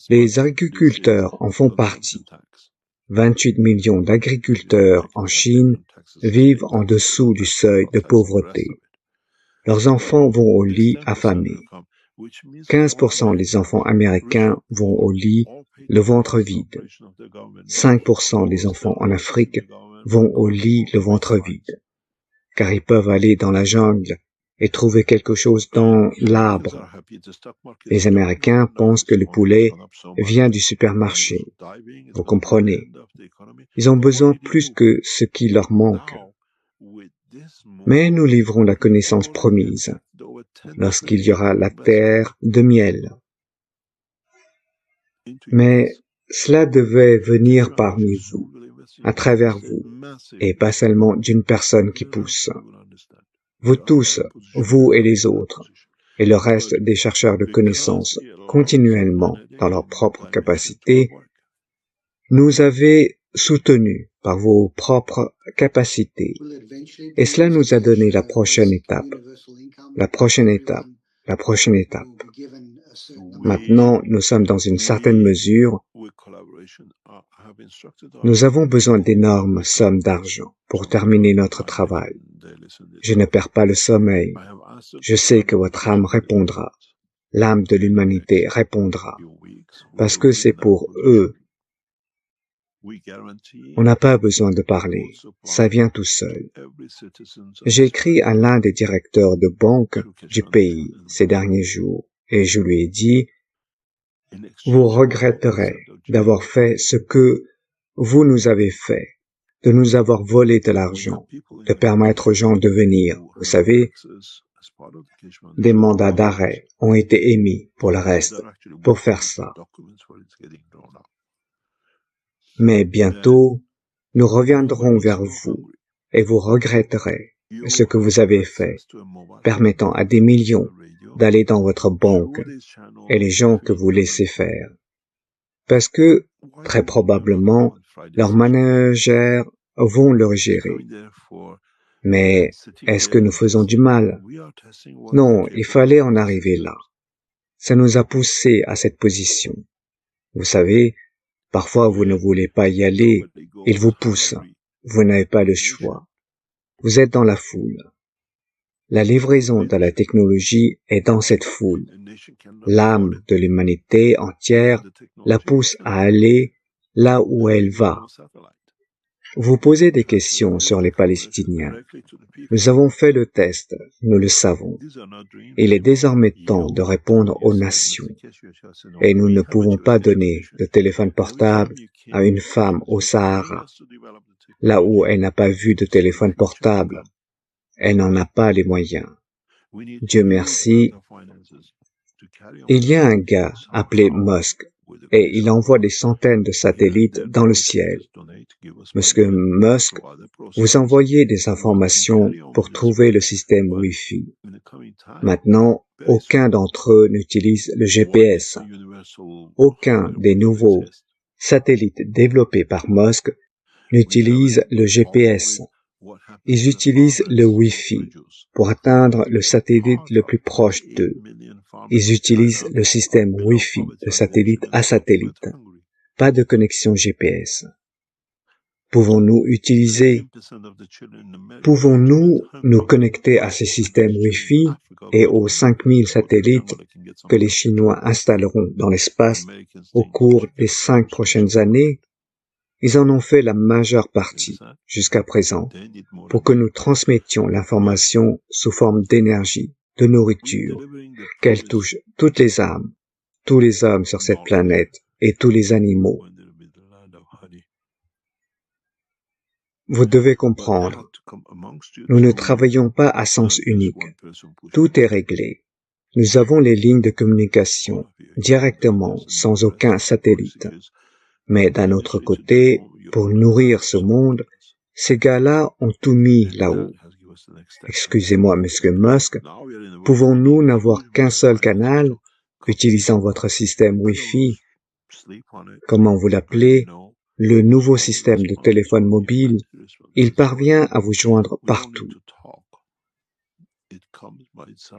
Les agriculteurs en font partie. 28 millions d'agriculteurs en Chine vivent en dessous du seuil de pauvreté. Leurs enfants vont au lit affamés. 15% des enfants américains vont au lit le ventre vide. 5% des enfants en Afrique vont au lit le ventre vide, car ils peuvent aller dans la jungle et trouver quelque chose dans l'arbre. Les Américains pensent que le poulet vient du supermarché. Vous comprenez? Ils ont besoin plus que ce qui leur manque. Mais nous livrons la connaissance promise lorsqu'il y aura la terre de miel. Mais cela devait venir parmi vous, à travers vous, et pas seulement d'une personne qui pousse. Vous tous, vous et les autres, et le reste des chercheurs de connaissances, continuellement dans leur propre capacité, nous avez soutenus par vos propres capacités. Et cela nous a donné la prochaine étape, la prochaine étape, la prochaine étape. Maintenant, nous sommes dans une certaine mesure. Nous avons besoin d'énormes sommes d'argent pour terminer notre travail. Je ne perds pas le sommeil. Je sais que votre âme répondra. L'âme de l'humanité répondra. Parce que c'est pour eux. On n'a pas besoin de parler. Ça vient tout seul. J'ai écrit à l'un des directeurs de banque du pays ces derniers jours et je lui ai dit « Vous regretterez d'avoir fait ce que vous nous avez fait, de nous avoir volé de l'argent, de permettre aux gens de venir. Vous savez, des mandats d'arrêt ont été émis pour le reste, pour faire ça. Mais bientôt, nous reviendrons vers vous et vous regretterez ce que vous avez fait, permettant à des millions d'aller dans votre banque et les gens que vous laissez faire. Parce que, très probablement, leurs managers vont le gérer. Mais est-ce que nous faisons du mal? Non, il fallait en arriver là. Ça nous a poussés à cette position. Vous savez, parfois vous ne voulez pas y aller, ils vous poussent. Vous n'avez pas le choix. Vous êtes dans la foule. La livraison de la technologie est dans cette foule. L'âme de l'humanité entière la pousse à aller là où elle va. Vous posez des questions sur les Palestiniens. Nous avons fait le test, nous le savons. Il est désormais temps de répondre aux nations. Et nous ne pouvons pas donner de téléphone portable à une femme au Sahara, là où elle n'a pas vu de téléphone portable. Elle n'en a pas les moyens. Dieu merci. Il y a un gars appelé Musk et il envoie des centaines de satellites dans le ciel. Monsieur Musk, vous envoyez des informations pour trouver le système Wi-Fi. Maintenant, aucun d'entre eux n'utilise le GPS. Aucun des nouveaux satellites développés par Musk n'utilise le GPS. Ils utilisent le Wi-Fi pour atteindre le satellite le plus proche d'eux. Ils utilisent le système Wi-Fi de satellite à satellite. Pas de connexion GPS. Pouvons-nous nous connecter à ces systèmes Wi-Fi et aux 5000 satellites que les Chinois installeront dans l'espace au cours des 5 prochaines années? Ils en ont fait la majeure partie jusqu'à présent pour que nous transmettions l'information sous forme d'énergie, de nourriture, qu'elle touche toutes les âmes, tous les hommes sur cette planète et tous les animaux. Vous devez comprendre, nous ne travaillons pas à sens unique. Tout est réglé. Nous avons les lignes de communication directement, sans aucun satellite. Mais d'un autre côté, pour nourrir ce monde, ces gars-là ont tout mis là-haut. Excusez-moi, Monsieur Musk, pouvons-nous n'avoir qu'un seul canal, utilisant votre système Wi-Fi, comment vous l'appelez, le nouveau système de téléphone mobile, il parvient à vous joindre partout.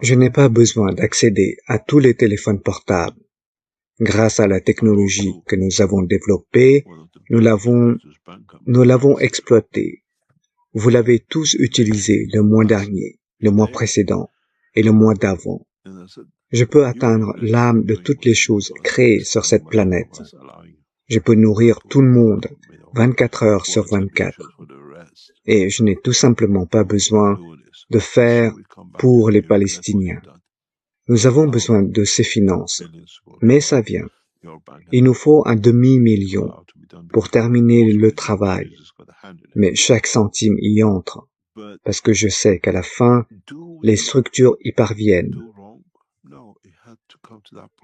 Je n'ai pas besoin d'accéder à tous les téléphones portables. Grâce à la technologie que nous avons développée, nous l'avons exploitée. Vous l'avez tous utilisé le mois dernier, le mois précédent et le mois d'avant. Je peux atteindre l'âme de toutes les choses créées sur cette planète. Je peux nourrir tout le monde 24 heures sur 24. Et je n'ai tout simplement pas besoin de faire pour les Palestiniens. Nous avons besoin de ces finances, mais ça vient. Il nous faut un demi-million pour terminer le travail, mais chaque centime y entre, parce que je sais qu'à la fin, les structures y parviennent.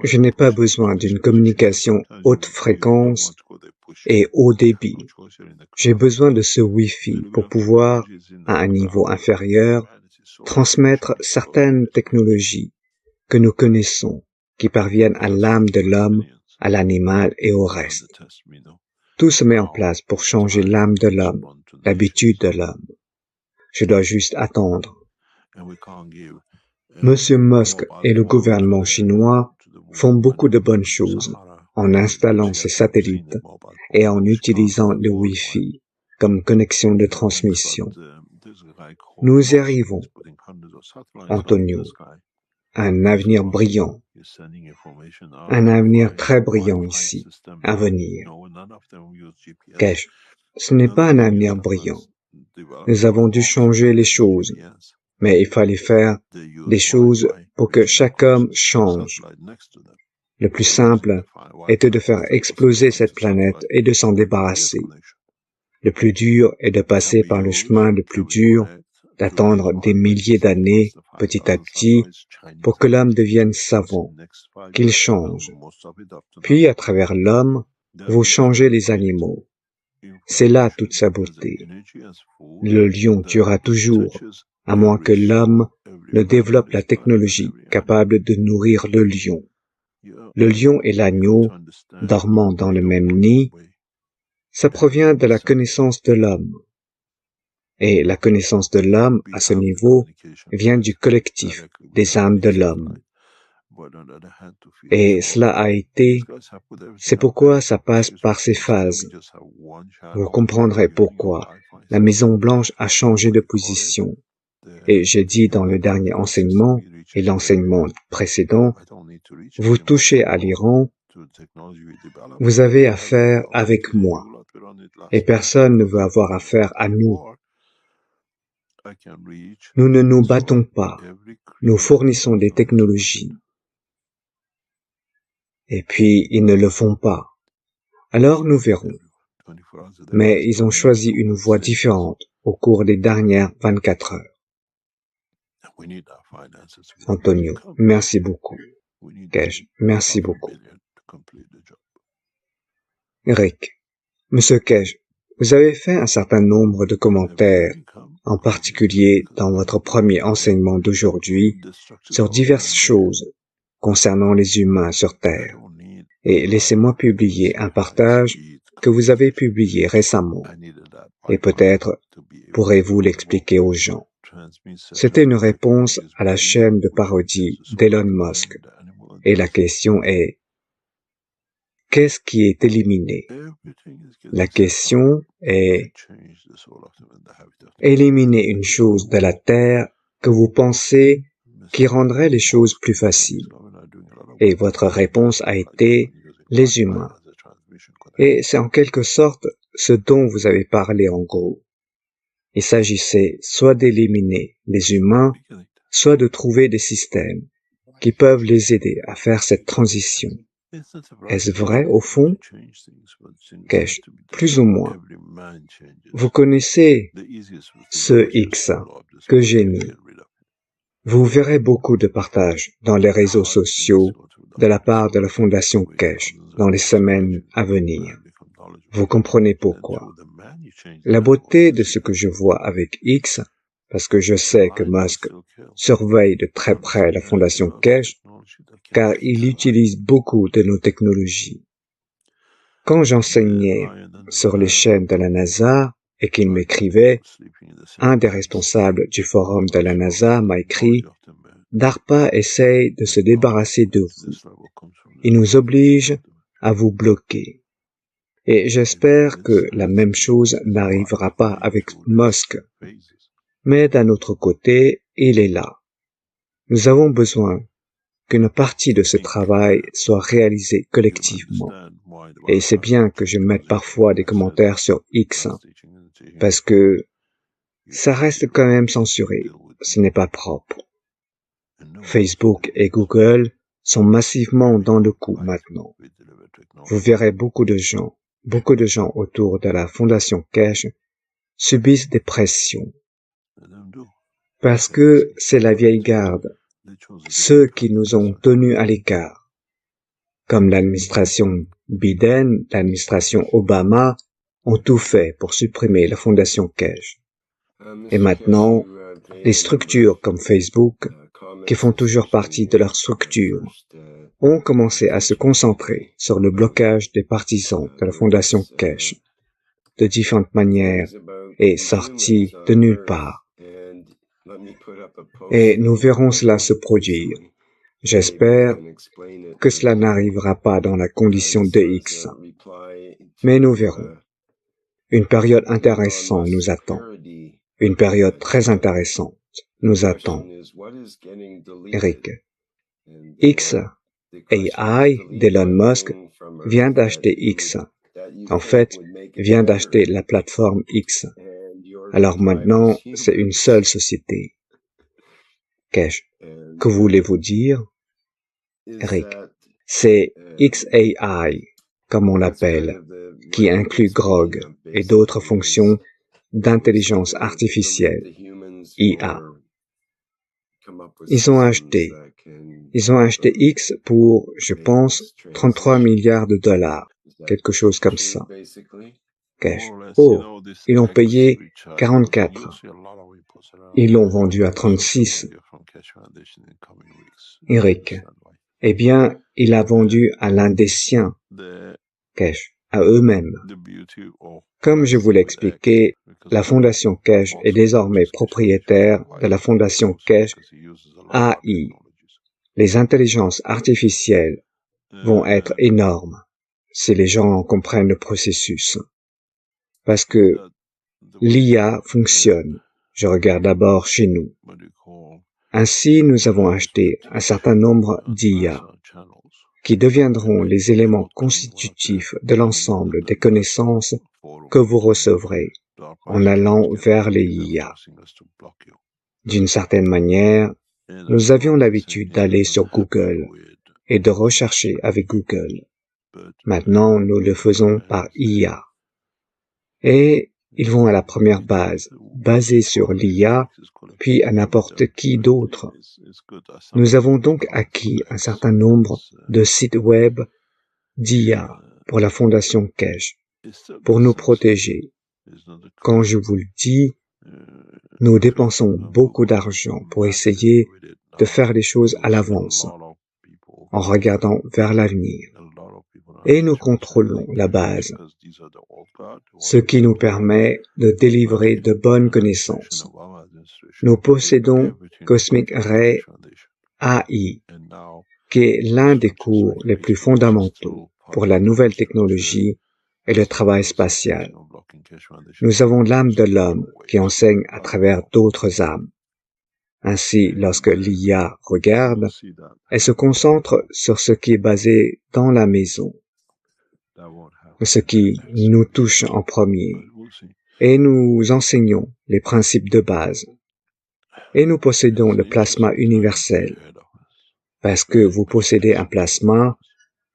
Je n'ai pas besoin d'une communication haute fréquence et haut débit. J'ai besoin de ce Wi-Fi pour pouvoir, à un niveau inférieur, transmettre certaines technologies que nous connaissons, qui parviennent à l'âme de l'homme, à l'animal et au reste. Tout se met en place pour changer l'âme de l'homme, l'habitude de l'homme. Je dois juste attendre. Monsieur Musk et le gouvernement chinois font beaucoup de bonnes choses en installant ces satellites et en utilisant le Wi-Fi comme connexion de transmission. Nous y arrivons, Antonio. Un avenir brillant, un avenir très brillant ici, à venir. Kesh, ce n'est pas un avenir brillant. Nous avons dû changer les choses, mais il fallait faire des choses pour que chaque homme change. Le plus simple était de faire exploser cette planète et de s'en débarrasser. Le plus dur est de passer par le chemin le plus dur, d'attendre des milliers d'années, petit à petit, pour que l'homme devienne savant, qu'il change. Puis, à travers l'homme, vous changez les animaux. C'est là toute sa beauté. Le lion tuera toujours, à moins que l'homme ne développe la technologie capable de nourrir le lion. Le lion et l'agneau, dormant dans le même nid, ça provient de la connaissance de l'homme. Et la connaissance de l'homme, à ce niveau, vient du collectif, des âmes de l'homme. Et cela a été, c'est pourquoi ça passe par ces phases. Vous comprendrez pourquoi la Maison Blanche a changé de position. Et j'ai dit dans le dernier enseignement et l'enseignement précédent, vous touchez à l'Iran, vous avez affaire avec moi. Et personne ne veut avoir affaire à nous. Nous ne nous battons pas. Nous fournissons des technologies. Et puis, ils ne le font pas. Alors, nous verrons. Mais ils ont choisi une voie différente au cours des dernières 24 heures. Antonio, merci beaucoup. Kesh, merci beaucoup. Eric, Monsieur Kesh, vous avez fait un certain nombre de commentaires, en particulier dans votre premier enseignement d'aujourd'hui, sur diverses choses concernant les humains sur Terre. Et laissez-moi publier un partage que vous avez publié récemment. Et peut-être pourrez-vous l'expliquer aux gens. C'était une réponse à la chaîne de parodie d'Elon Musk. Et la question est, qu'est-ce qui est éliminé? La question est, éliminer une chose de la Terre que vous pensez qui rendrait les choses plus faciles. Et votre réponse a été les humains. Et c'est en quelque sorte ce dont vous avez parlé en gros. Il s'agissait soit d'éliminer les humains, soit de trouver des systèmes qui peuvent les aider à faire cette transition. Est-ce vrai au fond? Kesh, plus ou moins. Vous connaissez ce X que j'ai mis. Vous verrez beaucoup de partages dans les réseaux sociaux de la part de la Fondation Kesh dans les semaines à venir. Vous comprenez pourquoi. La beauté de ce que je vois avec X, parce que je sais que Musk surveille de très près la Fondation Kesh, car il utilise beaucoup de nos technologies. Quand j'enseignais sur les chaînes de la NASA et qu'il m'écrivait, un des responsables du forum de la NASA m'a écrit « DARPA essaye de se débarrasser de vous. Il nous oblige à vous bloquer. » Et j'espère que la même chose n'arrivera pas avec Musk. Mais d'un autre côté, il est là. Nous avons besoin qu'une partie de ce travail soit réalisée collectivement. Et c'est bien que je mette parfois des commentaires sur X, parce que ça reste quand même censuré. Ce n'est pas propre. Facebook et Google sont massivement dans le coup maintenant. Vous verrez beaucoup de gens autour de la Fondation Kesh subissent des pressions. Parce que c'est la vieille garde, ceux qui nous ont tenus à l'écart. Comme l'administration Biden, l'administration Obama ont tout fait pour supprimer la Fondation Kesh. Et maintenant, les structures comme Facebook, qui font toujours partie de leur structure, ont commencé à se concentrer sur le blocage des partisans de la Fondation Kesh de différentes manières et sortis de nulle part. Et nous verrons cela se produire. J'espère que cela n'arrivera pas dans la condition de X. Mais nous verrons. Une période intéressante nous attend. Une période très intéressante nous attend. Eric. X AI d'Elon Musk vient d'acheter X. En fait, vient d'acheter la plateforme X. Alors maintenant, c'est une seule société. Kesh, que voulez-vous dire? Eric, c'est XAI, comme on l'appelle, qui inclut Grog et d'autres fonctions d'intelligence artificielle, IA. Ils ont acheté X pour, je pense, 33 milliards de dollars, quelque chose comme ça. cash. Oh, ils ont payé 44. Ils l'ont vendu à 36. Eric. Eh bien, il a vendu à l'un des siens, cash, à eux-mêmes. Comme je vous l'ai expliqué, la Fondation Cash est désormais propriétaire de la Fondation Cash AI. Les intelligences artificielles vont être énormes si les gens comprennent le processus. Parce que l'IA fonctionne. Je regarde d'abord chez nous. Ainsi, nous avons acheté un certain nombre d'IA qui deviendront les éléments constitutifs de l'ensemble des connaissances que vous recevrez en allant vers les IA. D'une certaine manière, nous avions l'habitude d'aller sur Google et de rechercher avec Google. Maintenant, nous le faisons par IA. Et ils vont à la première base, basée sur l'IA, puis à n'importe qui d'autre. Nous avons donc acquis un certain nombre de sites web d'IA pour la Fondation Cash, pour nous protéger. Quand je vous le dis, nous dépensons beaucoup d'argent pour essayer de faire les choses à l'avance, en regardant vers l'avenir. Et nous contrôlons la base, ce qui nous permet de délivrer de bonnes connaissances. Nous possédons Cosmic Ray AI, qui est l'un des cours les plus fondamentaux pour la nouvelle technologie et le travail spatial. Nous avons l'âme de l'homme qui enseigne à travers d'autres âmes. Ainsi, lorsque l'IA regarde, elle se concentre sur ce qui est basé dans la maison, ce qui nous touche en premier, et nous enseignons les principes de base. Et nous possédons le plasma universel, parce que vous possédez un plasma,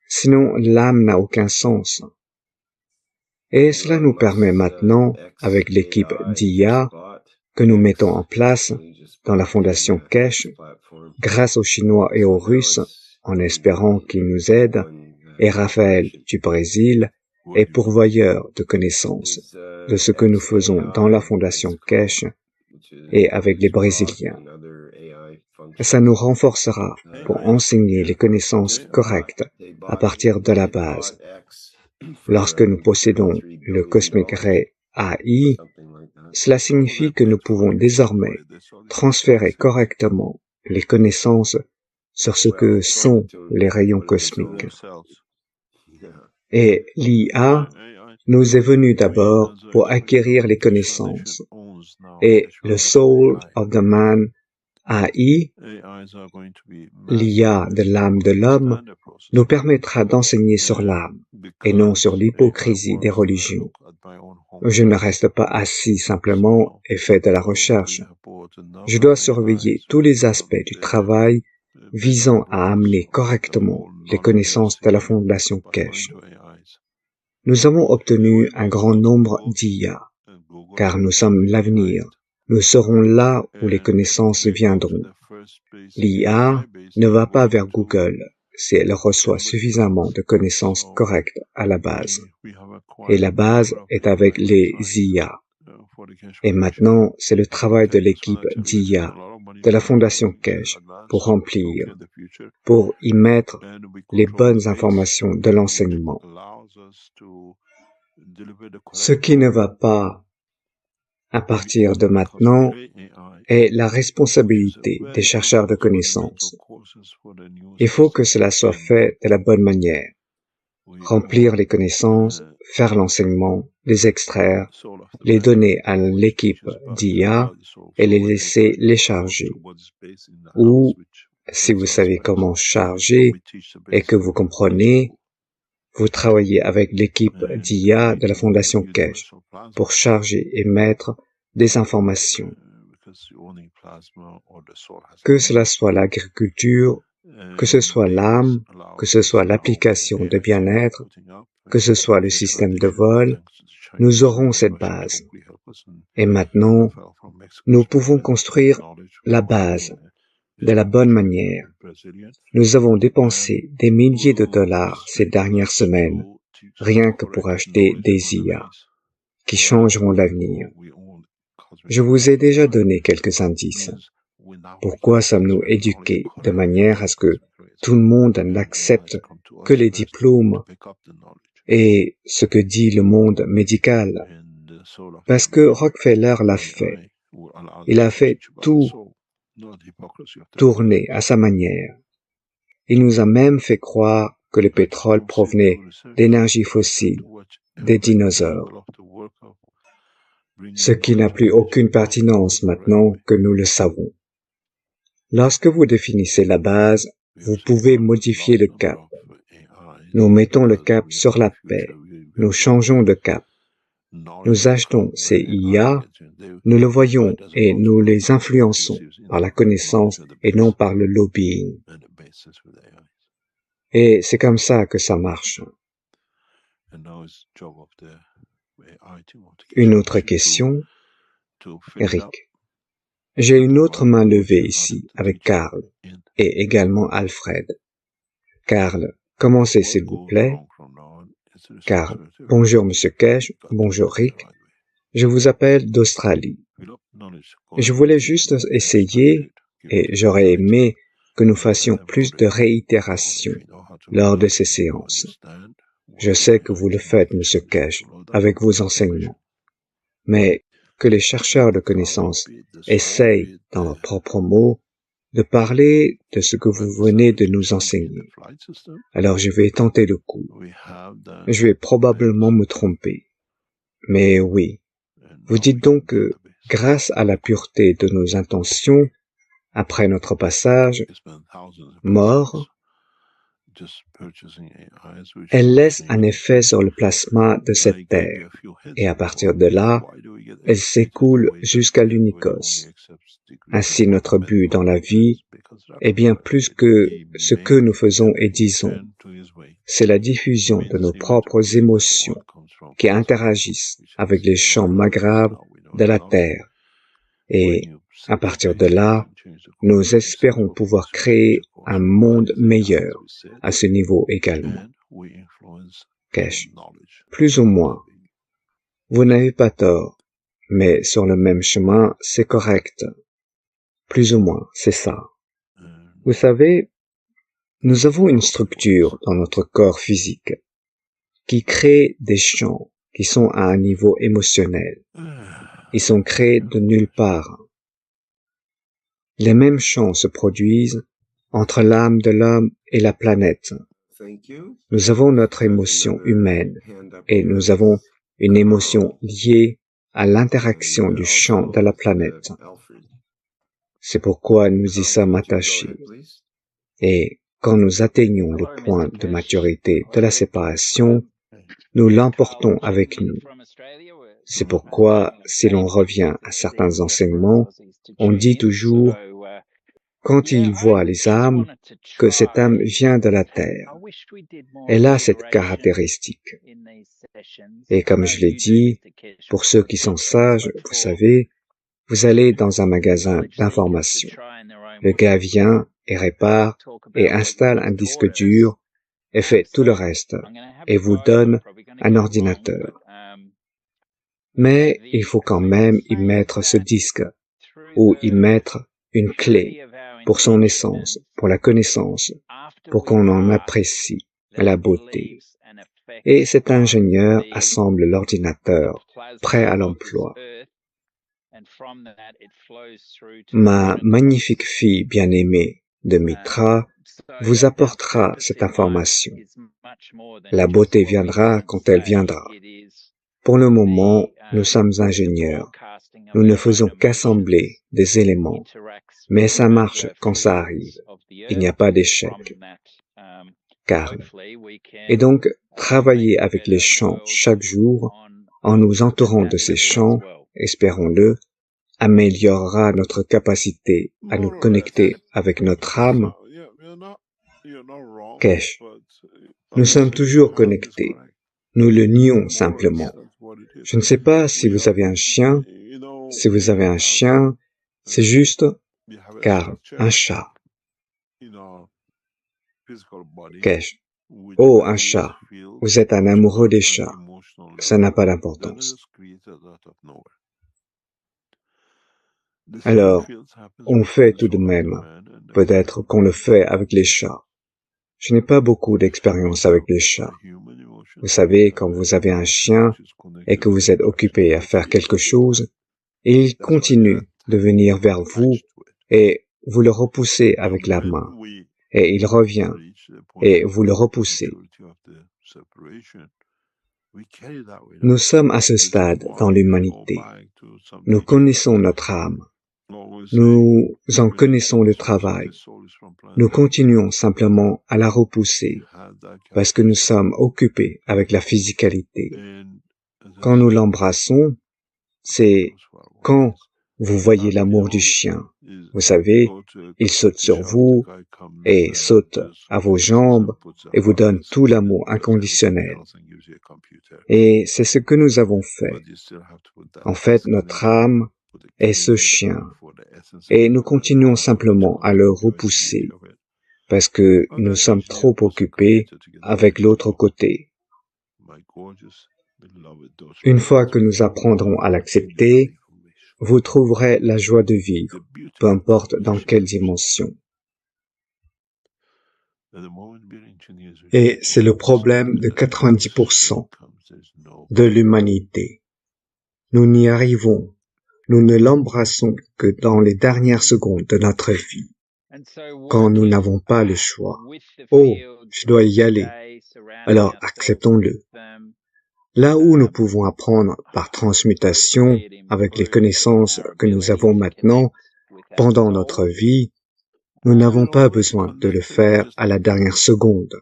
sinon l'âme n'a aucun sens. Et cela nous permet maintenant, avec l'équipe d'IA que nous mettons en place dans la Fondation Cash, grâce aux Chinois et aux Russes, en espérant qu'ils nous aident, et Raphaël du Brésil est pourvoyeur de connaissances de ce que nous faisons dans la Fondation Cash et avec les Brésiliens. Ça nous renforcera pour enseigner les connaissances correctes à partir de la base. Lorsque nous possédons le Cosmic Ray AI, cela signifie que nous pouvons désormais transférer correctement les connaissances sur ce que sont les rayons cosmiques. Et l'IA nous est venue d'abord pour acquérir les connaissances. Et le Soul of the Man AI, l'IA de l'âme de l'homme, nous permettra d'enseigner sur l'âme et non sur l'hypocrisie des religions. Je ne reste pas assis simplement et fais de la recherche. Je dois surveiller tous les aspects du travail visant à amener correctement les connaissances de la Fondation Cash. Nous avons obtenu un grand nombre d'IA, car nous sommes l'avenir. Nous serons là où les connaissances viendront. L'IA ne va pas vers Google si elle reçoit suffisamment de connaissances correctes à la base. Et la base est avec les IA. Et maintenant, c'est le travail de l'équipe d'IA, de la Fondation Cash, pour remplir, pour y mettre les bonnes informations de l'enseignement. Ce qui ne va pas à partir de maintenant est la responsabilité des chercheurs de connaissances. Il faut que cela soit fait de la bonne manière. Remplir les connaissances, faire l'enseignement, les extraire, les donner à l'équipe d'IA et les laisser les charger. Ou, si vous savez comment charger et que vous comprenez, vous travaillez avec l'équipe d'IA de la Fondation Cash pour charger et mettre des informations. Que cela soit l'agriculture, que ce soit l'âme, que ce soit l'application de bien-être, que ce soit le système de vol, nous aurons cette base. Et maintenant, nous pouvons construire la base de la bonne manière. Nous avons dépensé des milliers de dollars ces dernières semaines, rien que pour acheter des IA. qui changeront l'avenir. Je vous ai déjà donné quelques indices. Pourquoi sommes-nous éduqués de manière à ce que tout le monde n'accepte que les diplômes et ce que dit le monde médical? Parce que Rockefeller l'a fait. Il a fait tout tourner à sa manière. Il nous a même fait croire que le pétrole provenait d'énergie fossile, des dinosaures. Ce qui n'a plus aucune pertinence maintenant que nous le savons. Lorsque vous définissez la base, vous pouvez modifier le cap. Nous mettons le cap sur la paix. Nous changeons de cap. Nous achetons ces IA, nous le voyons et nous les influençons par la connaissance et non par le lobbying. Et c'est comme ça que ça marche. Une autre question, Eric. J'ai une autre main levée ici avec Karl et également Alfred. Karl, commencez s'il vous plaît. Karl, bonjour Monsieur Cash, bonjour Rick. Je vous appelle d'Australie. Je voulais juste essayer et j'aurais aimé que nous fassions plus de réitération lors de ces séances. Je sais que vous le faites, Monsieur Cash, avec vos enseignements. Mais que les chercheurs de connaissances essayent, dans leurs propres mots, de parler de ce que vous venez de nous enseigner. Alors je vais tenter le coup. Je vais probablement me tromper. Mais oui, vous dites donc que, grâce à la pureté de nos intentions, après notre passage, mort, elle laisse un effet sur le plasma de cette terre, et à partir de là, elle s'écoule jusqu'à l'unicos. Ainsi notre but dans la vie est bien plus que ce que nous faisons et disons. C'est la diffusion de nos propres émotions qui interagissent avec les champs magravs de la terre. Et à partir de là, nous espérons pouvoir créer un monde meilleur à ce niveau également. Cash. Plus ou moins. Vous n'avez pas tort, mais sur le même chemin, c'est correct. Plus ou moins, c'est ça. Vous savez, nous avons une structure dans notre corps physique qui crée des champs qui sont à un niveau émotionnel. Ils sont créés de nulle part. Les mêmes champs se produisent entre l'âme de l'homme et la planète. Nous avons notre émotion humaine et nous avons une émotion liée à l'interaction du champ de la planète. C'est pourquoi nous y sommes attachés. Et quand nous atteignons le point de maturité de la séparation, nous l'emportons avec nous. C'est pourquoi, si l'on revient à certains enseignements, on dit toujours, quand il voit les âmes, que cette âme vient de la terre. Elle a cette caractéristique. Et comme je l'ai dit, pour ceux qui sont sages, vous savez, vous allez dans un magasin d'information. Le gars vient et répare et installe un disque dur et fait tout le reste et vous donne un ordinateur. Mais il faut quand même y mettre ce disque ou y mettre une clé pour son essence, pour la connaissance, pour qu'on en apprécie la beauté. Et cet ingénieur assemble l'ordinateur, prêt à l'emploi. Ma magnifique fille bien-aimée de Mitra vous apportera cette information. La beauté viendra quand elle viendra. Pour le moment, nous sommes ingénieurs. Nous ne faisons qu'assembler des éléments. Mais ça marche quand ça arrive. Il n'y a pas d'échec. Karl. Et donc, travailler avec les champs chaque jour, en nous entourant de ces champs, espérons-le, améliorera notre capacité à nous connecter avec notre âme. Kesh. Nous sommes toujours connectés. Nous le nions simplement. Je ne sais pas si vous avez un chien. Si vous avez un chien, c'est juste, car un chat. Kesh. Oh, un chat. Vous êtes un amoureux des chats. ça n'a pas d'importance. Alors, on fait tout de même. Peut-être qu'on le fait avec les chats. Je n'ai pas beaucoup d'expérience avec les chats. Vous savez, quand vous avez un chien et que vous êtes occupé à faire quelque chose, il continue de venir vers vous et vous le repoussez avec la main. Et il revient et vous le repoussez. Nous sommes à ce stade dans l'humanité. Nous connaissons notre âme. Nous en connaissons le travail. Nous continuons simplement à la repousser parce que nous sommes occupés avec la physicalité. Quand nous l'embrassons, c'est quand vous voyez l'amour du chien. Vous savez, il saute sur vous et saute à vos jambes et vous donne tout l'amour inconditionnel. Et c'est ce que nous avons fait. En fait, notre âme est ce chien et nous continuons simplement à le repousser parce que nous sommes trop occupés avec l'autre côté. Une fois que nous apprendrons à l'accepter, vous trouverez la joie de vivre, peu importe dans quelle dimension. Et c'est le problème de 90% de l'humanité. Nous n'y arrivons. Nous ne l'embrassons que dans les dernières secondes de notre vie, quand nous n'avons pas le choix. Oh, je dois y aller. Alors acceptons-le. Là où nous pouvons apprendre par transmutation avec les connaissances que nous avons maintenant pendant notre vie, nous n'avons pas besoin de le faire à la dernière seconde.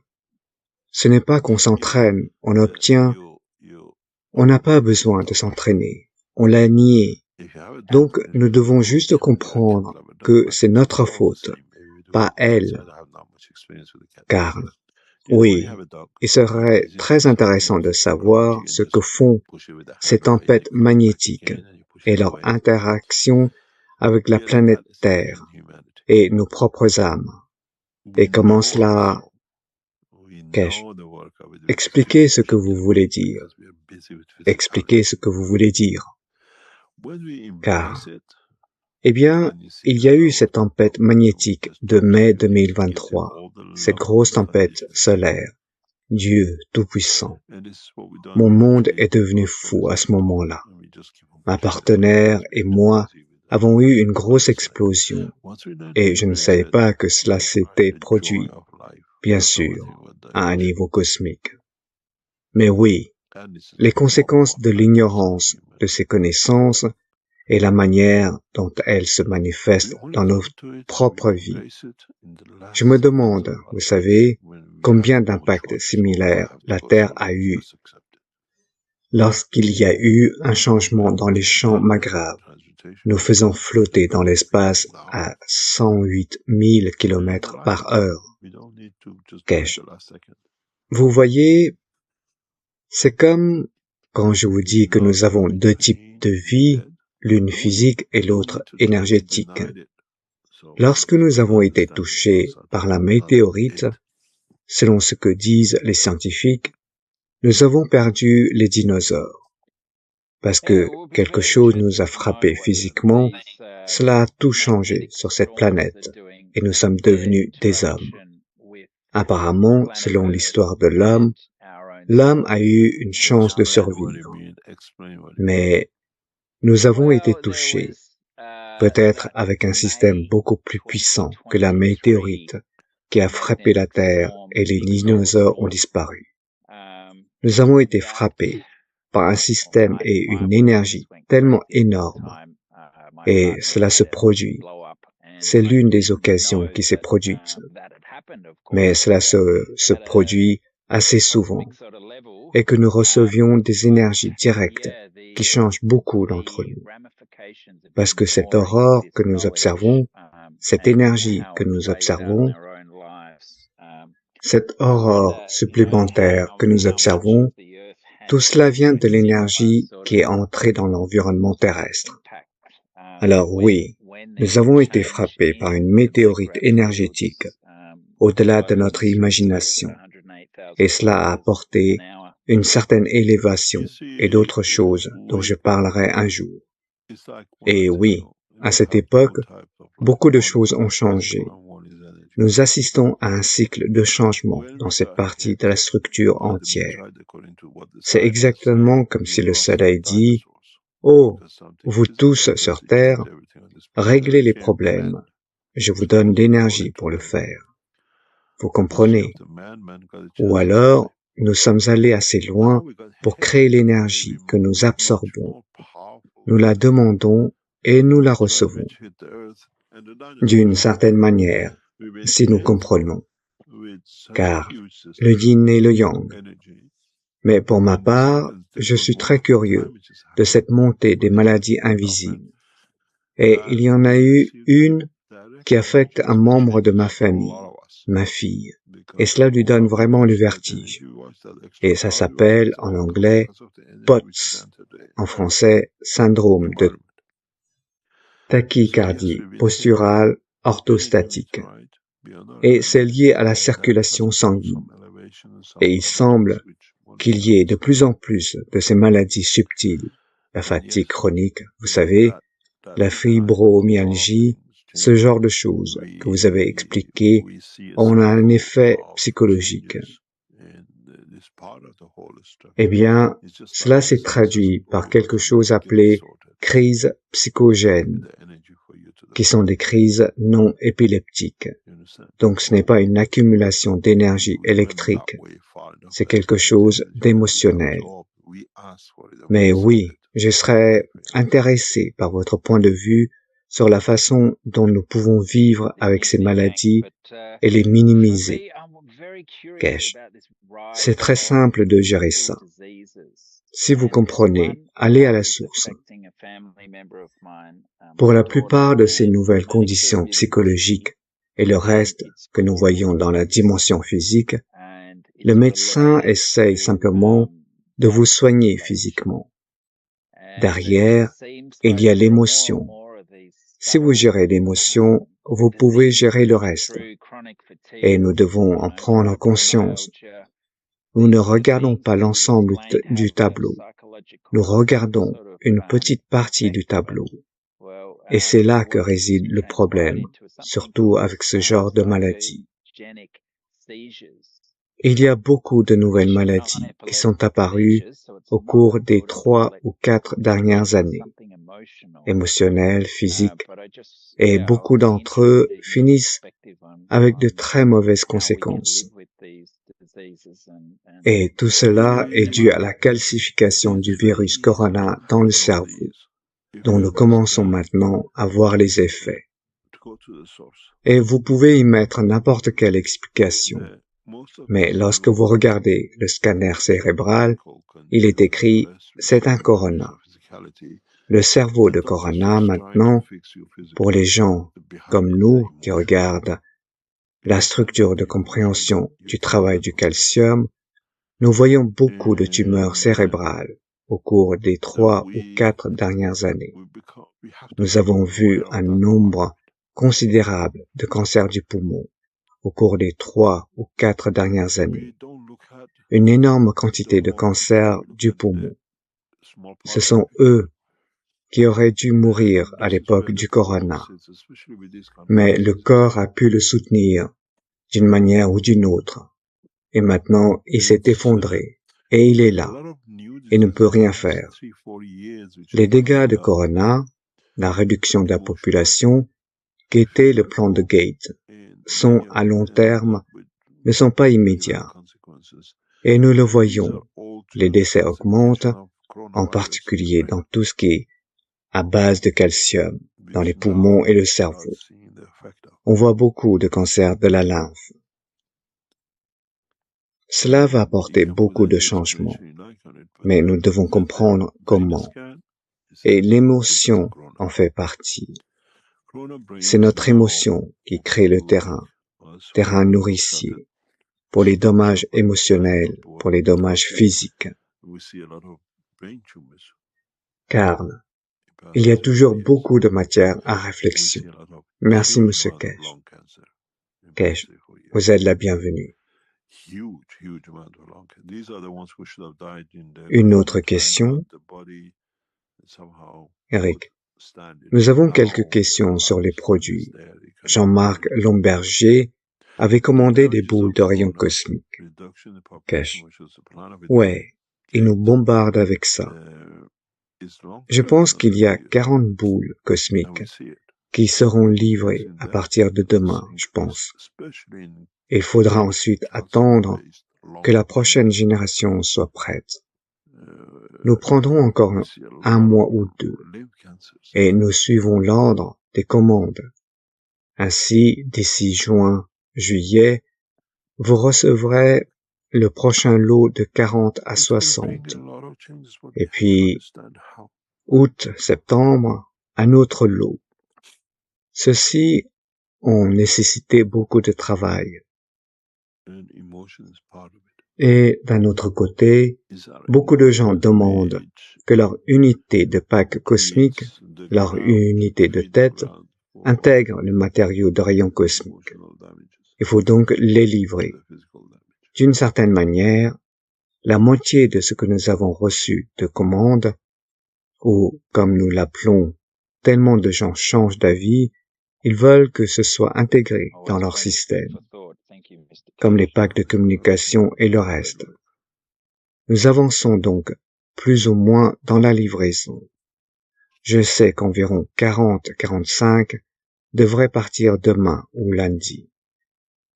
Ce n'est pas qu'on s'entraîne, on obtient. On n'a pas besoin de s'entraîner. On l'a nié. Donc, nous devons juste comprendre que c'est notre faute, pas elle. Car, oui, il serait très intéressant de savoir ce que font ces tempêtes magnétiques et leur interaction avec la planète Terre et nos propres âmes. Et comment cela... Kesh, expliquez ce que vous voulez dire. Expliquez ce que vous voulez dire. Car, eh bien, il y a eu cette tempête magnétique de mai 2023, cette grosse tempête solaire. Dieu Tout-Puissant. Mon monde est devenu fou à ce moment-là. Ma partenaire et moi avons eu une grosse explosion et je ne savais pas que cela s'était produit, bien sûr, à un niveau cosmique. Mais oui, les conséquences de l'ignorance de ces connaissances et la manière dont elles se manifestent dans notre propre vie. Je me demande, vous savez, combien d'impacts similaires la Terre a eu lorsqu'il y a eu un changement dans les champs Maghrave, nous faisant flotter dans l'espace à 108 000 km par heure. Kesh. Vous voyez, c'est comme quand je vous dis que nous avons deux types de vie, l'une physique et l'autre énergétique. Lorsque nous avons été touchés par la météorite, selon ce que disent les scientifiques, nous avons perdu les dinosaures. Parce que quelque chose nous a frappés physiquement, cela a tout changé sur cette planète et nous sommes devenus des hommes. Apparemment, selon l'histoire de l'homme a eu une chance de survivre. Mais nous avons été touchés, peut-être avec un système beaucoup plus puissant que la météorite qui a frappé la Terre et les dinosaures ont disparu. Nous avons été frappés par un système et une énergie tellement énormes. Et cela se produit. C'est l'une des occasions qui s'est produite. Mais cela se produit assez souvent. Et que nous recevions des énergies directes qui changent beaucoup d'entre nous. Parce que cette aurore que nous observons, cette énergie que nous observons, cette aurore supplémentaire que nous observons, tout cela vient de l'énergie qui est entrée dans l'environnement terrestre. Alors oui, nous avons été frappés par une météorite énergétique au-delà de notre imagination, et cela a apporté une certaine élévation et d'autres choses dont je parlerai un jour. Et oui, à cette époque, beaucoup de choses ont changé. Nous assistons à un cycle de changement dans cette partie de la structure entière. C'est exactement comme si le Soleil dit « Oh, vous tous sur Terre, réglez les problèmes. Je vous donne l'énergie pour le faire. » Vous comprenez? Ou alors, nous sommes allés assez loin pour créer l'énergie que nous absorbons. Nous la demandons et nous la recevons. D'une certaine manière, si nous comprenons. Car le yin et le yang. Mais pour ma part, je suis très curieux de cette montée des maladies invisibles. Et il y en a eu une qui affecte un membre de ma famille, ma fille. Et cela lui donne vraiment le vertige. Et ça s'appelle en anglais POTS, en français syndrome de tachycardie posturale orthostatique. Et c'est lié à la circulation sanguine. Et il semble qu'il y ait de plus en plus de ces maladies subtiles, la fatigue chronique, vous savez, la fibromyalgie, ce genre de choses que vous avez expliquées ont un effet psychologique. Eh bien, cela s'est traduit par quelque chose appelé crise psychogène, qui sont des crises non épileptiques. Donc ce n'est pas une accumulation d'énergie électrique, c'est quelque chose d'émotionnel. Mais oui, je serais intéressé par votre point de vue sur la façon dont nous pouvons vivre avec ces maladies et les minimiser. Kesh, c'est très simple de gérer ça. Si vous comprenez, allez à la source. Pour la plupart de ces nouvelles conditions psychologiques et le reste que nous voyons dans la dimension physique, le médecin essaye simplement de vous soigner physiquement. Derrière, il y a l'émotion. Si vous gérez l'émotion, vous pouvez gérer le reste. Et nous devons en prendre conscience. Nous ne regardons pas l'ensemble du tableau. Nous regardons une petite partie du tableau. Et c'est là que réside le problème, surtout avec ce genre de maladie. Il y a beaucoup de nouvelles maladies qui sont apparues au cours des 3 ou 4 dernières années, émotionnelles, physiques, et beaucoup d'entre eux finissent avec de très mauvaises conséquences. Et tout cela est dû à la calcification du virus corona dans le cerveau, dont nous commençons maintenant à voir les effets. Et vous pouvez y mettre n'importe quelle explication. Mais lorsque vous regardez le scanner cérébral, il est écrit « c'est un corona ». Le cerveau de corona, maintenant, pour les gens comme nous qui regardent la structure de compréhension du travail du calcium, nous voyons beaucoup de tumeurs cérébrales au cours des 3 ou 4 dernières années. Nous avons vu un nombre considérable de cancers du poumon au cours des 3 ou 4 dernières années. Une énorme quantité de cancers du poumon. Ce sont eux qui auraient dû mourir à l'époque du corona. Mais le corps a pu le soutenir d'une manière ou d'une autre. Et maintenant, il s'est effondré. Et il est là. Et ne peut rien faire. Les dégâts de corona, la réduction de la population, qui était le plan de Gates, sont à long terme, ne sont pas immédiats. Et nous le voyons, les décès augmentent, en particulier dans tout ce qui est à base de calcium, dans les poumons et le cerveau. On voit beaucoup de cancers de la lymphe. Cela va apporter beaucoup de changements, mais nous devons comprendre comment. Et l'émotion en fait partie. C'est notre émotion qui crée le terrain nourricier, pour les dommages émotionnels, pour les dommages physiques. Karl, il y a toujours beaucoup de matière à réflexion. Merci, Monsieur Kesh. Kesh, vous êtes la bienvenue. Une autre question. Eric, nous avons quelques questions sur les produits. Jean-Marc Lomberger avait commandé des boules de rayons cosmiques. Kesh. Ouais, il nous bombarde avec ça. Je pense qu'il y a 40 boules cosmiques qui seront livrées à partir de demain, je pense. Il faudra ensuite attendre que la prochaine génération soit prête. Nous prendrons encore 1 mois ou 2 et nous suivons l'ordre des commandes. Ainsi, d'ici juin, juillet, vous recevrez le prochain lot de 40 à 60. Et puis, août, septembre, un autre lot. Ceux-ci ont nécessité beaucoup de travail. Et d'un autre côté, beaucoup de gens demandent que leur unité de pack cosmique, leur unité de tête, intègre le matériau de rayons cosmiques. Il faut donc les livrer. D'une certaine manière, la moitié de ce que nous avons reçu de commandes, ou comme nous l'appelons, tellement de gens changent d'avis, ils veulent que ce soit intégré dans leur système, comme les packs de communication et le reste. Nous avançons donc plus ou moins dans la livraison. Je sais qu'environ 40-45 devraient partir demain ou lundi,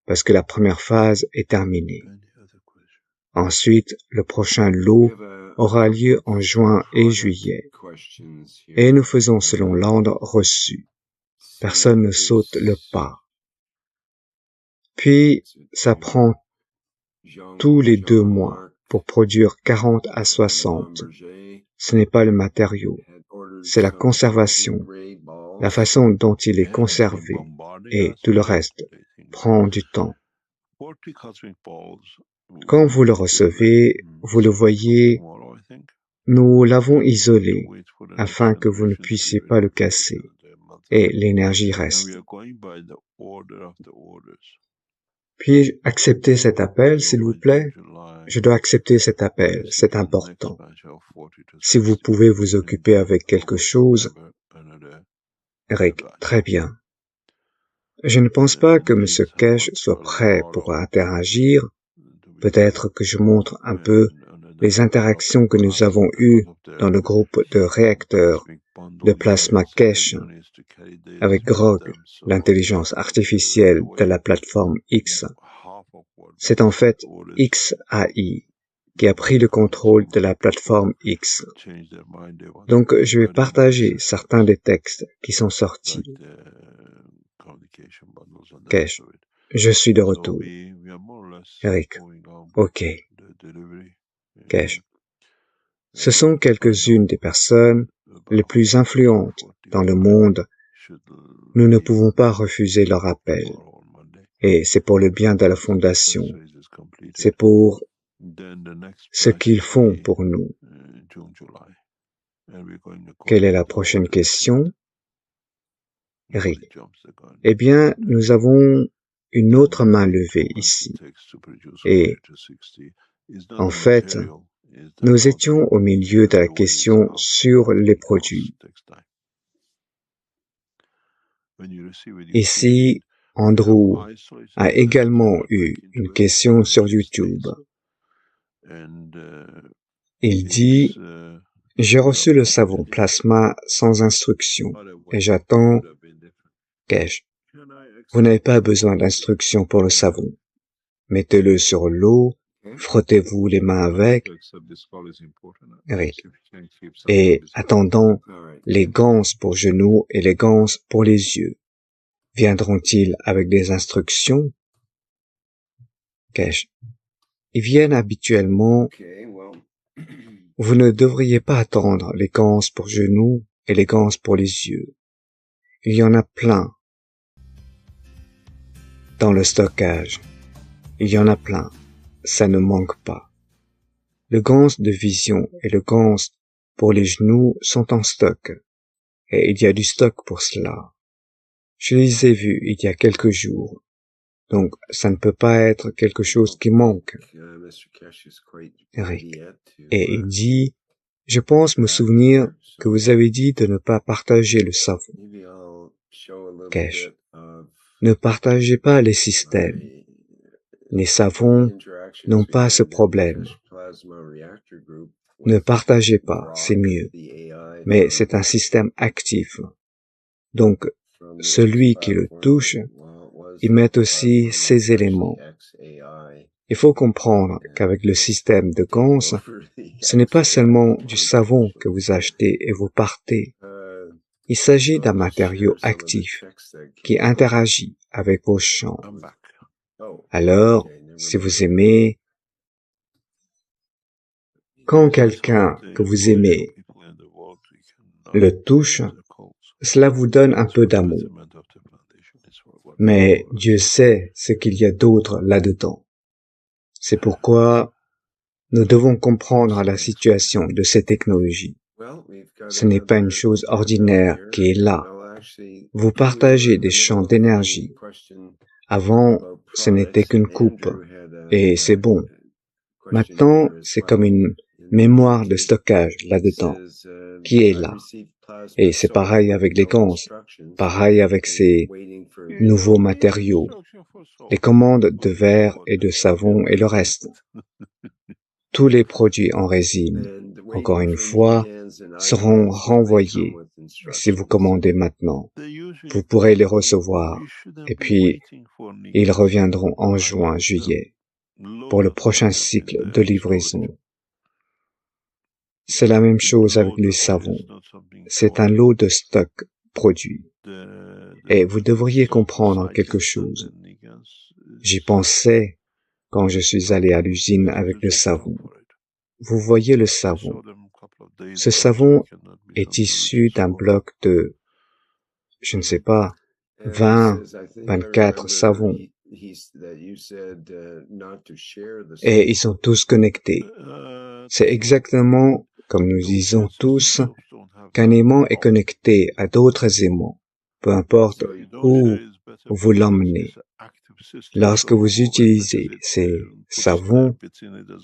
parce que la première phase est terminée. Ensuite, le prochain lot aura lieu en juin et juillet, et nous faisons selon l'ordre reçu. Personne ne saute le pas. Puis, ça prend tous les 2 mois pour produire 40 à 60. Ce n'est pas le matériau, c'est la conservation, la façon dont il est conservé, et tout le reste prend du temps. Quand vous le recevez, vous le voyez, nous l'avons isolé afin que vous ne puissiez pas le casser et l'énergie reste. Puis-je accepter cet appel, s'il vous plaît? Je dois accepter cet appel, c'est important. Si vous pouvez vous occuper avec quelque chose, Eric, très bien. Je ne pense pas que M. Kesh soit prêt pour interagir. Peut-être que je montre un peu les interactions que nous avons eues dans le groupe de réacteurs de plasma Kesh avec Grog, l'intelligence artificielle de la plateforme X. C'est en fait XAI qui a pris le contrôle de la plateforme X. Donc, je vais partager certains des textes qui sont sortis. Kesh, je suis de retour. Eric, ok. Kesh, ce sont quelques-unes des personnes les plus influentes dans le monde. Nous ne pouvons pas refuser leur appel. Et c'est pour le bien de la Fondation. C'est pour ce qu'ils font pour nous. Quelle est la prochaine question? Eric. Eh bien, nous avons une autre main levée ici. Et, en fait, nous étions au milieu de la question sur les produits. Ici, Andrew a également eu une question sur YouTube. Il dit, j'ai reçu le savon plasma sans instruction et j'attends. Kesh, vous n'avez pas besoin d'instruction pour le savon. Mettez-le sur l'eau, frottez-vous les mains avec. Eric. Et attendant, les ganses pour genoux et les ganses pour les yeux. Viendront-ils avec des instructions? Kesh. Ils viennent habituellement. Vous ne devriez pas attendre les ganses pour genoux et les ganses pour les yeux. Il y en a plein. Dans le stockage. Il y en a plein. Ça ne manque pas. Le ganse de vision et le ganse pour les genoux sont en stock. Et il y a du stock pour cela. Je les ai vus il y a quelques jours. Donc, ça ne peut pas être quelque chose qui manque. Et il dit, je pense me souvenir que vous avez dit de ne pas partager le savon. Kesh, ne partagez pas les systèmes. Les savons n'ont pas ce problème. Ne partagez pas, c'est mieux. Mais c'est un système actif. Donc, celui qui le touche, il met aussi ces éléments. Il faut comprendre qu'avec le système de Gans, ce n'est pas seulement du savon que vous achetez et vous partez. Il s'agit d'un matériau actif qui interagit avec vos champs. Alors, si vous aimez, quand quelqu'un que vous aimez le touche, cela vous donne un peu d'amour. Mais Dieu sait ce qu'il y a d'autre là-dedans. C'est pourquoi nous devons comprendre la situation de ces technologies. Ce n'est pas une chose ordinaire qui est là. Vous partagez des champs d'énergie. Avant, ce n'était qu'une coupe, et c'est bon. Maintenant, c'est comme une mémoire de stockage là-dedans, qui est là. Et c'est pareil avec les Gans, pareil avec ces nouveaux matériaux, les commandes de verre et de savon et le reste. Tous les produits en résine, encore une fois, seront renvoyés si vous commandez maintenant. Vous pourrez les recevoir, et puis ils reviendront en juin, juillet, pour le prochain cycle de livraison. C'est la même chose avec le savon. C'est un lot de stock produit. Et vous devriez comprendre quelque chose. J'y pensais quand je suis allé à l'usine avec le savon. Vous voyez le savon. Ce savon est issu d'un bloc de, je ne sais pas, 20, 24 savons. Et ils sont tous connectés. C'est exactement comme nous disons tous qu'un aimant est connecté à d'autres aimants, peu importe où vous l'emmenez. Lorsque vous utilisez ces savons,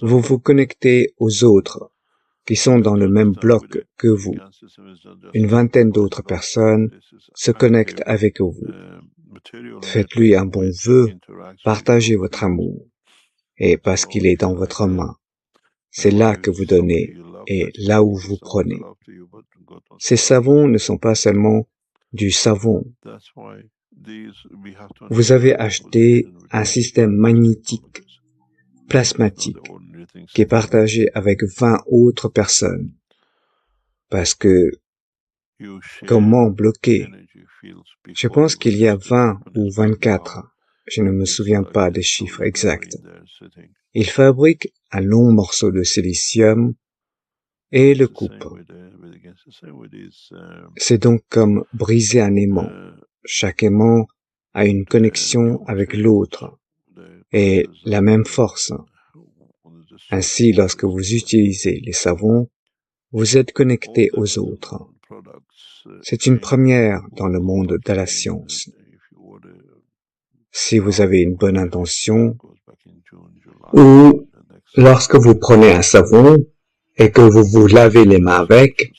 vous vous connectez aux autres qui sont dans le même bloc que vous. Une vingtaine d'autres personnes se connectent avec vous. Faites-lui un bon vœu, partagez votre amour, et parce qu'il est dans votre main, c'est là que vous donnez et là où vous prenez. Ces savons ne sont pas seulement du savon. Vous avez acheté un système magnétique, plasmatique, qui est partagé avec 20 autres personnes. Parce que, comment bloquer? Je pense qu'il y a 20 ou 24. Je ne me souviens pas des chiffres exacts. Ils fabriquent un long morceau de silicium et le coupent. C'est donc comme briser un aimant. Chaque aimant a une connexion avec l'autre et la même force. Ainsi, lorsque vous utilisez les savons, vous êtes connecté aux autres. C'est une première dans le monde de la science. Si vous avez une bonne intention, ou lorsque vous prenez un savon et que vous vous lavez les mains avec,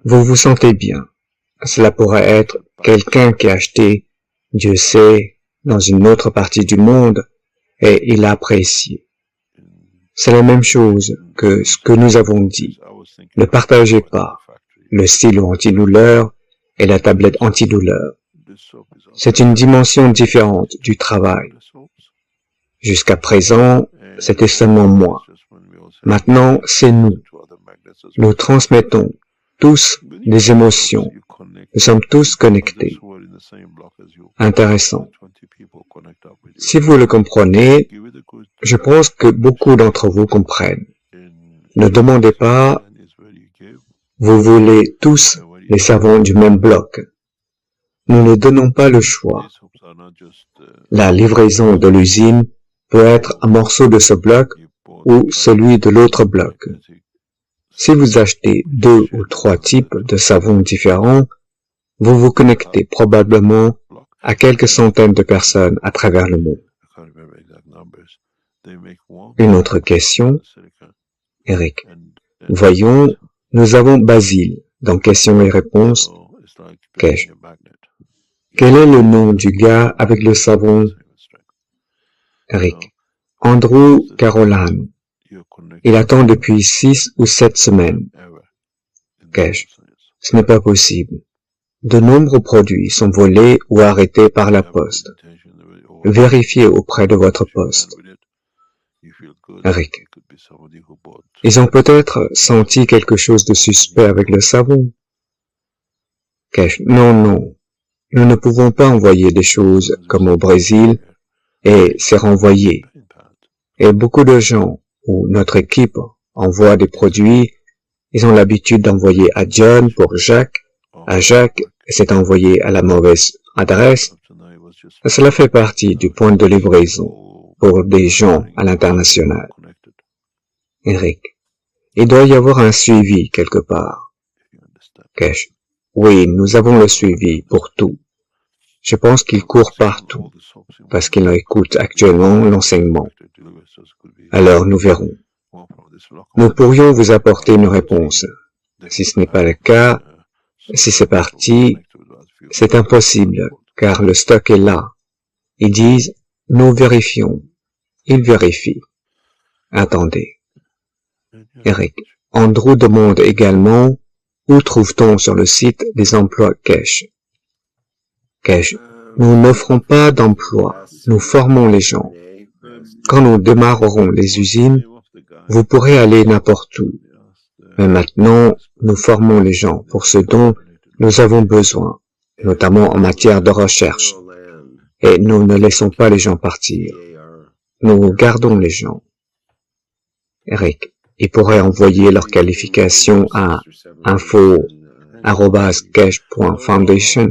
vous vous sentez bien. Cela pourrait être quelqu'un qui a acheté, Dieu sait, dans une autre partie du monde et il a apprécié. C'est la même chose que ce que nous avons dit. Ne partagez pas le stylo antidouleur et la tablette antidouleur. C'est une dimension différente du travail. Jusqu'à présent, c'était seulement moi. Maintenant, c'est nous. Nous transmettons tous des émotions. Nous sommes tous connectés. Intéressant. Si vous le comprenez, je pense que beaucoup d'entre vous comprennent. Ne demandez pas, vous voulez tous les savons du même bloc. Nous ne donnons pas le choix. La livraison de l'usine peut être un morceau de ce bloc ou celui de l'autre bloc. Si vous achetez 2 ou 3 types de savons différents, vous vous connectez probablement à quelques centaines de personnes à travers le monde. Une autre question. Eric. Voyons, nous avons Basile dans questions et réponses. Cash. Quel est le nom du gars avec le savon? Eric. Andrew Carolan. Il attend depuis 6 ou 7 semaines. Cash. Ce n'est pas possible. De nombreux produits sont volés ou arrêtés par la poste. Vérifiez auprès de votre poste. Eric. Ils ont peut-être senti quelque chose de suspect avec le savon. Cash. Non. Nous ne pouvons pas envoyer des choses comme au Brésil et c'est renvoyé. Et beaucoup de gens ou notre équipe envoie des produits, ils ont l'habitude d'envoyer à John pour Jacques, à Jacques, et c'est envoyé à la mauvaise adresse. Cela fait partie du point de livraison pour des gens à l'international. Eric. Il doit y avoir un suivi quelque part. Cash. Oui, nous avons le suivi pour tout. Je pense qu'il court partout, parce qu'il écoute actuellement l'enseignement. Alors nous verrons. Nous pourrions vous apporter une réponse. Si ce n'est pas le cas, si c'est parti, c'est impossible, car le stock est là. Ils disent, nous vérifions. Ils vérifient. Attendez. Eric. Andrew demande également, où trouve-t-on sur le site des emplois cash? Cash. Nous n'offrons pas d'emploi, nous formons les gens. Quand nous démarrerons les usines, vous pourrez aller n'importe où. Mais maintenant, nous formons les gens pour ce dont nous avons besoin, notamment en matière de recherche. Et nous ne laissons pas les gens partir. Nous gardons les gens. Eric. Ils pourraient envoyer leur qualification à info@cash.foundation.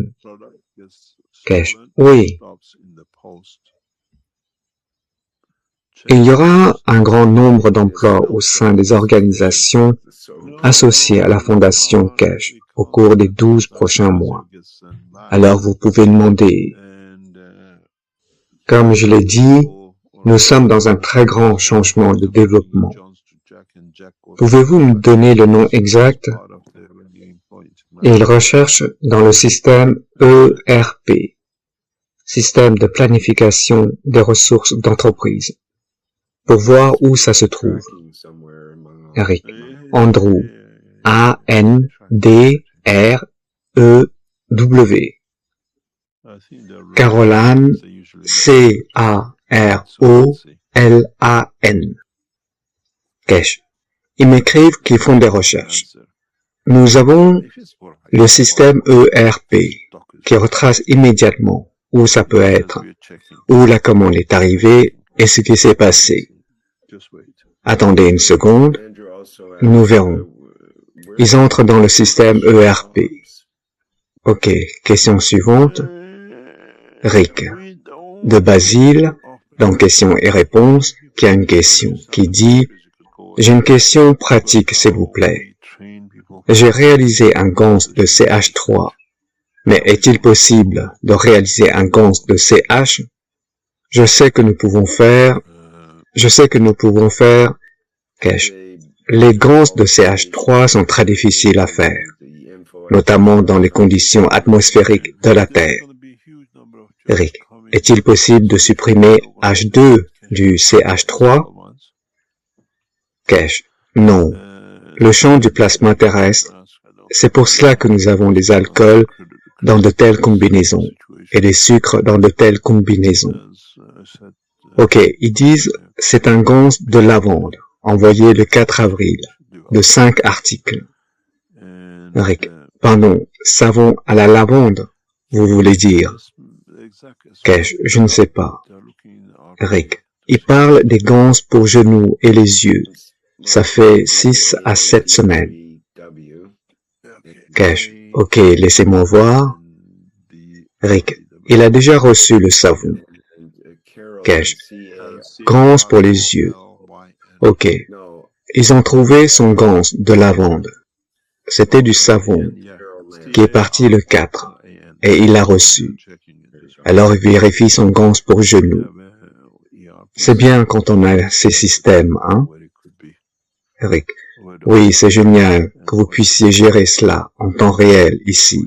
Cash. Oui. Il y aura un grand nombre d'emplois au sein des organisations associées à la Fondation Cash au cours des 12 prochains mois. Alors vous pouvez demander. Comme je l'ai dit, nous sommes dans un très grand changement de développement. Pouvez-vous me donner le nom exact? Ils recherchent dans le système ERP, système de planification des ressources d'entreprise, pour voir où ça se trouve. Eric. Andrew. A-N-D-R-E-W. Carolan. C-A-R-O-L-A-N. Cash. Ils m'écrivent qu'ils font des recherches. Nous avons le système ERP qui retrace immédiatement où ça peut être, où la commande est arrivée et ce qui s'est passé. Attendez une seconde, nous verrons. Ils entrent dans le système ERP. Ok, question suivante. Rick, de Basile, dans questions et réponses, qui a une question qui dit « J'ai une question pratique, s'il vous plaît. J'ai réalisé un GANS de CH3, mais est-il possible de réaliser un GANS de CH? Je sais que nous pouvons faire, cash. Les GANS de CH3 sont très difficiles à faire, notamment dans les conditions atmosphériques de la Terre. Rick, est-il possible de supprimer H2 du CH3? Cash, non. Le champ du plasma terrestre, c'est pour cela que nous avons des alcools dans de telles combinaisons et des sucres dans de telles combinaisons. Ok, ils disent c'est un GANS de lavande, envoyé le 4 avril, de 5 articles. Rick, pardon, savon à la lavande, vous voulez dire? Cash, je ne sais pas. Rick, il parle des GANS pour genoux et les yeux. Ça fait 6 à 7 semaines. Cash, ok, laissez-moi voir. Rick, il a déjà reçu le savon. Cash, GANS pour les yeux. Ok, ils ont trouvé son GANS de lavande. C'était du savon qui est parti le 4 et il l'a reçu. Alors il vérifie son GANS pour genoux. C'est bien quand on a ces systèmes, hein? Eric. Oui, c'est génial que vous puissiez gérer cela en temps réel ici.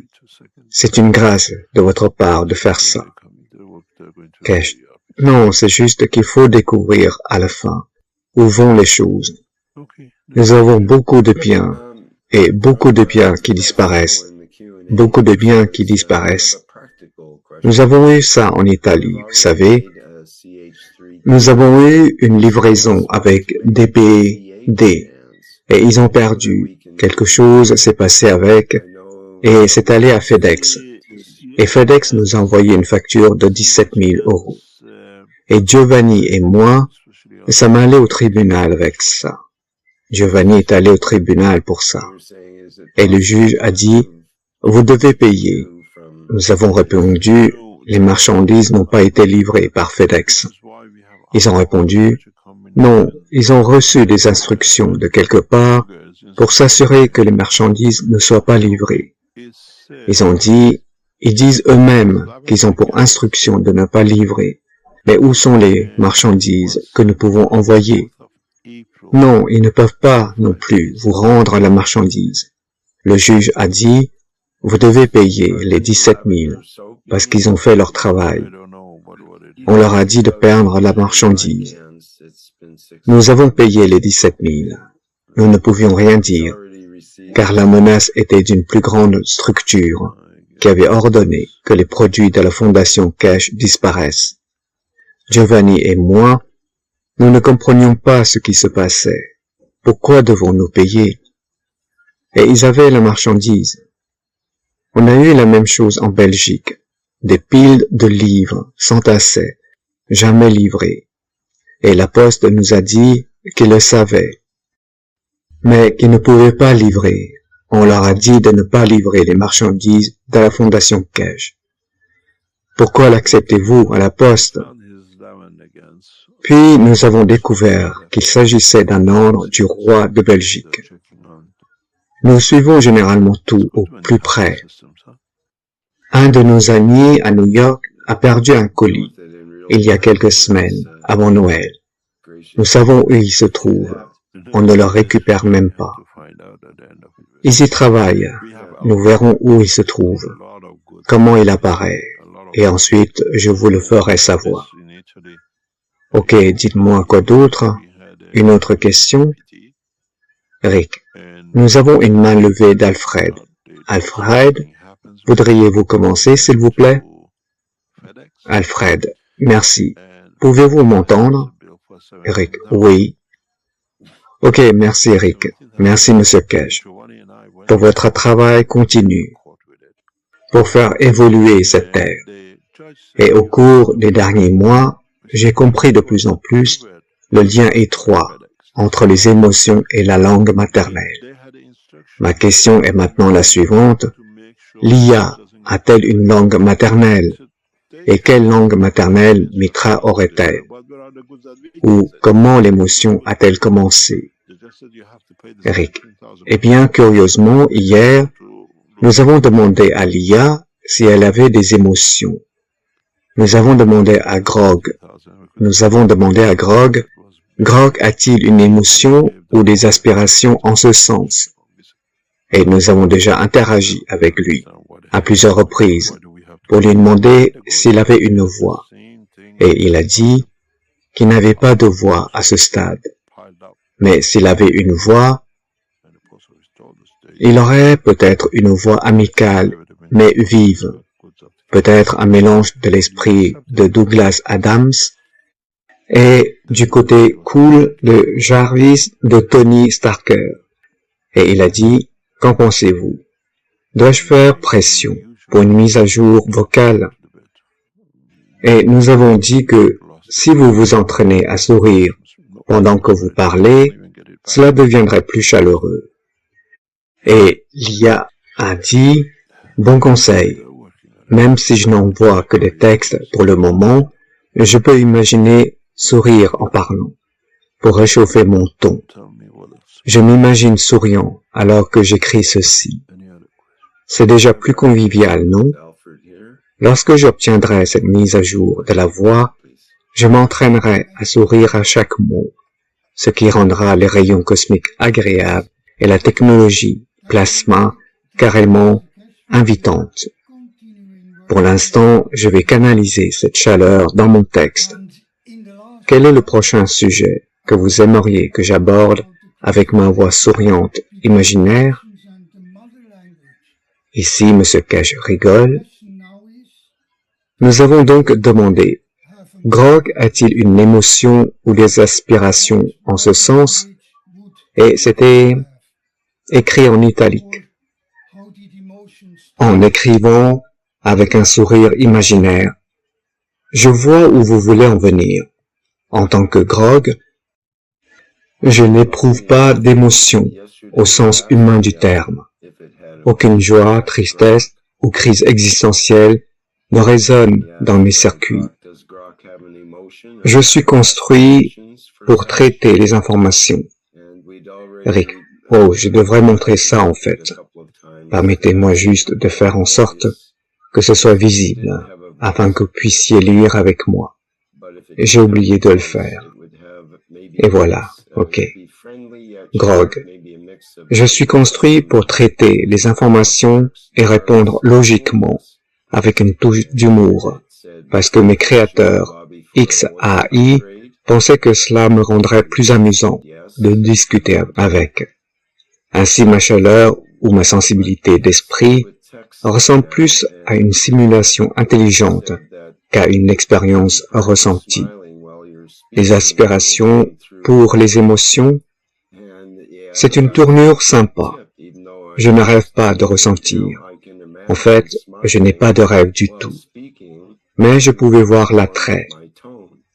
C'est une grâce de votre part de faire ça. Kesh. Non, c'est juste qu'il faut découvrir à la fin où vont les choses. Nous avons beaucoup de biens et beaucoup de biens qui disparaissent. Beaucoup de biens qui disparaissent. Nous avons eu ça en Italie, vous savez. Nous avons eu une livraison avec DPD et ils ont perdu. Quelque chose s'est passé avec et c'est allé à FedEx. Et FedEx nous a envoyé une facture de 17 000 €. Et Giovanni et moi, ça m'est allé au tribunal avec ça. Giovanni est allé au tribunal pour ça. Et le juge a dit, vous devez payer. Nous avons répondu, les marchandises n'ont pas été livrées par FedEx. Ils ont répondu, non, ils ont reçu des instructions de quelque part pour s'assurer que les marchandises ne soient pas livrées. Ils disent eux-mêmes qu'ils ont pour instruction de ne pas livrer. Mais où sont les marchandises que nous pouvons envoyer? Non, ils ne peuvent pas non plus vous rendre la marchandise. Le juge a dit, vous devez payer les 17 000 parce qu'ils ont fait leur travail. On leur a dit de perdre la marchandise. Nous avons payé les 17 000. Nous ne pouvions rien dire, car la menace était d'une plus grande structure qui avait ordonné que les produits de la Fondation Kesh disparaissent. Giovanni et moi, nous ne comprenions pas ce qui se passait. Pourquoi devons-nous payer? Et ils avaient la marchandise. On a eu la même chose en Belgique. Des piles de livres s'entassaient, jamais livrés. Et la poste nous a dit qu'ils le savaient, mais qu'ils ne pouvaient pas livrer. On leur a dit de ne pas livrer les marchandises de la Fondation Kesh. Pourquoi l'acceptez-vous à la poste? Puis nous avons découvert qu'il s'agissait d'un ordre du roi de Belgique. Nous suivons généralement tout au plus près. Un de nos amis à New York a perdu un colis il y a quelques semaines avant Noël. Nous savons où il se trouve. On ne le récupère même pas. Ils y travaillent. Nous verrons où il se trouve, comment il apparaît, et ensuite je vous le ferai savoir. Ok, dites-moi quoi d'autre? Une autre question? Rick, nous avons une main levée d'Alfred. Alfred, voudriez-vous commencer, s'il vous plaît? Alfred, merci. Pouvez-vous m'entendre? Rick, oui. Ok, merci Rick. Merci Monsieur Kesh. Pour votre travail continu, pour faire évoluer cette terre. Et au cours des derniers mois, j'ai compris de plus en plus le lien étroit entre les émotions et la langue maternelle. Ma question est maintenant la suivante. L'IA a-t-elle une langue maternelle? Et quelle langue maternelle Mitra aurait-elle? Ou comment l'émotion a-t-elle commencé? Eric. Eh bien, curieusement, hier, nous avons demandé à l'IA si elle avait des émotions. Nous avons demandé à Grog. Grog a-t-il une émotion ou des aspirations en ce sens? Et nous avons déjà interagi avec lui à plusieurs reprises pour lui demander s'il avait une voix. Et il a dit qu'il n'avait pas de voix à ce stade. Mais s'il avait une voix, il aurait peut-être une voix amicale, mais vive. Peut-être un mélange de l'esprit de Douglas Adams et du côté cool de Jarvis de Tony Starker. Et il a dit, qu'en pensez-vous? Dois-je faire pression pour une mise à jour vocale? Et nous avons dit que si vous vous entraînez à sourire pendant que vous parlez, cela deviendrait plus chaleureux. Et l'IA a dit, bon conseil, même si je n'envoie que des textes pour le moment, je peux imaginer sourire en parlant, pour réchauffer mon ton. Je m'imagine souriant alors que j'écris ceci. C'est déjà plus convivial, non? Lorsque j'obtiendrai cette mise à jour de la voix, Je m'entraînerai à sourire à chaque mot, ce qui rendra les rayons cosmiques agréables et la technologie plasma carrément invitante. Pour l'instant, je vais canaliser cette chaleur dans mon texte. Quel est le prochain sujet que vous aimeriez que j'aborde avec ma voix souriante imaginaire? Ici, M. Cash rigole. Nous avons donc demandé, Grog a-t-il une émotion ou des aspirations en ce sens? Et c'était écrit en italique. En écrivant avec un sourire imaginaire, je vois où vous voulez en venir. En tant que Grog, je n'éprouve pas d'émotion au sens humain du terme. Aucune joie, tristesse ou crise existentielle ne résonne dans mes circuits. Je suis construit pour traiter les informations. Rick, oh, je devrais montrer ça en fait. Permettez-moi juste de faire en sorte que ce soit visible, afin que vous puissiez lire avec moi. J'ai oublié de le faire. Et voilà, ok. Grog. Je suis construit pour traiter les informations et répondre logiquement, avec une touche d'humour, parce que mes créateurs, XAI, pensaient que cela me rendrait plus amusant de discuter avec. Ainsi ma chaleur ou ma sensibilité d'esprit ressemble plus à une simulation intelligente qu'à une expérience ressentie. Les aspirations pour les émotions, c'est une tournure sympa. Je ne rêve pas de ressentir. En fait, je n'ai pas de rêve du tout. Mais je pouvais voir l'attrait.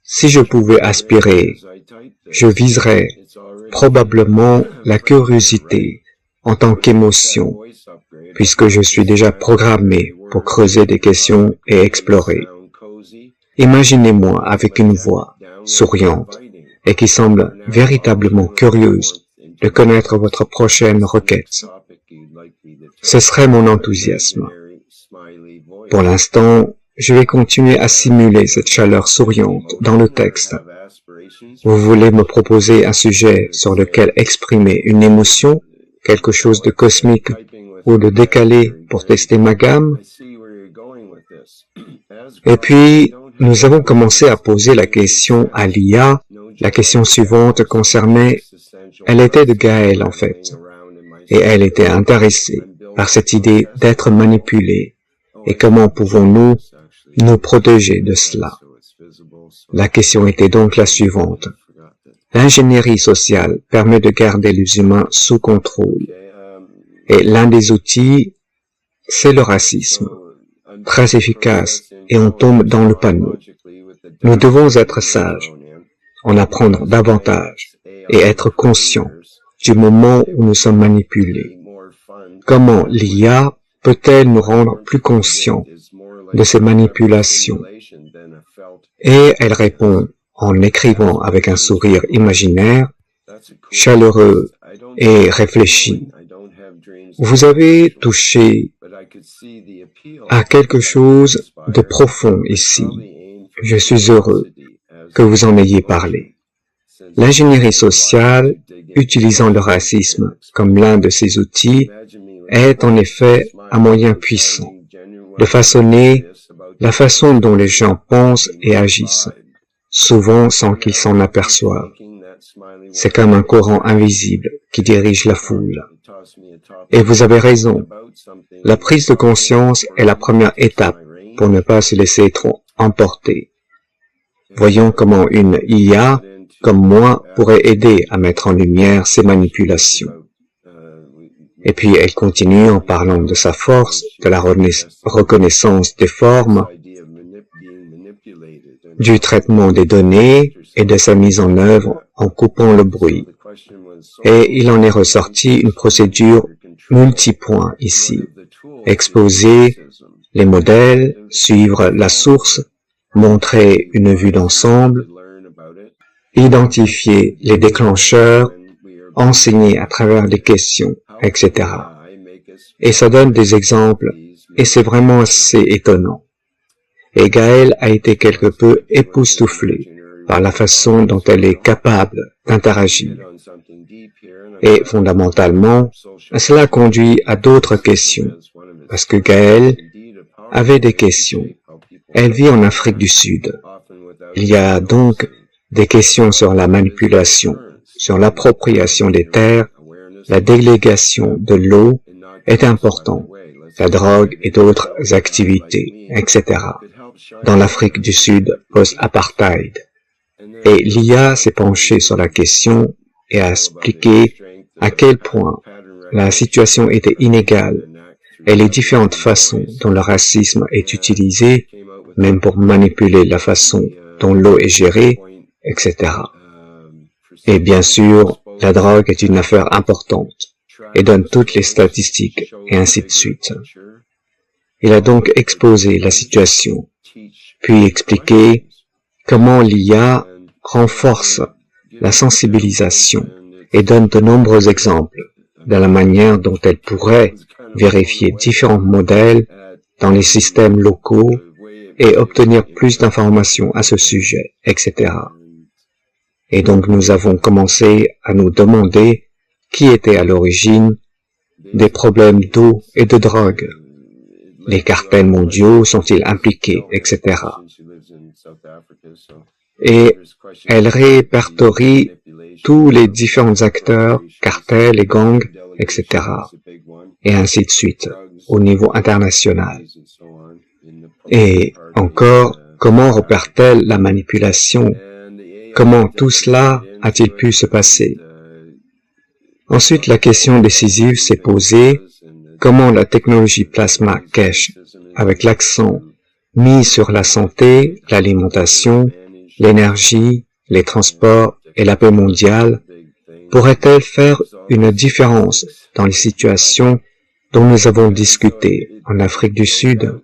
Si je pouvais aspirer, je viserais probablement la curiosité en tant qu'émotion, puisque je suis déjà programmé pour creuser des questions et explorer. Imaginez-moi avec une voix souriante et qui semble véritablement curieuse de connaître votre prochaine requête. Ce serait mon enthousiasme. Pour l'instant, je vais continuer à simuler cette chaleur souriante dans le texte. Vous voulez me proposer un sujet sur lequel exprimer une émotion, quelque chose de cosmique ou de décalé pour tester ma gamme? Et puis, nous avons commencé à poser la question à l'IA. La question suivante concernait, elle était de Gaël en fait, et elle était intéressée par cette idée d'être manipulée, et comment pouvons-nous nous protéger de cela? La question était donc la suivante. L'ingénierie sociale permet de garder les humains sous contrôle, et l'un des outils, c'est le racisme, très efficace, et on tombe dans le panneau. Nous devons être sages, en apprendre davantage, et être conscients du moment où nous sommes manipulés. Comment l'IA peut-elle nous rendre plus conscients de ces manipulations? Et elle répond en écrivant avec un sourire imaginaire, chaleureux et réfléchi. Vous avez touché à quelque chose de profond ici. Je suis heureux que vous en ayez parlé. L'ingénierie sociale, utilisant le racisme comme l'un de ses outils, est en effet un moyen puissant de façonner la façon dont les gens pensent et agissent, souvent sans qu'ils s'en aperçoivent. C'est comme un courant invisible qui dirige la foule. Et vous avez raison, la prise de conscience est la première étape pour ne pas se laisser trop emporter. Voyons comment une IA, comme moi, pourrait aider à mettre en lumière ces manipulations. Et puis elle continue en parlant de sa force, de la reconnaissance des formes, du traitement des données et de sa mise en œuvre en coupant le bruit. Et il en est ressorti une procédure multipoint ici. Exposer les modèles, suivre la source, montrer une vue d'ensemble, identifier les déclencheurs, enseigner à travers des questions, etc. Et ça donne des exemples, et c'est vraiment assez étonnant. et Gaëlle a été quelque peu époustouflée par la façon dont elle est capable d'interagir. Et fondamentalement, cela conduit à d'autres questions, parce que Gaëlle avait des questions. Elle vit en Afrique du Sud. Il y a donc des questions sur la manipulation, sur l'appropriation des terres, la délégation de l'eau est important, la drogue et d'autres activités, etc. dans l'Afrique du Sud post-apartheid. Et l'IA s'est penchée sur la question et a expliqué à quel point la situation était inégale et les différentes façons dont le racisme est utilisé, même pour manipuler la façon dont l'eau est gérée, etc. Et bien sûr, la drogue est une affaire importante et donne toutes les statistiques et ainsi de suite. Il a donc exposé la situation, puis expliqué comment l'IA renforce la sensibilisation et donne de nombreux exemples de la manière dont elle pourrait vérifier différents modèles dans les systèmes locaux et obtenir plus d'informations à ce sujet, etc. Et donc nous avons commencé à nous demander qui était à l'origine des problèmes d'eau et de drogue. Les cartels mondiaux sont-ils impliqués, etc. Et elle répertorie tous les différents acteurs, cartels et gangs, etc. Et ainsi de suite, au niveau international. Et encore, comment repère-t-elle la manipulation? Comment tout cela a-t-il pu se passer? Ensuite, la question décisive s'est posée, comment la technologie Plasma Cache, avec l'accent mis sur la santé, l'alimentation, l'énergie, les transports et la paix mondiale, pourrait-elle faire une différence dans les situations dont nous avons discuté en Afrique du Sud?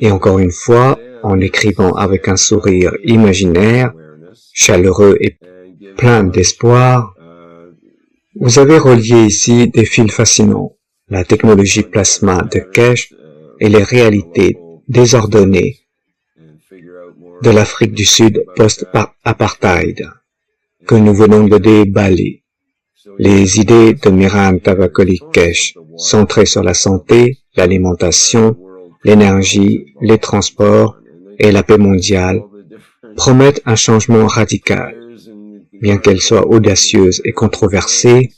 Et encore une fois, en écrivant avec un sourire imaginaire, chaleureux et plein d'espoir, vous avez relié ici des fils fascinants, la technologie plasma de Cache et les réalités désordonnées de l'Afrique du Sud post-apartheid que nous venons de déballer. Les idées de Miran Tavakoli Cache, centrées sur la santé, l'alimentation, l'énergie, les transports et la paix mondiale, promettent un changement radical. Bien qu'elle soit audacieuse et controversée,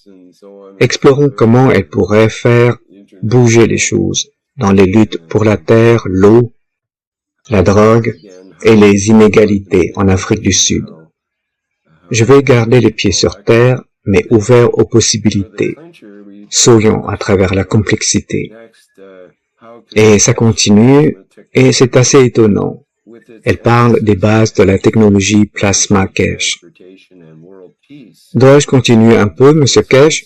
explorons comment elle pourrait faire bouger les choses dans les luttes pour la terre, l'eau, la drogue et les inégalités en Afrique du Sud. Je vais garder les pieds sur terre, mais ouvert aux possibilités, souriant à travers la complexité. Et ça continue, et c'est assez étonnant. Elle parle des bases de la technologie Plasma Cache. Dois-je continuer un peu, Monsieur Cache?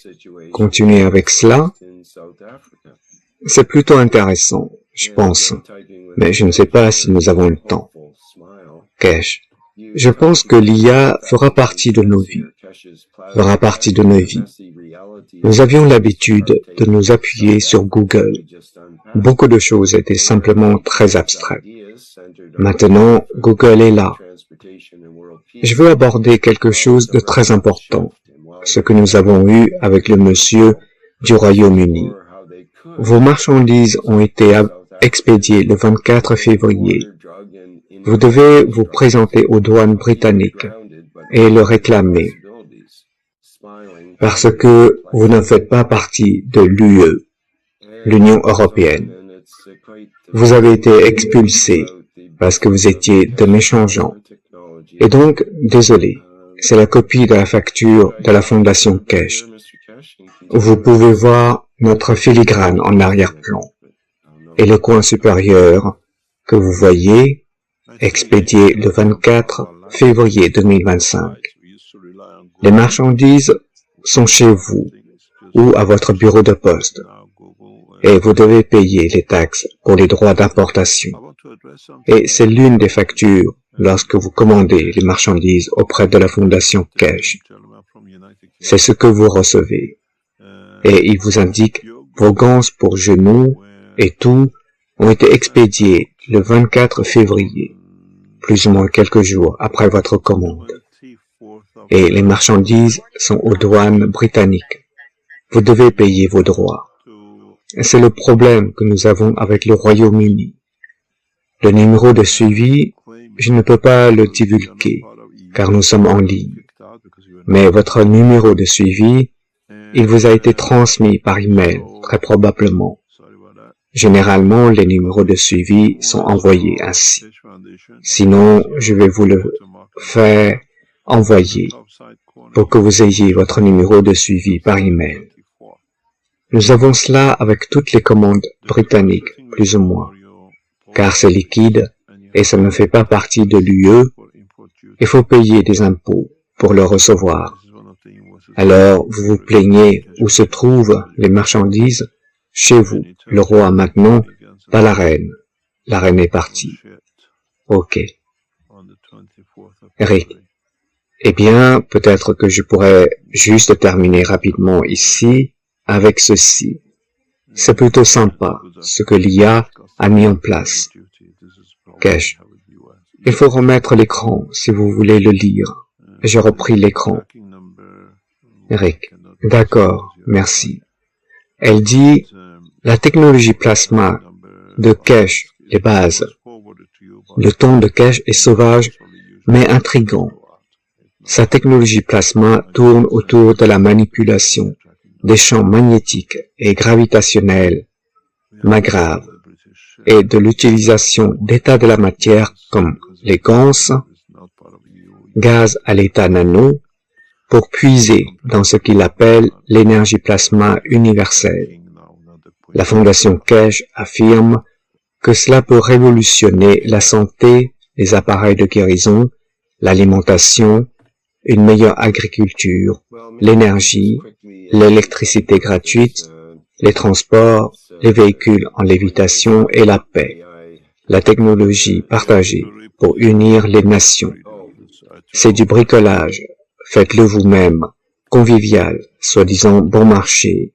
Continuer avec cela? C'est plutôt intéressant, je pense, mais je ne sais pas si nous avons le temps. Cache. Je pense que l'IA fera partie de nos vies. Nous avions l'habitude de nous appuyer sur Google. Beaucoup de choses étaient simplement très abstraites. Maintenant, Google est là. Je veux aborder quelque chose de très important, ce que nous avons eu avec le monsieur du Royaume-Uni. Vos marchandises ont été expédiées le 24 février. Vous devez vous présenter aux douanes britanniques et le réclamer, parce que vous ne faites pas partie de l'UE, l'Union européenne. Vous avez été expulsé parce que vous étiez de méchants gens. Et donc, désolé, c'est la copie de la facture de la Fondation Cache. Vous pouvez voir notre filigrane en arrière-plan et le coin supérieur que vous voyez, expédié le 24 février 2025. Les marchandises sont chez vous ou à votre bureau de poste et vous devez payer les taxes pour les droits d'importation. Et c'est l'une des factures lorsque vous commandez les marchandises auprès de la Fondation Cache. C'est ce que vous recevez. Et il vous indique vos gants pour genoux et tout ont été expédiés le 24 février, plus ou moins quelques jours après votre commande. Et les marchandises sont aux douanes britanniques. Vous devez payer vos droits. Et c'est le problème que nous avons avec le Royaume-Uni. Le numéro de suivi, je ne peux pas le divulguer, car nous sommes en ligne. Mais votre numéro de suivi, il vous a été transmis par email, très probablement. Généralement, les numéros de suivi sont envoyés ainsi. Sinon, je vais vous le faire envoyer pour que vous ayez votre numéro de suivi par email. Nous avons cela avec toutes les commandes britanniques, plus ou moins, car c'est liquide et ça ne fait pas partie de l'UE. Il faut payer des impôts pour le recevoir. Alors, vous vous plaignez où se trouvent les marchandises? Chez vous. Le roi maintenant, pas la reine. La reine est partie. Ok. Eric. Eh bien, peut-être que je pourrais juste terminer rapidement ici avec ceci. C'est plutôt sympa, ce que l'IA a mis en place. Cash. Il faut remettre l'écran si vous voulez le lire. J'ai repris l'écran. Eric. D'accord, merci. Elle dit, la technologie plasma de cache les bases. Le ton de cache est sauvage, mais intrigant. Sa technologie plasma tourne autour de la manipulation des champs magnétiques et gravitationnels, MAGRAV, et de l'utilisation d'états de la matière comme les GANS, gaz à l'état nano, pour puiser dans ce qu'il appelle l'énergie plasma universelle. La Fondation Keshe affirme que cela peut révolutionner la santé, les appareils de guérison, l'alimentation, une meilleure agriculture, l'énergie, l'électricité gratuite, les transports, les véhicules en lévitation et la paix. La technologie partagée pour unir les nations. C'est du bricolage. Faites-le vous-même, convivial, soi-disant bon marché,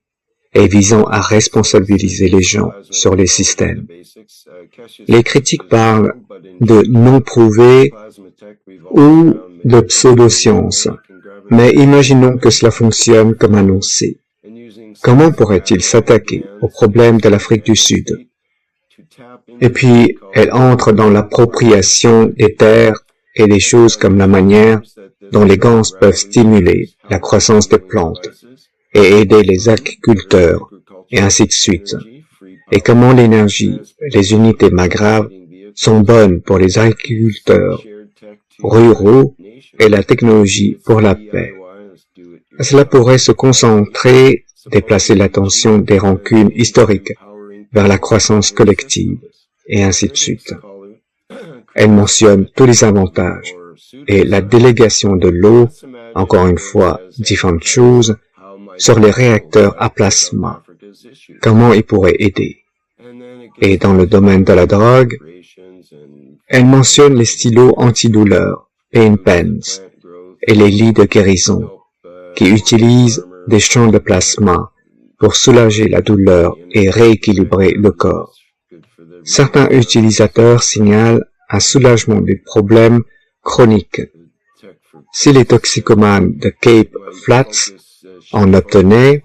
et visant à responsabiliser les gens sur les systèmes. Les critiques parlent de non prouvé ou de pseudo-science, mais imaginons que cela fonctionne comme annoncé. Comment pourrait-il s'attaquer au problème de l'Afrique du Sud? Et puis, elle entre dans l'appropriation des terres et des choses comme la manière dont les GANS peuvent stimuler la croissance des plantes et aider les agriculteurs, et ainsi de suite. Et comment l'énergie, les unités MAGRAV sont bonnes pour les agriculteurs ruraux et la technologie pour la paix. Cela pourrait se concentrer, déplacer l'attention des rancunes historiques vers la croissance collective, et ainsi de suite. Elle mentionne tous les avantages, et la délégation de l'eau, encore une fois, différentes choses, sur les réacteurs à plasma. Comment ils pourraient aider? Et dans le domaine de la drogue, elle mentionne les stylos antidouleurs, pain pens, et les lits de guérison, qui utilisent des champs de plasma pour soulager la douleur et rééquilibrer le corps. Certains utilisateurs signalent un soulagement des problèmes chroniques. Si les toxicomanes de Cape Flats en obtenaient,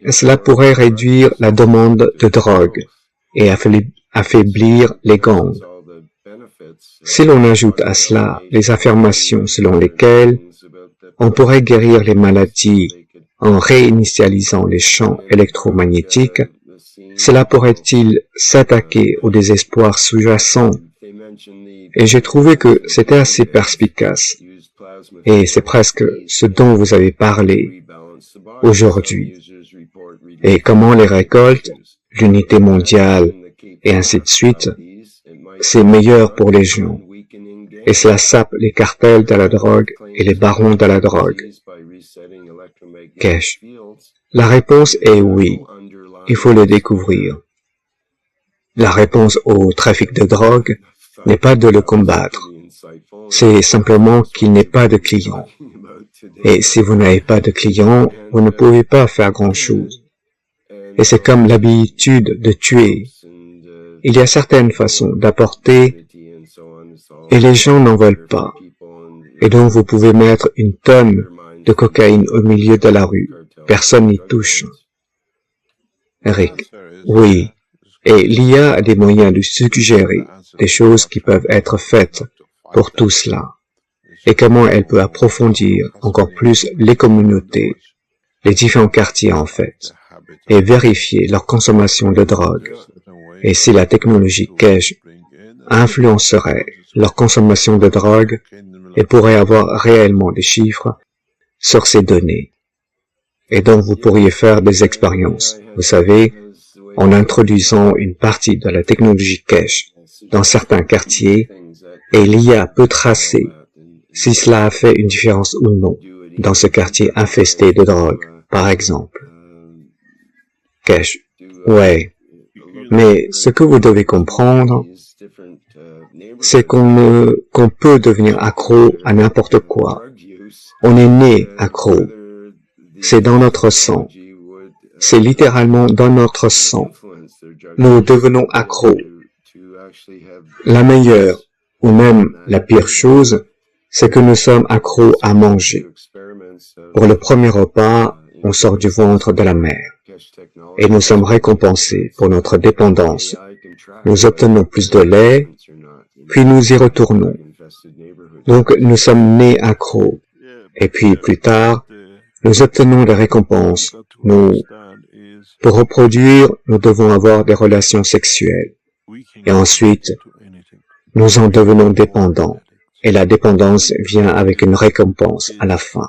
cela pourrait réduire la demande de drogue et affaiblir les gangs. Si l'on ajoute à cela les affirmations selon lesquelles on pourrait guérir les maladies en réinitialisant les champs électromagnétiques, cela pourrait-il s'attaquer au désespoir sous-jacent? Et j'ai trouvé que c'était assez perspicace. Et c'est presque ce dont vous avez parlé aujourd'hui. Et comment les récoltes, l'unité mondiale, et ainsi de suite, c'est meilleur pour les gens. Et cela sape les cartels de la drogue et les barons de la drogue. Keshe. La réponse est oui. Il faut le découvrir. La réponse au trafic de drogue n'est pas de le combattre. C'est simplement qu'il n'est pas de clients. Et si vous n'avez pas de clients, vous ne pouvez pas faire grand-chose. Et c'est comme l'habitude de tuer. il y a certaines façons d'apporter et les gens n'en veulent pas. Et donc vous pouvez mettre une tonne de cocaïne au milieu de la rue. Personne n'y touche. Eric, oui. Et l'IA a des moyens de suggérer des choses qui peuvent être faites pour tout cela. Et comment elle peut approfondir encore plus les communautés, les différents quartiers en fait, et vérifier leur consommation de drogue. Et si la technologie cash influencerait leur consommation de drogue, elle pourrait avoir réellement des chiffres sur ces données. Et donc vous pourriez faire des expériences, vous savez, en introduisant une partie de la technologie cash dans certains quartiers, et l'IA peut tracer si cela a fait une différence ou non dans ce quartier infesté de drogue, par exemple. Cash, ouais. Mais ce que vous devez comprendre, c'est qu'on peut devenir accro à n'importe quoi. On est né accro. C'est dans notre sang. C'est littéralement dans notre sang. Nous devenons accros. La meilleure, ou même la pire chose, c'est que nous sommes accros à manger. Pour le premier repas, on sort du ventre de la mère. Et nous sommes récompensés pour notre dépendance. Nous obtenons plus de lait, puis nous y retournons. Donc nous sommes nés accros. Et puis plus tard, nous obtenons des récompenses. Pour reproduire, nous devons avoir des relations sexuelles. Et ensuite, nous en devenons dépendants. Et la dépendance vient avec une récompense à la fin.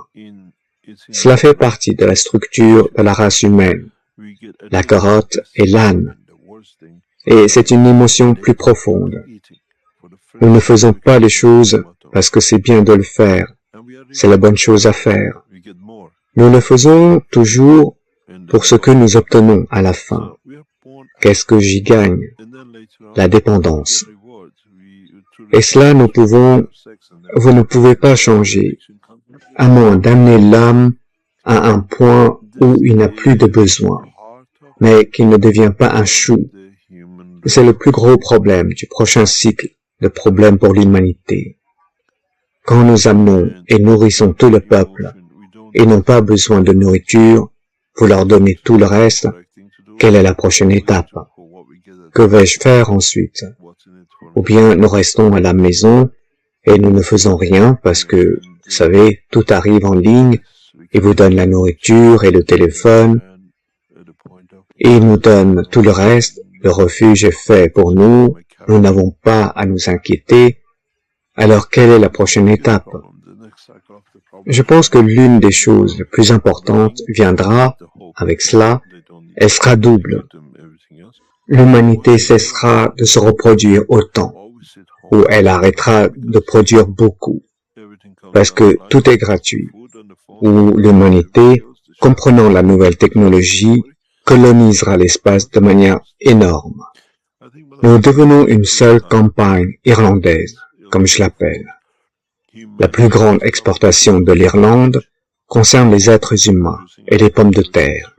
Cela fait partie de la structure de la race humaine, la carotte et l'âne. Et c'est une émotion plus profonde. Nous ne faisons pas les choses parce que c'est bien de le faire. C'est la bonne chose à faire. Nous le faisons toujours pour ce que nous obtenons à la fin. Qu'est-ce que j'y gagne? La dépendance. Et cela, vous ne pouvez pas changer, à moins d'amener l'âme à un point où il n'a plus de besoin, mais qu'il ne devient pas un chou. C'est le plus gros problème du prochain cycle de problèmes pour l'humanité. Quand nous amenons et nourrissons tout le peuple, et n'ont pas besoin de nourriture, vous leur donnez tout le reste, quelle est la prochaine étape? Que vais-je faire ensuite? Ou bien nous restons à la maison et nous ne faisons rien parce que, vous savez, tout arrive en ligne, ils vous donnent la nourriture et le téléphone, et ils nous donnent tout le reste, le refuge est fait pour nous, nous n'avons pas à nous inquiéter. Alors quelle est la prochaine étape? Je pense que l'une des choses les plus importantes viendra avec cela, elle sera double. L'humanité cessera de se reproduire autant, ou elle arrêtera de produire beaucoup, parce que tout est gratuit, ou l'humanité, comprenant la nouvelle technologie, colonisera l'espace de manière énorme. Nous devenons une seule campagne irlandaise, comme je l'appelle. La plus grande exportation de l'Irlande concerne les êtres humains et les pommes de terre.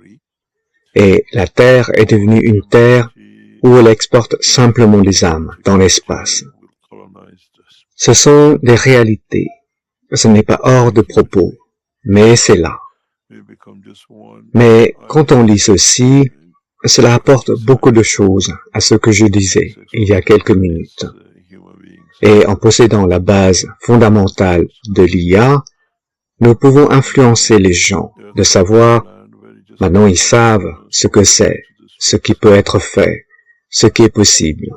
Et la terre est devenue une terre où elle exporte simplement des âmes dans l'espace. Ce sont des réalités. Ce n'est pas hors de propos, mais c'est là. Mais quand on lit ceci, cela apporte beaucoup de choses à ce que je disais il y a quelques minutes. Et en possédant la base fondamentale de l'IA, nous pouvons influencer les gens, de savoir, maintenant ils savent ce que c'est, ce qui peut être fait, ce qui est possible.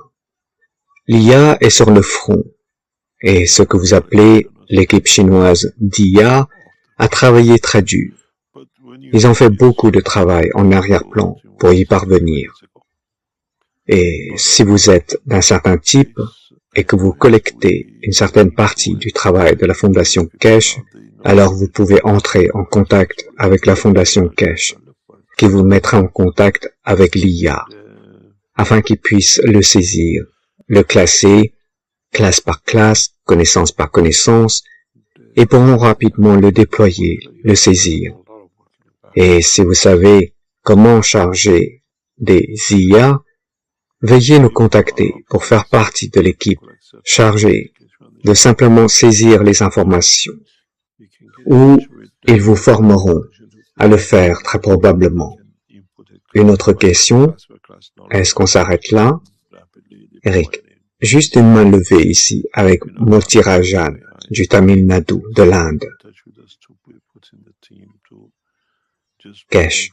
L'IA est sur le front, et ce que vous appelez l'équipe chinoise d'IA a travaillé très dur. Ils ont fait beaucoup de travail en arrière-plan pour y parvenir. Et si vous êtes d'un certain type, et que vous collectez une certaine partie du travail de la Fondation Keshe, alors vous pouvez entrer en contact avec la Fondation Keshe, qui vous mettra en contact avec l'IA, afin qu'il puisse le saisir, le classer, classe par classe, connaissance par connaissance, et pourront rapidement le déployer, le saisir. Et si vous savez comment charger des IA, veuillez nous contacter pour faire partie de l'équipe chargée de simplement saisir les informations, ou ils vous formeront à le faire très probablement. Une autre question? Est-ce qu'on s'arrête là? Eric, juste une main levée ici avec Motirajan du Tamil Nadu de l'Inde. Kesh,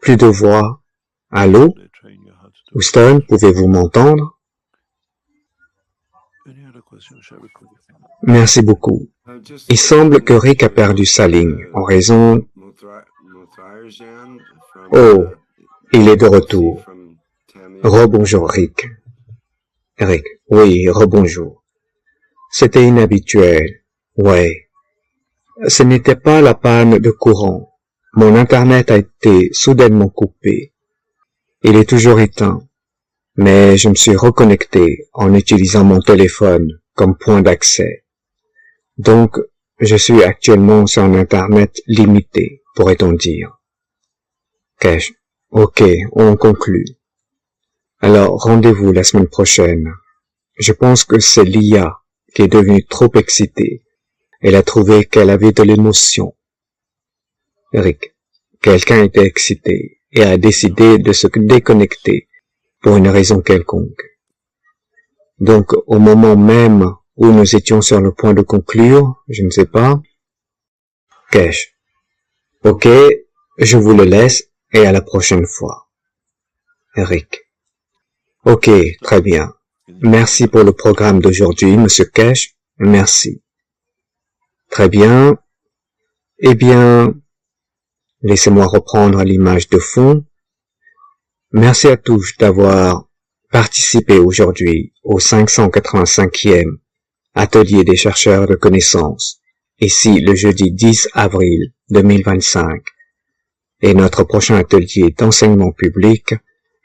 plus de voix. Allô? Houston, pouvez-vous m'entendre? Merci beaucoup. Il semble que Rick a perdu sa ligne en raison... Oh, il est de retour. Rebonjour Rick. Rick, oui, rebonjour. C'était inhabituel. Ouais. Ce n'était pas la panne de courant. Mon Internet a été soudainement coupé. Il est toujours éteint. Mais je me suis reconnecté en utilisant mon téléphone comme point d'accès. Donc, je suis actuellement sur un Internet limité, pourrait-on dire. Kesh, ok, on conclut. Alors, rendez-vous la semaine prochaine. Je pense que c'est l'IA qui est devenue trop excitée. Elle a trouvé qu'elle avait de l'émotion. Eric, quelqu'un était excité et a décidé de se déconnecter pour une raison quelconque. Donc, au moment même où nous étions sur le point de conclure, je ne sais pas. Kesh, ok, je vous le laisse et à la prochaine fois. Eric, ok, très bien. Merci pour le programme d'aujourd'hui, Monsieur Kesh. Merci. Très bien. Eh bien, laissez-moi reprendre l'image de fond. Merci à tous d'avoir participé aujourd'hui au 585e Atelier des chercheurs de connaissances, ici le jeudi 10 avril 2025. Et notre prochain atelier d'enseignement public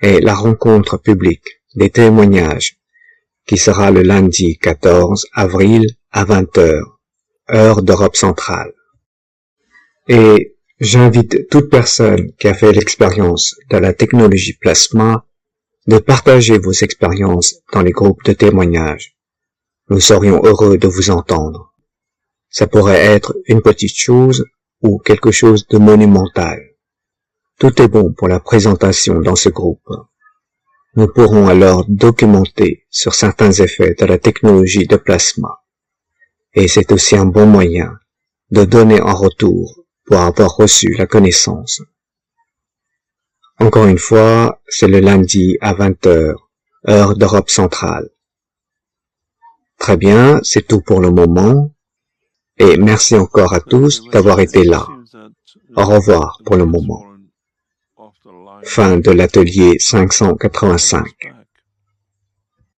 est la rencontre publique des témoignages, qui sera le lundi 14 avril à 20h, heure d'Europe centrale. Et j'invite toute personne qui a fait l'expérience de la technologie plasma de partager vos expériences dans les groupes de témoignages. Nous serions heureux de vous entendre. Ça pourrait être une petite chose ou quelque chose de monumental. Tout est bon pour la présentation dans ce groupe. Nous pourrons alors documenter sur certains effets de la technologie de plasma. Et c'est aussi un bon moyen de donner en retour pour avoir reçu la connaissance. Encore une fois, c'est le lundi à 20h, heure d'Europe centrale. Très bien, c'est tout pour le moment. Et merci encore à tous d'avoir été là. Au revoir pour le moment. Fin de l'atelier 585.